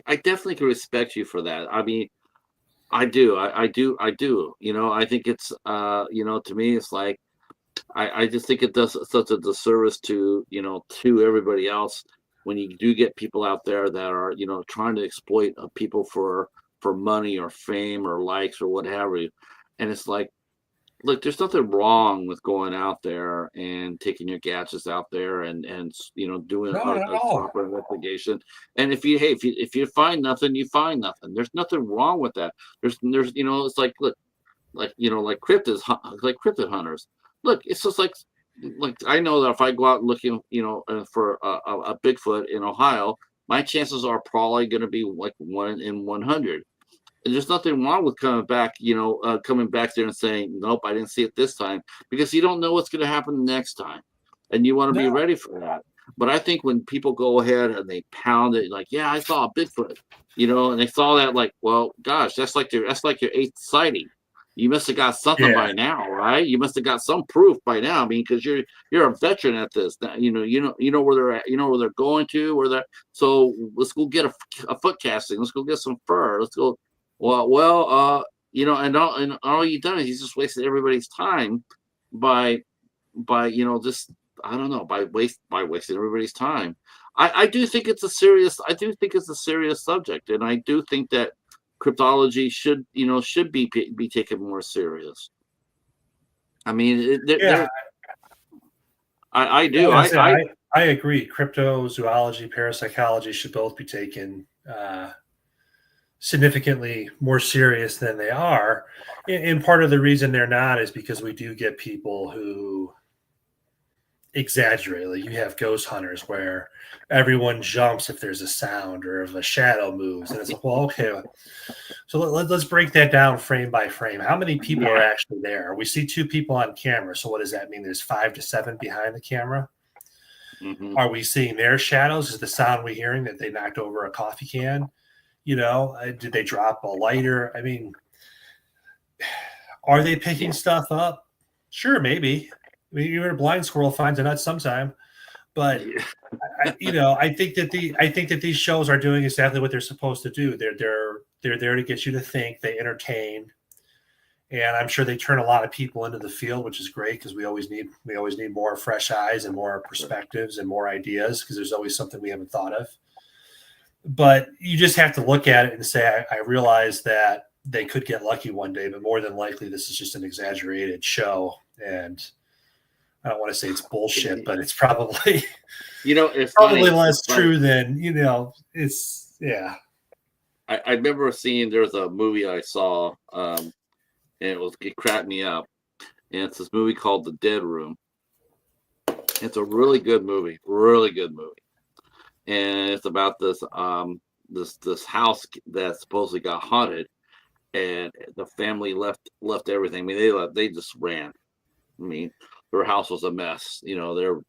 I definitely can respect you for that. I mean, I do. I do. I think it's, to me, it's like, I just think it does such a disservice to everybody else when you do get people out there that are, trying to exploit people for money or fame or likes or what have you. And it's like, look, there's nothing wrong with going out there and taking your gadgets out there and doing No, not at a all. proper investigation. And if you find nothing, you find nothing. There's nothing wrong with that. There's it's like, look, like cryptid hunters. Look, it's just like I know that if I go out looking for a Bigfoot in Ohio, my chances are probably going to be like 1 in 100. And there's nothing wrong with coming back there and saying, nope, I didn't see it this time, because you don't know what's going to happen the next time, and you want to be No. ready for that. But I think when people go ahead and they pound it, like, yeah, I saw a Bigfoot, and they saw that, like, well, gosh, that's like your eighth sighting. You must have got something Yeah. by now, right? You must have got some proof by now. I mean, because you're a veteran at this. You know where they're at. You know where they're going to. So let's go get a foot casting. Let's go get some fur. Let's go. And all you've done is you just wasted everybody's time by just, I don't know, by wasting everybody's time. I do think it's a serious subject, and I do think that cryptology should be taken more serious. I mean, Yeah. I Yeah, do. that's it. I agree. Cryptozoology, parapsychology should both be taken significantly more serious than they are. And part of the reason they're not is because we do get people who exaggerate. Like, you have ghost hunters where everyone jumps if there's a sound or if a shadow moves, and it's like, well, okay, so let's break that down frame by frame. How many people are actually there? We see 2 people on camera, so what does that mean? There's 5 to 7 behind the camera. Mm-hmm. Are we seeing their shadows? Is the sound we're hearing that they knocked over a coffee can? Did they drop a lighter? I mean, are they picking stuff up? Sure, maybe. I mean, even a blind squirrel finds a nut sometime. But I think that these shows are doing exactly what they're supposed to do. They're there to get you to think. They entertain, and I'm sure they turn a lot of people into the field, which is great, because we always need more fresh eyes and more perspectives and more ideas, because there's always something we haven't thought of. But you just have to look at it and say, I realize that they could get lucky one day, but more than likely this is just an exaggerated show. And I don't want to say it's bullshit, but it's probably it's probably funny. less true than it's. Yeah. I remember seeing, there's a movie I saw, and it cracked me up. And it's this movie called The Dead Room. It's a really good movie, and it's about this house that supposedly got haunted, and the family left everything. I mean, they just ran. I mean, their house was a mess. Their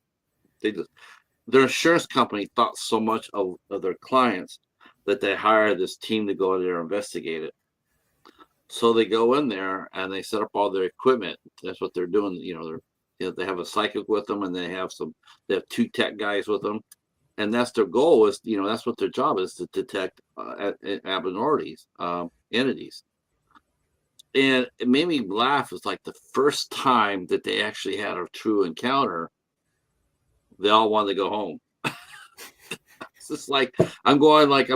insurance company thought so much of their clients that they hired this team to go in there and investigate it. So they go in there and they set up all their equipment. That's what they're doing. They have a psychic with them, and they have 2 tech guys with them, and that's their goal. That's what their job is, to detect abnormalities, entities. And it made me laugh. It's like the first time that they actually had a true encounter, they all wanted to go home. It's just like, I'm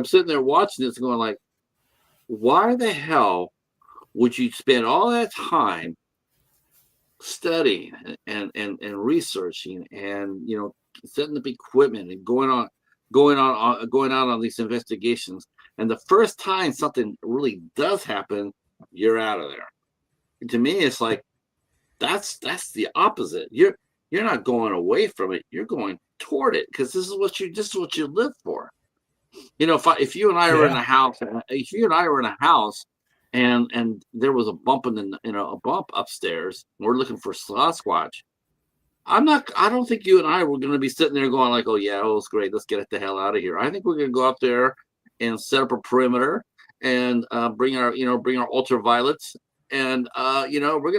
sitting there watching this going like, why the hell would you spend all that time studying and researching and setting up equipment and going out on these investigations, and the first time something really does happen, you're out of there? To me, it's like, that's the opposite. You're not going away from it, you're going toward it, because this is what you live for. If you and I were in a house, and there was a bump a bump upstairs, and we're looking for Sasquatch, I don't think you and I were going to be sitting there going like, oh yeah, it's great, let's get the hell out of here. I think we're going to go out there and set up a perimeter and bring our ultraviolets, and we're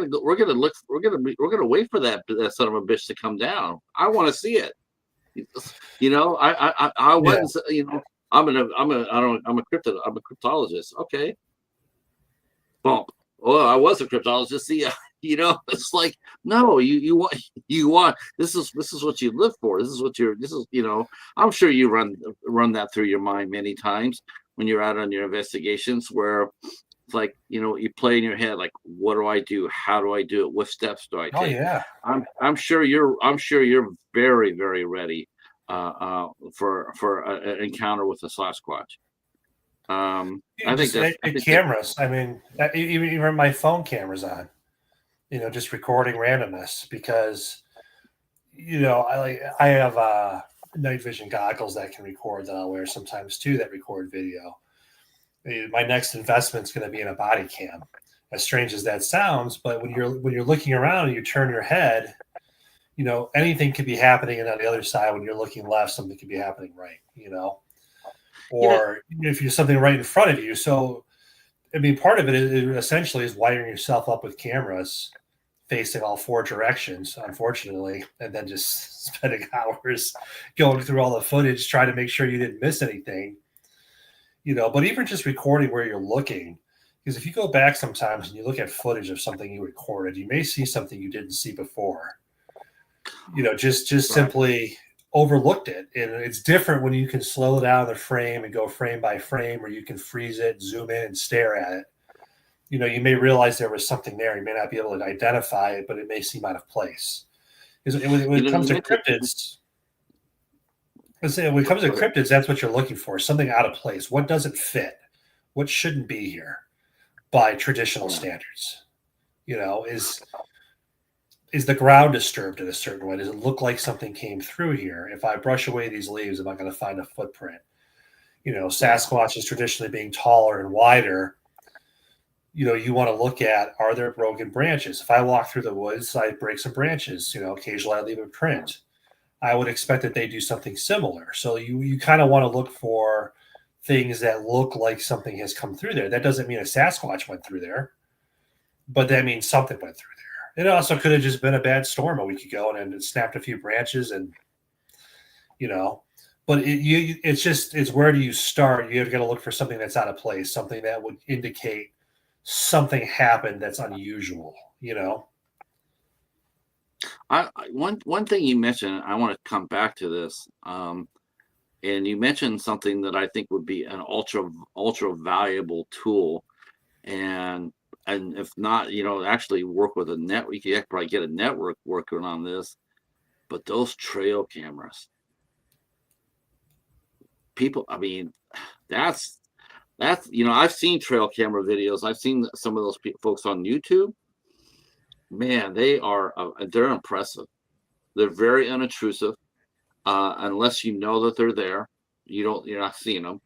gonna wait for that son of a bitch to come down. I want to see it. I went, I'm a cryptologist. Okay, bump. Well, I was a cryptologist. See, it's like, no, you want this is what you live for. I'm sure you run that through your mind many times when you're out on your investigations, where It's like, you play in your head, like, what do I do? How do I do it? What steps do I Oh take? yeah. I'm sure you're very, very ready for an encounter with a Sasquatch. I think Just that's I think that cameras. I mean, even my phone camera's on. Just recording randomness because I have night vision goggles that can record that I'll wear sometimes too that record video. My next investment's going to be in a body cam. As strange as that sounds, but when you're looking around and you turn your head, anything could be happening, and on the other side, when you're looking left, something could be happening right. you know Or if you're something right in front of you. So, I mean, part of it essentially is wiring yourself up with cameras facing all four directions, unfortunately, and then just spending hours going through all the footage, trying to make sure you didn't miss anything. But even just recording where you're looking, because if you go back sometimes and you look at footage of something you recorded, you may see something you didn't see before. Just right. simply overlooked it. And it's different when you can slow down the frame and go frame by frame, or you can freeze it, zoom in, and stare at it. You may realize there was something there. You may not be able to identify it, but it may seem out of place. Because when it comes You to mentioned. cryptids, when it comes to Go ahead. cryptids, that's what you're looking for. Something out of place. What doesn't fit? What shouldn't be here by traditional Yeah. standards? Is the ground disturbed in a certain way? Does it look like something came through here? If I brush away these leaves, am I going to find a footprint? Yeah. Sasquatch is traditionally being taller and wider. You want to look at, are there broken branches? If I walk through the woods, I break some branches. Occasionally I leave a Yeah. print. I would expect that they do something similar. So you kind of want to look for things that look like something has come through there. That doesn't mean a Sasquatch went through there, but that means something went through there. It also could have just been a bad storm a week ago and it snapped a few branches and, you know, but it's where do you start? You've got to look for something that's out of place, something that would indicate something happened that's unusual. One thing you mentioned, I want to come back to this. And you mentioned something that I think would be an ultra valuable tool, and if not, actually work with a network. You could probably get a network working on this. But those trail cameras, people, I mean, that's I've seen trail camera videos. I've seen some of those folks on YouTube. Man, they're impressive. They're very unintrusive. Unless you know that they're there, you're not seeing them.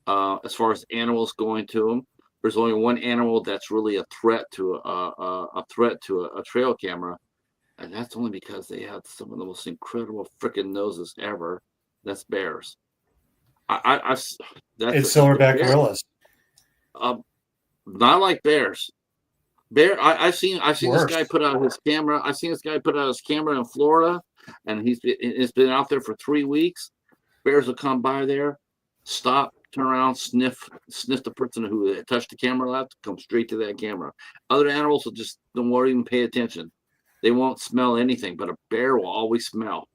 As far as animals going to them, there's only one animal that's really a threat to a trail camera, and that's only because they have some of the most incredible freaking noses ever. That's bears. I've that's It's the silverback bear. gorillas. Um, Not like bears. I've seen this Worse. guy put out his camera. I've seen this guy put out his camera in Florida, and it's been out there for 3 weeks. Bears will come by there, stop, turn around, sniff the person who touched the camera left, come straight to that camera. Other animals will just won't even pay attention. They won't smell anything, but a bear will always smell.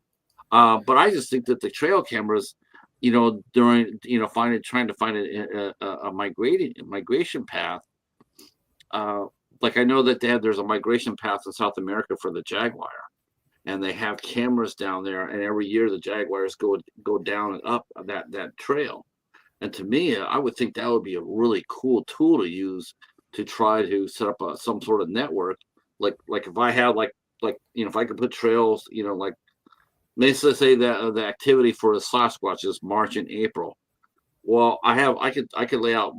But I just think that the trail cameras, during trying to find a migration path. Like I know that there's a migration path in South America for the jaguar, and they have cameras down there, and every year the jaguars go down and up that trail. And to me, I would think that would be a really cool tool to use to try to set up some sort of network. Like if I had if I could put trails, like let's say that the activity for the Sasquatch is March and April. Well, I could lay out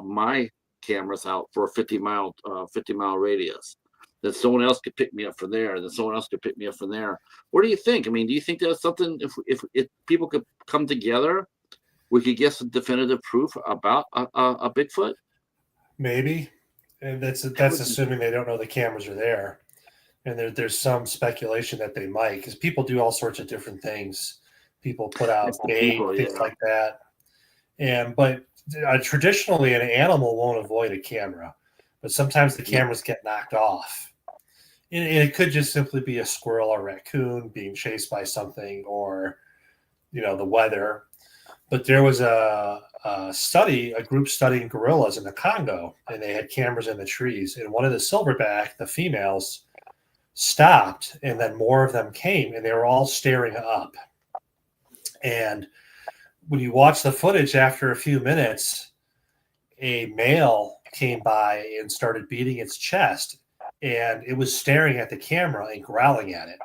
my cameras out for a 50-mile radius. Then someone else could pick me up from there, and then someone else could pick me up from there. What do you think? I mean, do you think that's something if people could come together, we could get some definitive proof about a Bigfoot? Maybe. And that's That would be assuming they don't know the cameras are there. And there's some speculation that they might, because people do all sorts of different things. People put it's out the bait, people, things yeah. like that. But traditionally, an animal won't avoid a camera, but sometimes the No. cameras get knocked off. And it could just simply be a squirrel or raccoon being chased by something, or the weather. But there was a group studying gorillas in the Congo, and they had cameras in the trees. And one of the silverback, the females, stopped, and then more of them came, and they were all staring up. And when you watch the footage, after a few minutes, a male came by and started beating its chest, and it was staring at the camera and growling at it.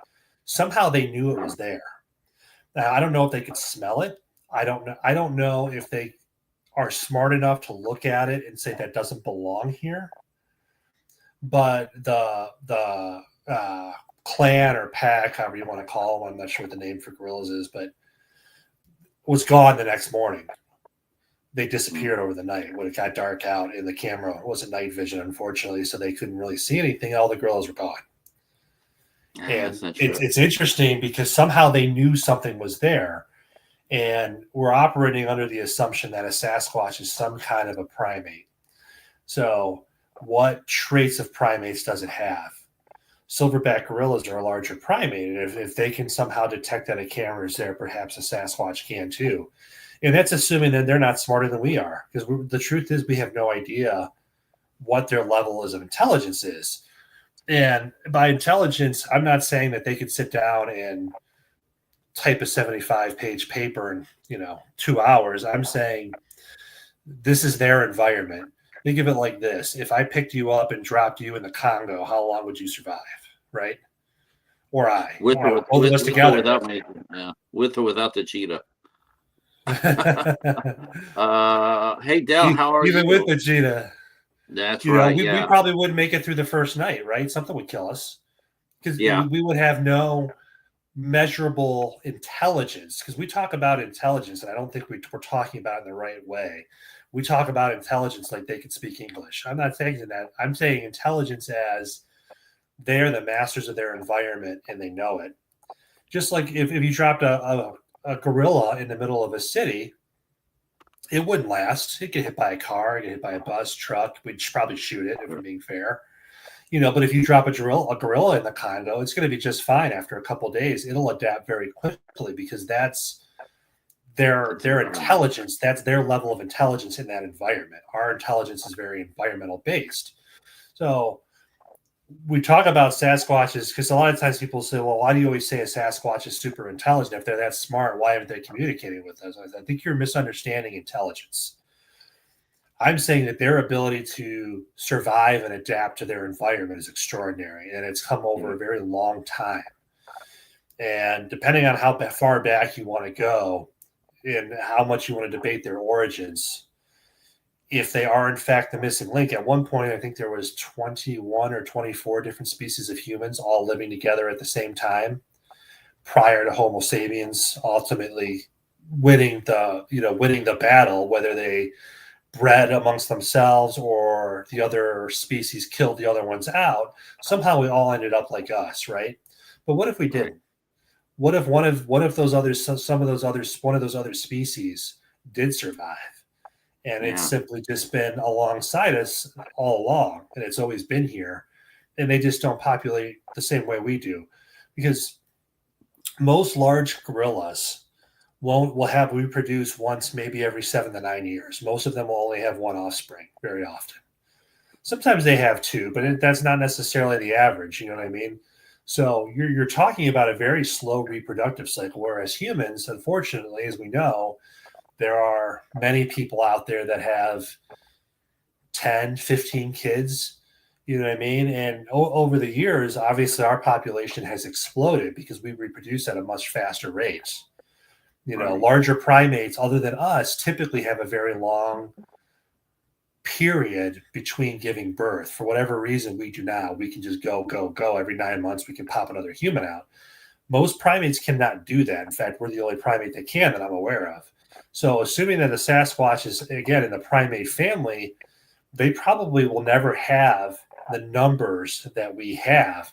Somehow they knew it was there. Now, I don't know if they could smell it. I don't know. I don't know if they are smart enough to look at it and say that doesn't belong here. But the clan or pack, however you want to call them, I'm not sure what the name for gorillas is, but was gone the next morning. They disappeared over the night when it got dark out, and the camera wasn't night vision, unfortunately, so they couldn't really see anything. All the gorillas were gone. And it's interesting because somehow they knew something was there, and we're operating under the assumption that a Sasquatch is some kind of a primate. So what traits of primates does it have? Silverback gorillas are a larger primate, and if they can somehow detect that a camera is there, perhaps a Sasquatch can too. And that's assuming that they're not smarter than we are, because the truth is we have no idea what their level of intelligence is. And by intelligence, I'm not saying that they could sit down and type a 75-page paper in 2 hours. I'm saying this is their environment. Think of it like this: if I picked you up and dropped you in the Congo, how long would you survive, right? Or with both of us together. Without me, yeah, with or without the cheetah. Hey Dell, how are you? Even with the cheetah. That's right. We probably wouldn't make it through the first night, right? Something would kill us because we would have no measurable intelligence. Because we talk about intelligence, and I don't think we're talking about it in the right way. We talk about intelligence like they can speak English. I'm not saying that. I'm saying intelligence as they're the masters of their environment and they know it. Just like if you dropped a gorilla in the middle of a city, it wouldn't last. It get hit by a car, get hit by a bus, truck. We'd probably shoot it if we're being fair. But if you drop a gorilla in the Congo, it's going to be just fine after a couple of days. It'll adapt very quickly because that's their intelligence. That's their level of intelligence in that environment. Our intelligence is very environmental based. So we talk about Sasquatches because a lot of times people say, well, why do you always say a Sasquatch is super intelligent? If they're that smart, why aren't they communicating with us? I think you're misunderstanding intelligence. I'm saying that their ability to survive and adapt to their environment is extraordinary, and it's come over a very long time. And depending on how far back you want to go and how much you want to debate their origins, if they are in fact the missing link, at one point I think there was 21 or 24 different species of humans all living together at the same time prior to Homo sapiens ultimately winning the battle, whether they bred amongst themselves or the other species killed the other ones out. Somehow we all ended up like us, right? But what if we didn't? What if one of those others, one of those other species did survive? And it's simply just been alongside us all along, and it's always been here. And they just don't populate the same way we do, because most large gorillas will have reproduce once, maybe every 7 to 9 years. Most of them will only have one offspring very often. Sometimes they have two, but that's not necessarily the average. You know what I mean? So you're talking about a very slow reproductive cycle, whereas humans, unfortunately, as we know, there are many people out there that have 10, 15 kids, you know what I mean? And over the years, obviously our population has exploded because we reproduce at a much faster rate. Larger primates other than us typically have a very long period between giving birth. For whatever reason, we do not. We can just go. Every 9 months, we can pop another human out. Most primates cannot do that. In fact, we're the only primate that can that I'm aware of. So assuming that the Sasquatch is, again, in the primate family, they probably will never have the numbers that we have.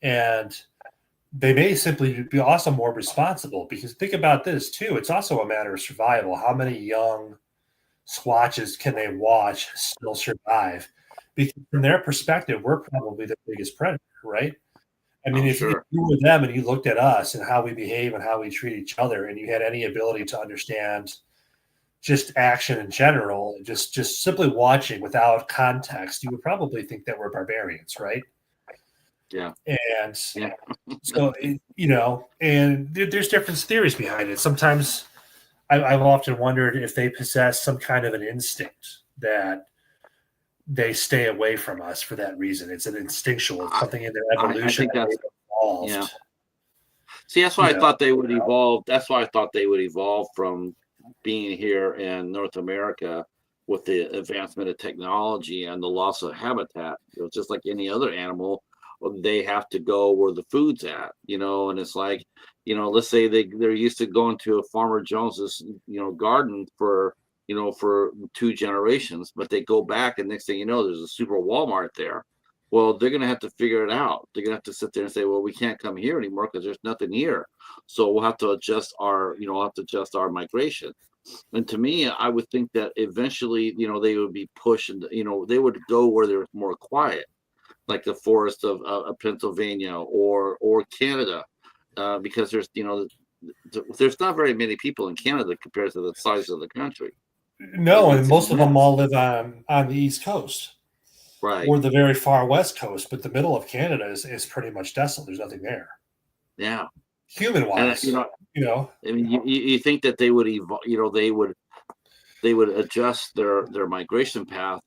And they may simply be also more responsible, because think about this too. It's also a matter of survival. How many young squatches can they watch still survive? Because from their perspective, we're probably the biggest predator, right? I mean, I'm if sure. you were them and you looked at us and how we behave and how we treat each other, and you had any ability to understand just action in general, just simply watching without context, you would probably think that we're barbarians, right? Yeah. And Yeah. so, and there's different theories behind it. Sometimes I've often wondered if they possess some kind of an instinct that they stay away from us for that reason. It's an instinctual, it's I, something in their I evolution think that that's, they've evolved. yeah. See, that's why You I know, thought they would evolve. That's why I thought they would evolve from being here in North America with the advancement of technology and the loss of habitat. Just like any other animal, they have to go where the food's at, and it's like, let's say they're used to going to a Farmer Jones's, garden for 2 generations, but they go back and next thing you know, there's a super Walmart there. Well, they're going to have to figure it out. They're going to have to sit there and say, well, we can't come here anymore because there's nothing here. So we'll have to adjust our migration. And to me, I would think that eventually, they would be pushed and, they would go where they're more quiet, like the forest of Pennsylvania or Canada, because there's not very many people in Canada compared to the size of the country. no, and It's most of them immense. all live on the East Coast Right. or the very far West Coast, but the middle of Canada is pretty much desolate. There's nothing there, Yeah. human And, wise. I mean, you think that they would evolve, they would adjust their migration path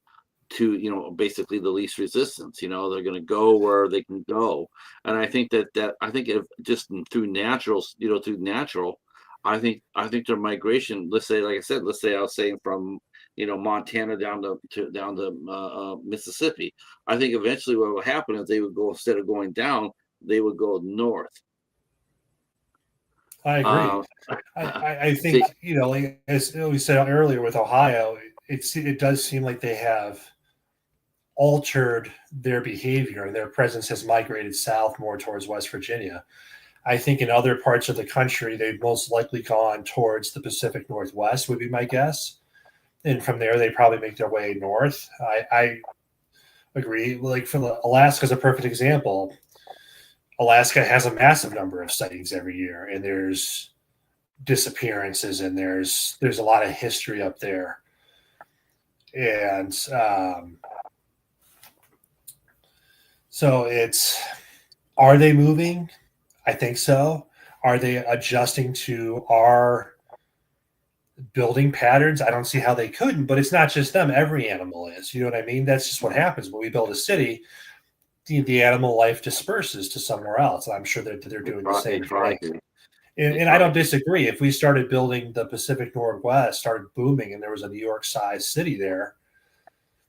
to basically the least resistance. They're going to go where they can go, and I think that I think if just through natural, I think their migration. Let's say, like I said, let's say I was saying from Montana down to Mississippi. I think eventually what will happen is they would go, instead of going down, they would go north. I agree. Uh, I see, think like as we said earlier with Ohio, it does seem like they have altered their behavior and their presence has migrated south more towards West Virginia. I think in other parts of the country, they've most likely gone towards the Pacific Northwest, would be my guess. And from there, they probably make their way north. I agree. Like Alaska is a perfect example. Alaska has a massive number of sightings every year, and there's disappearances, and there's a lot of history up there. And so are they moving? I think so. Are they adjusting to our building patterns? I don't see how they couldn't, but it's not just them. Every animal is. You know what I mean? That's just what happens when we build a city. The animal life disperses to somewhere else. And I'm sure that they're doing the they same try thing. to. They And I try don't to. disagree. If we started building the Pacific Northwest, started booming, and there was a New York-sized city there,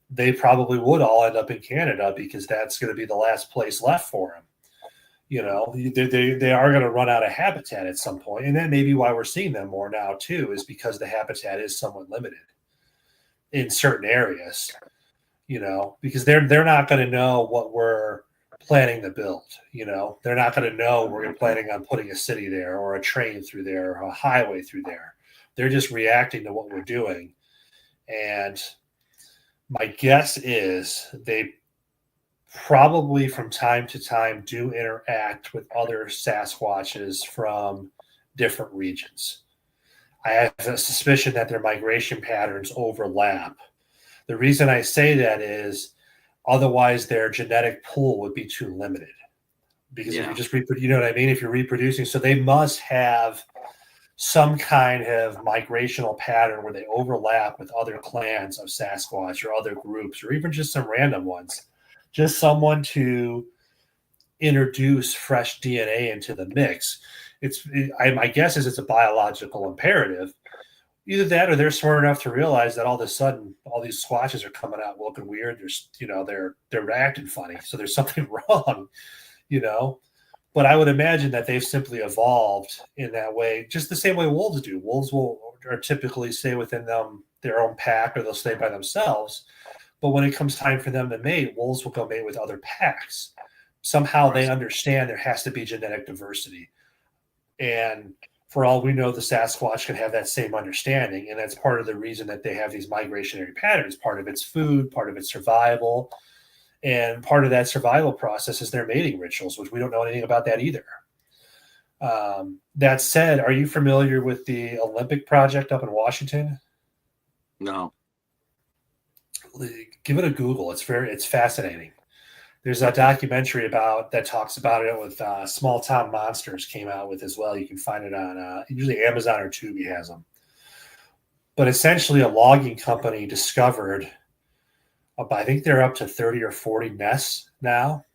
they probably would all end up in Canada because that's going to be the last place left for them. They are going to run out of habitat at some point, and that may be why we're seeing them more now too, is because the habitat is somewhat limited in certain areas. Because they're not going to know what we're planning to build. They're not going to know we're planning on putting a city there or a train through there or a highway through there. They're just reacting to what we're doing, and my guess is they probably from time to time do interact with other Sasquatches from different regions. I have a suspicion that their migration patterns overlap. The reason I say that is otherwise their genetic pool would be too limited. Because if you Yeah. just reproduce, you know what I mean? If you're reproducing, so they must have some kind of migrational pattern where they overlap with other clans of Sasquatch or other groups, or even just some random ones. Just someone to introduce fresh DNA into the mix. My guess is it's a biological imperative. Either that, or they're smart enough to realize that all of a sudden, all these squatches are coming out looking weird. They're acting funny, so there's something wrong, you know. But I would imagine that they've simply evolved in that way, just the same way wolves do. Wolves are typically stay within their own pack, or they'll stay by themselves. But when it comes time for them to mate, wolves will go mate with other packs. Somehow they Right. understand there has to be genetic diversity. And for all we know, the Sasquatch can have that same understanding. And that's part of the reason that they have these migrationary patterns. Part of it's food, part of it's survival. And part of that survival process is their mating rituals, which we don't know anything about that either. That said, are you familiar with the Olympic project up in Washington? No. Give it a Google. It's fascinating. There's a documentary about that talks about it with Small Town Monsters came out with as well. You can find it on usually Amazon or Tubi has them. But essentially, a logging company discovered, I think they're up to 30 or 40 nests now,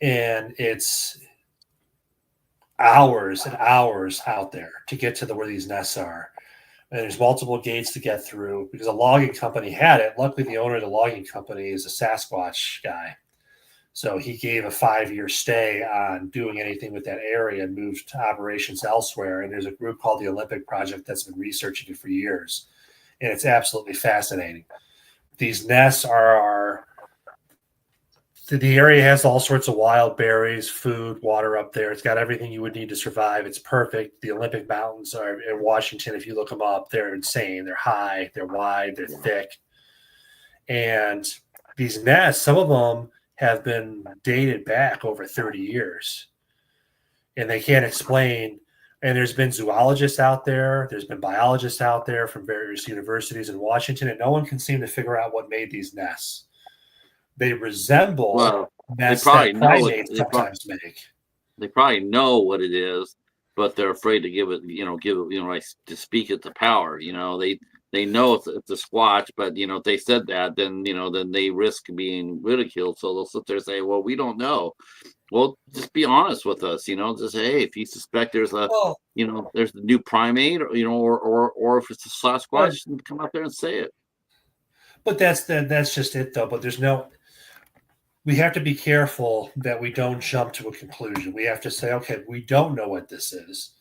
and it's hours and hours out there to get to where these nests are. And there's multiple gates to get through because a logging company had it. Luckily, the owner of the logging company is a Sasquatch guy. So he gave a 5-year stay on doing anything with that area and moved to operations elsewhere. And there's a group called the Olympic Project that's been researching it for years. And it's absolutely fascinating. These nests the area has all sorts of wild berries, food, water up there. It's got everything you would need to survive. It's perfect. The Olympic Mountains are in Washington. If you look them up, they're insane. They're high, they're wide, they're thick. And these nests, some of them have been dated back over 30 years. And they can't explain. And there's been zoologists out there. There's been biologists out there from various universities in Washington. And no one can seem to figure out what made these nests. They resemble nests that primates sometimes make. They probably know what it is, but they're afraid to give it, like to speak it to power. They know it's a squatch, but if they said that, then then they risk being ridiculed. So they'll sit there and say, "Well, we don't know." Well, just be honest with us. Just say, "Hey, if you suspect there's there's a new primate, or if it's a Sasquatch, then come out there and say it." But that's just it, though. But we have to be careful that we don't jump to a conclusion. We have to say, okay, we don't know what this is.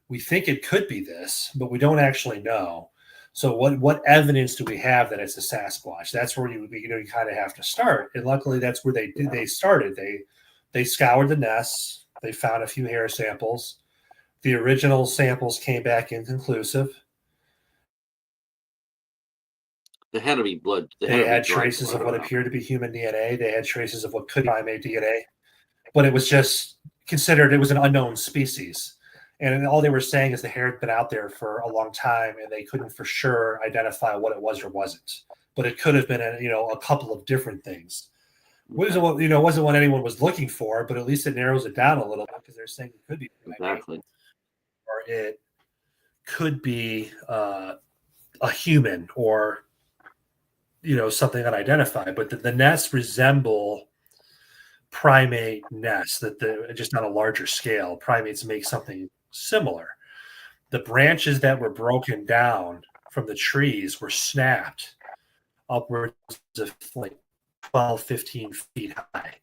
We think it could be this, but we don't actually know. So what evidence do we have that it's a Sasquatch? That's where you kind of have to start. And luckily, that's where they started. They scoured the nests. They found a few hair samples. The original samples came back inconclusive. There had to be blood. They had traces of what appeared to be human DNA. They had traces of what could be primate DNA, but it was just considered it was an unknown species. And all they were saying is the hair had been out there for a long time, and they couldn't for sure identify what it was or wasn't. But it could have been a couple of different things. Wasn't what anyone was looking for, but at least it narrows it down a little bit because they're saying it could be exactly, or it could be a human or something unidentified, but the nests resemble primate nests that just on a larger scale. Primates make something similar. The branches that were broken down from the trees were snapped upwards of like 12, 15 feet high.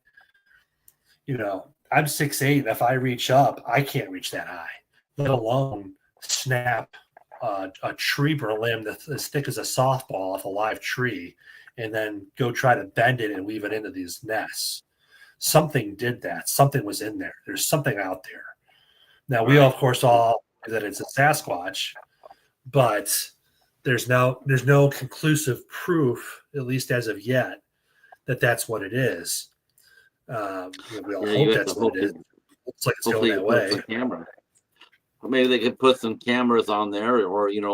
I'm 6'8", and if I reach up, I can't reach that high, let alone snap a tree limb that's as thick as a softball off a live tree and then go try to bend it and weave it into these nests. Something did that. Something was in there. There's something out there. Now, we, of course, all know that it's a Sasquatch, but there's no conclusive proof, at least as of yet, that that's what it is. We all hope that's what it is. Looks like it's going that way. Maybe they could put some cameras on there, or during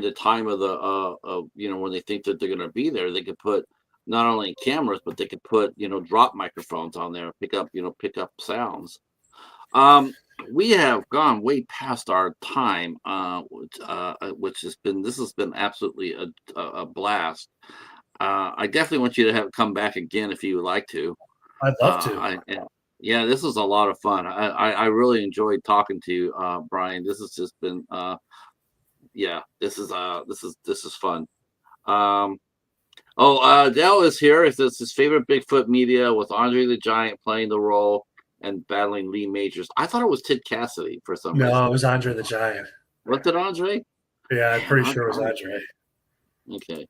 the time of the when they think that they're going to be there, they could put not only cameras, but they could put drop microphones on there, pick up sounds. We have gone way past our time, which has been absolutely a blast. I definitely want you to come back again if you would like to. I'd love to. Yeah, this was a lot of fun. I really enjoyed talking to you, Brian. This has just been this is fun. Dell is here. It's his favorite Bigfoot media with Andre the Giant playing the role and battling Lee Majors. I thought it was Ted Cassidy for some reason. No, it was Andre the Giant. Was it Andre? Yeah, I'm pretty sure it was Andre. Okay.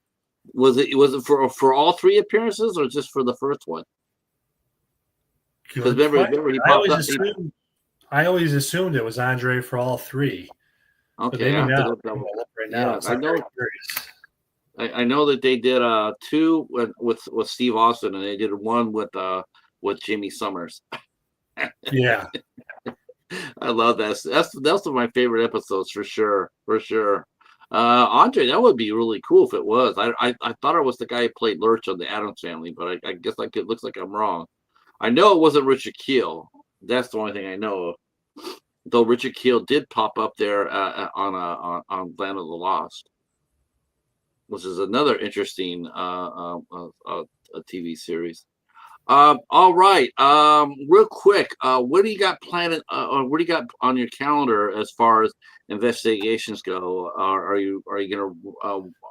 Was it for all three appearances or just for the first one? Because remember he popped up. I always assumed it was Andre for all three. Okay, I I know that they did two with Steve Austin, and they did one with Jimmy Summers. Yeah. I love that. That's one of my favorite episodes for sure. For sure. Andre, that would be really cool if it was. I thought it was the guy who played Lurch on the Addams Family, but I guess like it looks like I'm wrong. I know it wasn't Richard Keel. That's the only thing I know of. Though Richard Keel did pop up there on Land of the Lost, which is another interesting TV series. All right. Real quick, what do you got planned? Or what do you got on your calendar as far as investigations go? Are you gonna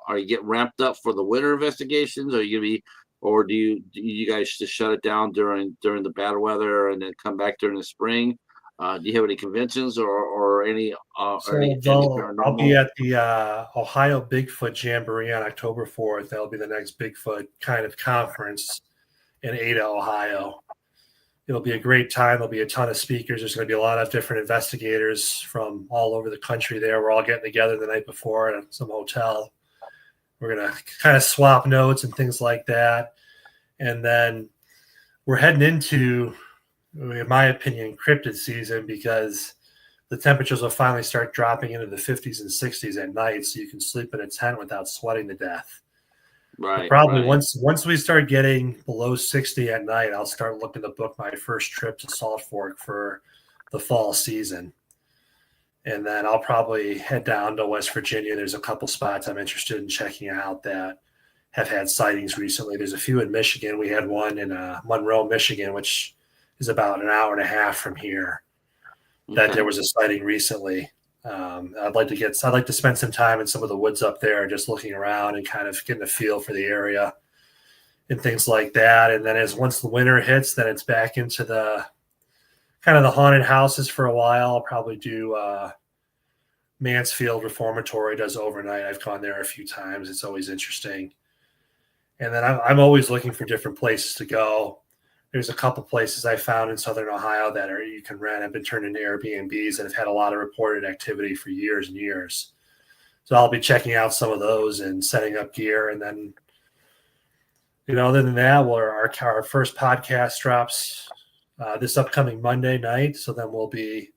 are you get ramped up for the winter investigations? Are you gonna be, or do you guys just shut it down during the bad weather and then come back during the spring? Do you have any conventions or any I'll be paranormal? at the Ohio Bigfoot Jamboree on October 4th. That'll be the next Bigfoot kind of conference in Ada, Ohio. It'll be a great time. There'll be a ton of speakers. There's going to be a lot of different investigators from all over the country there. We're all getting together the night before at some hotel. We're going to kind of swap notes and things like that. And then we're heading into, in my opinion, cryptid season, because the temperatures will finally start dropping into the 50s and 60s at night, so you can sleep in a tent without sweating to death. Right. Probably right. once we start getting below 60 at night, I'll start looking to book my first trip to Salt Fork for the fall season. And then I'll probably head down to West Virginia. There's a couple spots I'm interested in checking out that have had sightings recently. There's a few in Michigan. We had one in Monroe, Michigan, which is about an hour and a half from here, that there was a sighting recently. I'd like to spend some time in some of the woods up there, just looking around and kind of getting a feel for the area and things like that. And then once the winter hits, then it's back into the kind of the haunted houses for a while. I'll probably do Mansfield Reformatory does overnight. I've gone there a few times. It's always interesting. And then I'm always looking for different places to go. There's a couple places I found in Southern Ohio that you can rent, have been turned into Airbnbs and have had a lot of reported activity for years and years. So I'll be checking out some of those and setting up gear. And then, other than that, our first podcast drops this upcoming Monday night. So then we'll be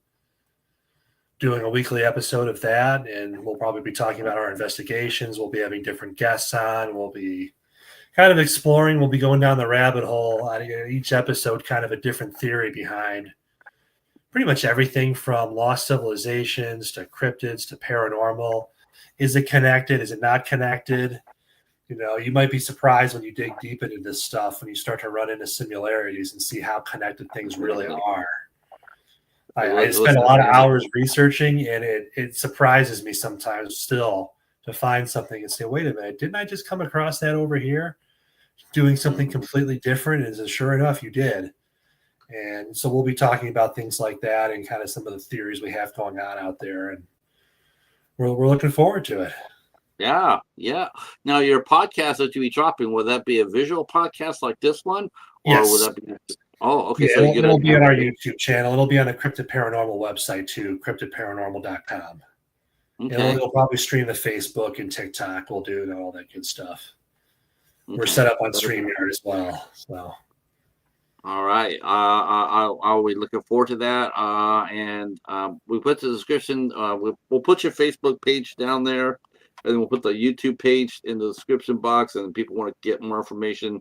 doing a weekly episode of that, and we'll probably be talking about our investigations. We'll be having different guests on. We'll be kind of exploring. We'll be going down the rabbit hole. Each episode, kind of a different theory behind pretty much everything from lost civilizations to cryptids to paranormal. Is it connected? Is it not connected? You might be surprised when you dig deep into this stuff, when you start to run into similarities and see how connected things really are. I spend a lot of hours researching, and it surprises me sometimes still to find something and say, wait a minute, didn't I just come across that over here doing something completely different? And sure enough, you did. And so we'll be talking about things like that and kind of some of the theories we have going on out there. And we're looking forward to it. Yeah. Now, your podcast that you be dropping, will that be a visual podcast like this one? Or Yes. will that be? Oh, okay. Yeah, So it'll be on our YouTube channel. It'll be on the Cryptid Paranormal website too, cryptidparanormal.com. Okay. And we'll probably stream to Facebook and TikTok. We'll do all that good stuff. Okay. We're set up on StreamYard as well. So. All right. I'll be looking forward to that. And we put the description. We'll put your Facebook page down there, and then we'll put the YouTube page in the description box. And if people want to get more information,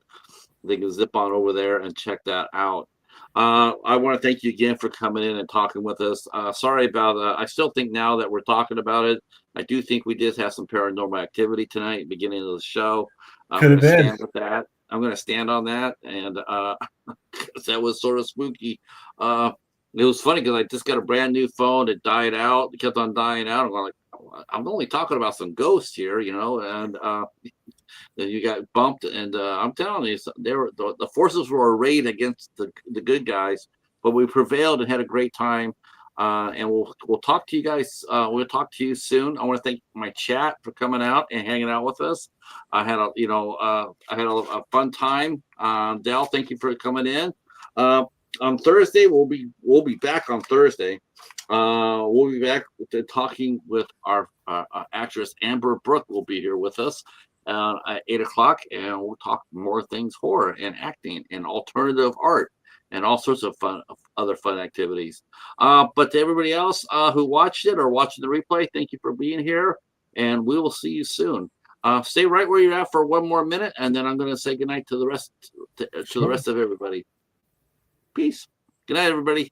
they can zip on over there and check that out. I want to thank you again for coming in and talking with us. Sorry about I still think now that we're talking about it, I do think we did have some paranormal activity tonight, beginning of the show. Could have been. Stand with that. I'm going to stand on that, and that was sort of spooky. It was funny because I just got a brand new phone. It died out. It kept on dying out. I'm going like, I'm only talking about some ghosts here, and then you got bumped. And I'm telling you, the forces were arrayed against the good guys, but we prevailed and had a great time. And we'll talk to you guys. We'll talk to you soon. I want to thank my chat for coming out and hanging out with us. I had a fun time. Dal, thank you for coming in. On Thursday, we'll be back on Thursday. We'll be back talking with our actress Amber Brooke. Will be here with us, at 8 o'clock, and we'll talk more things horror and acting and alternative art and all sorts of other fun activities. But to everybody else who watched it or watching the replay, thank you for being here, and we will see you soon. Stay right where you're at for one more minute, and then I'm going to say goodnight to the rest to the rest of everybody. Peace. Good night, everybody.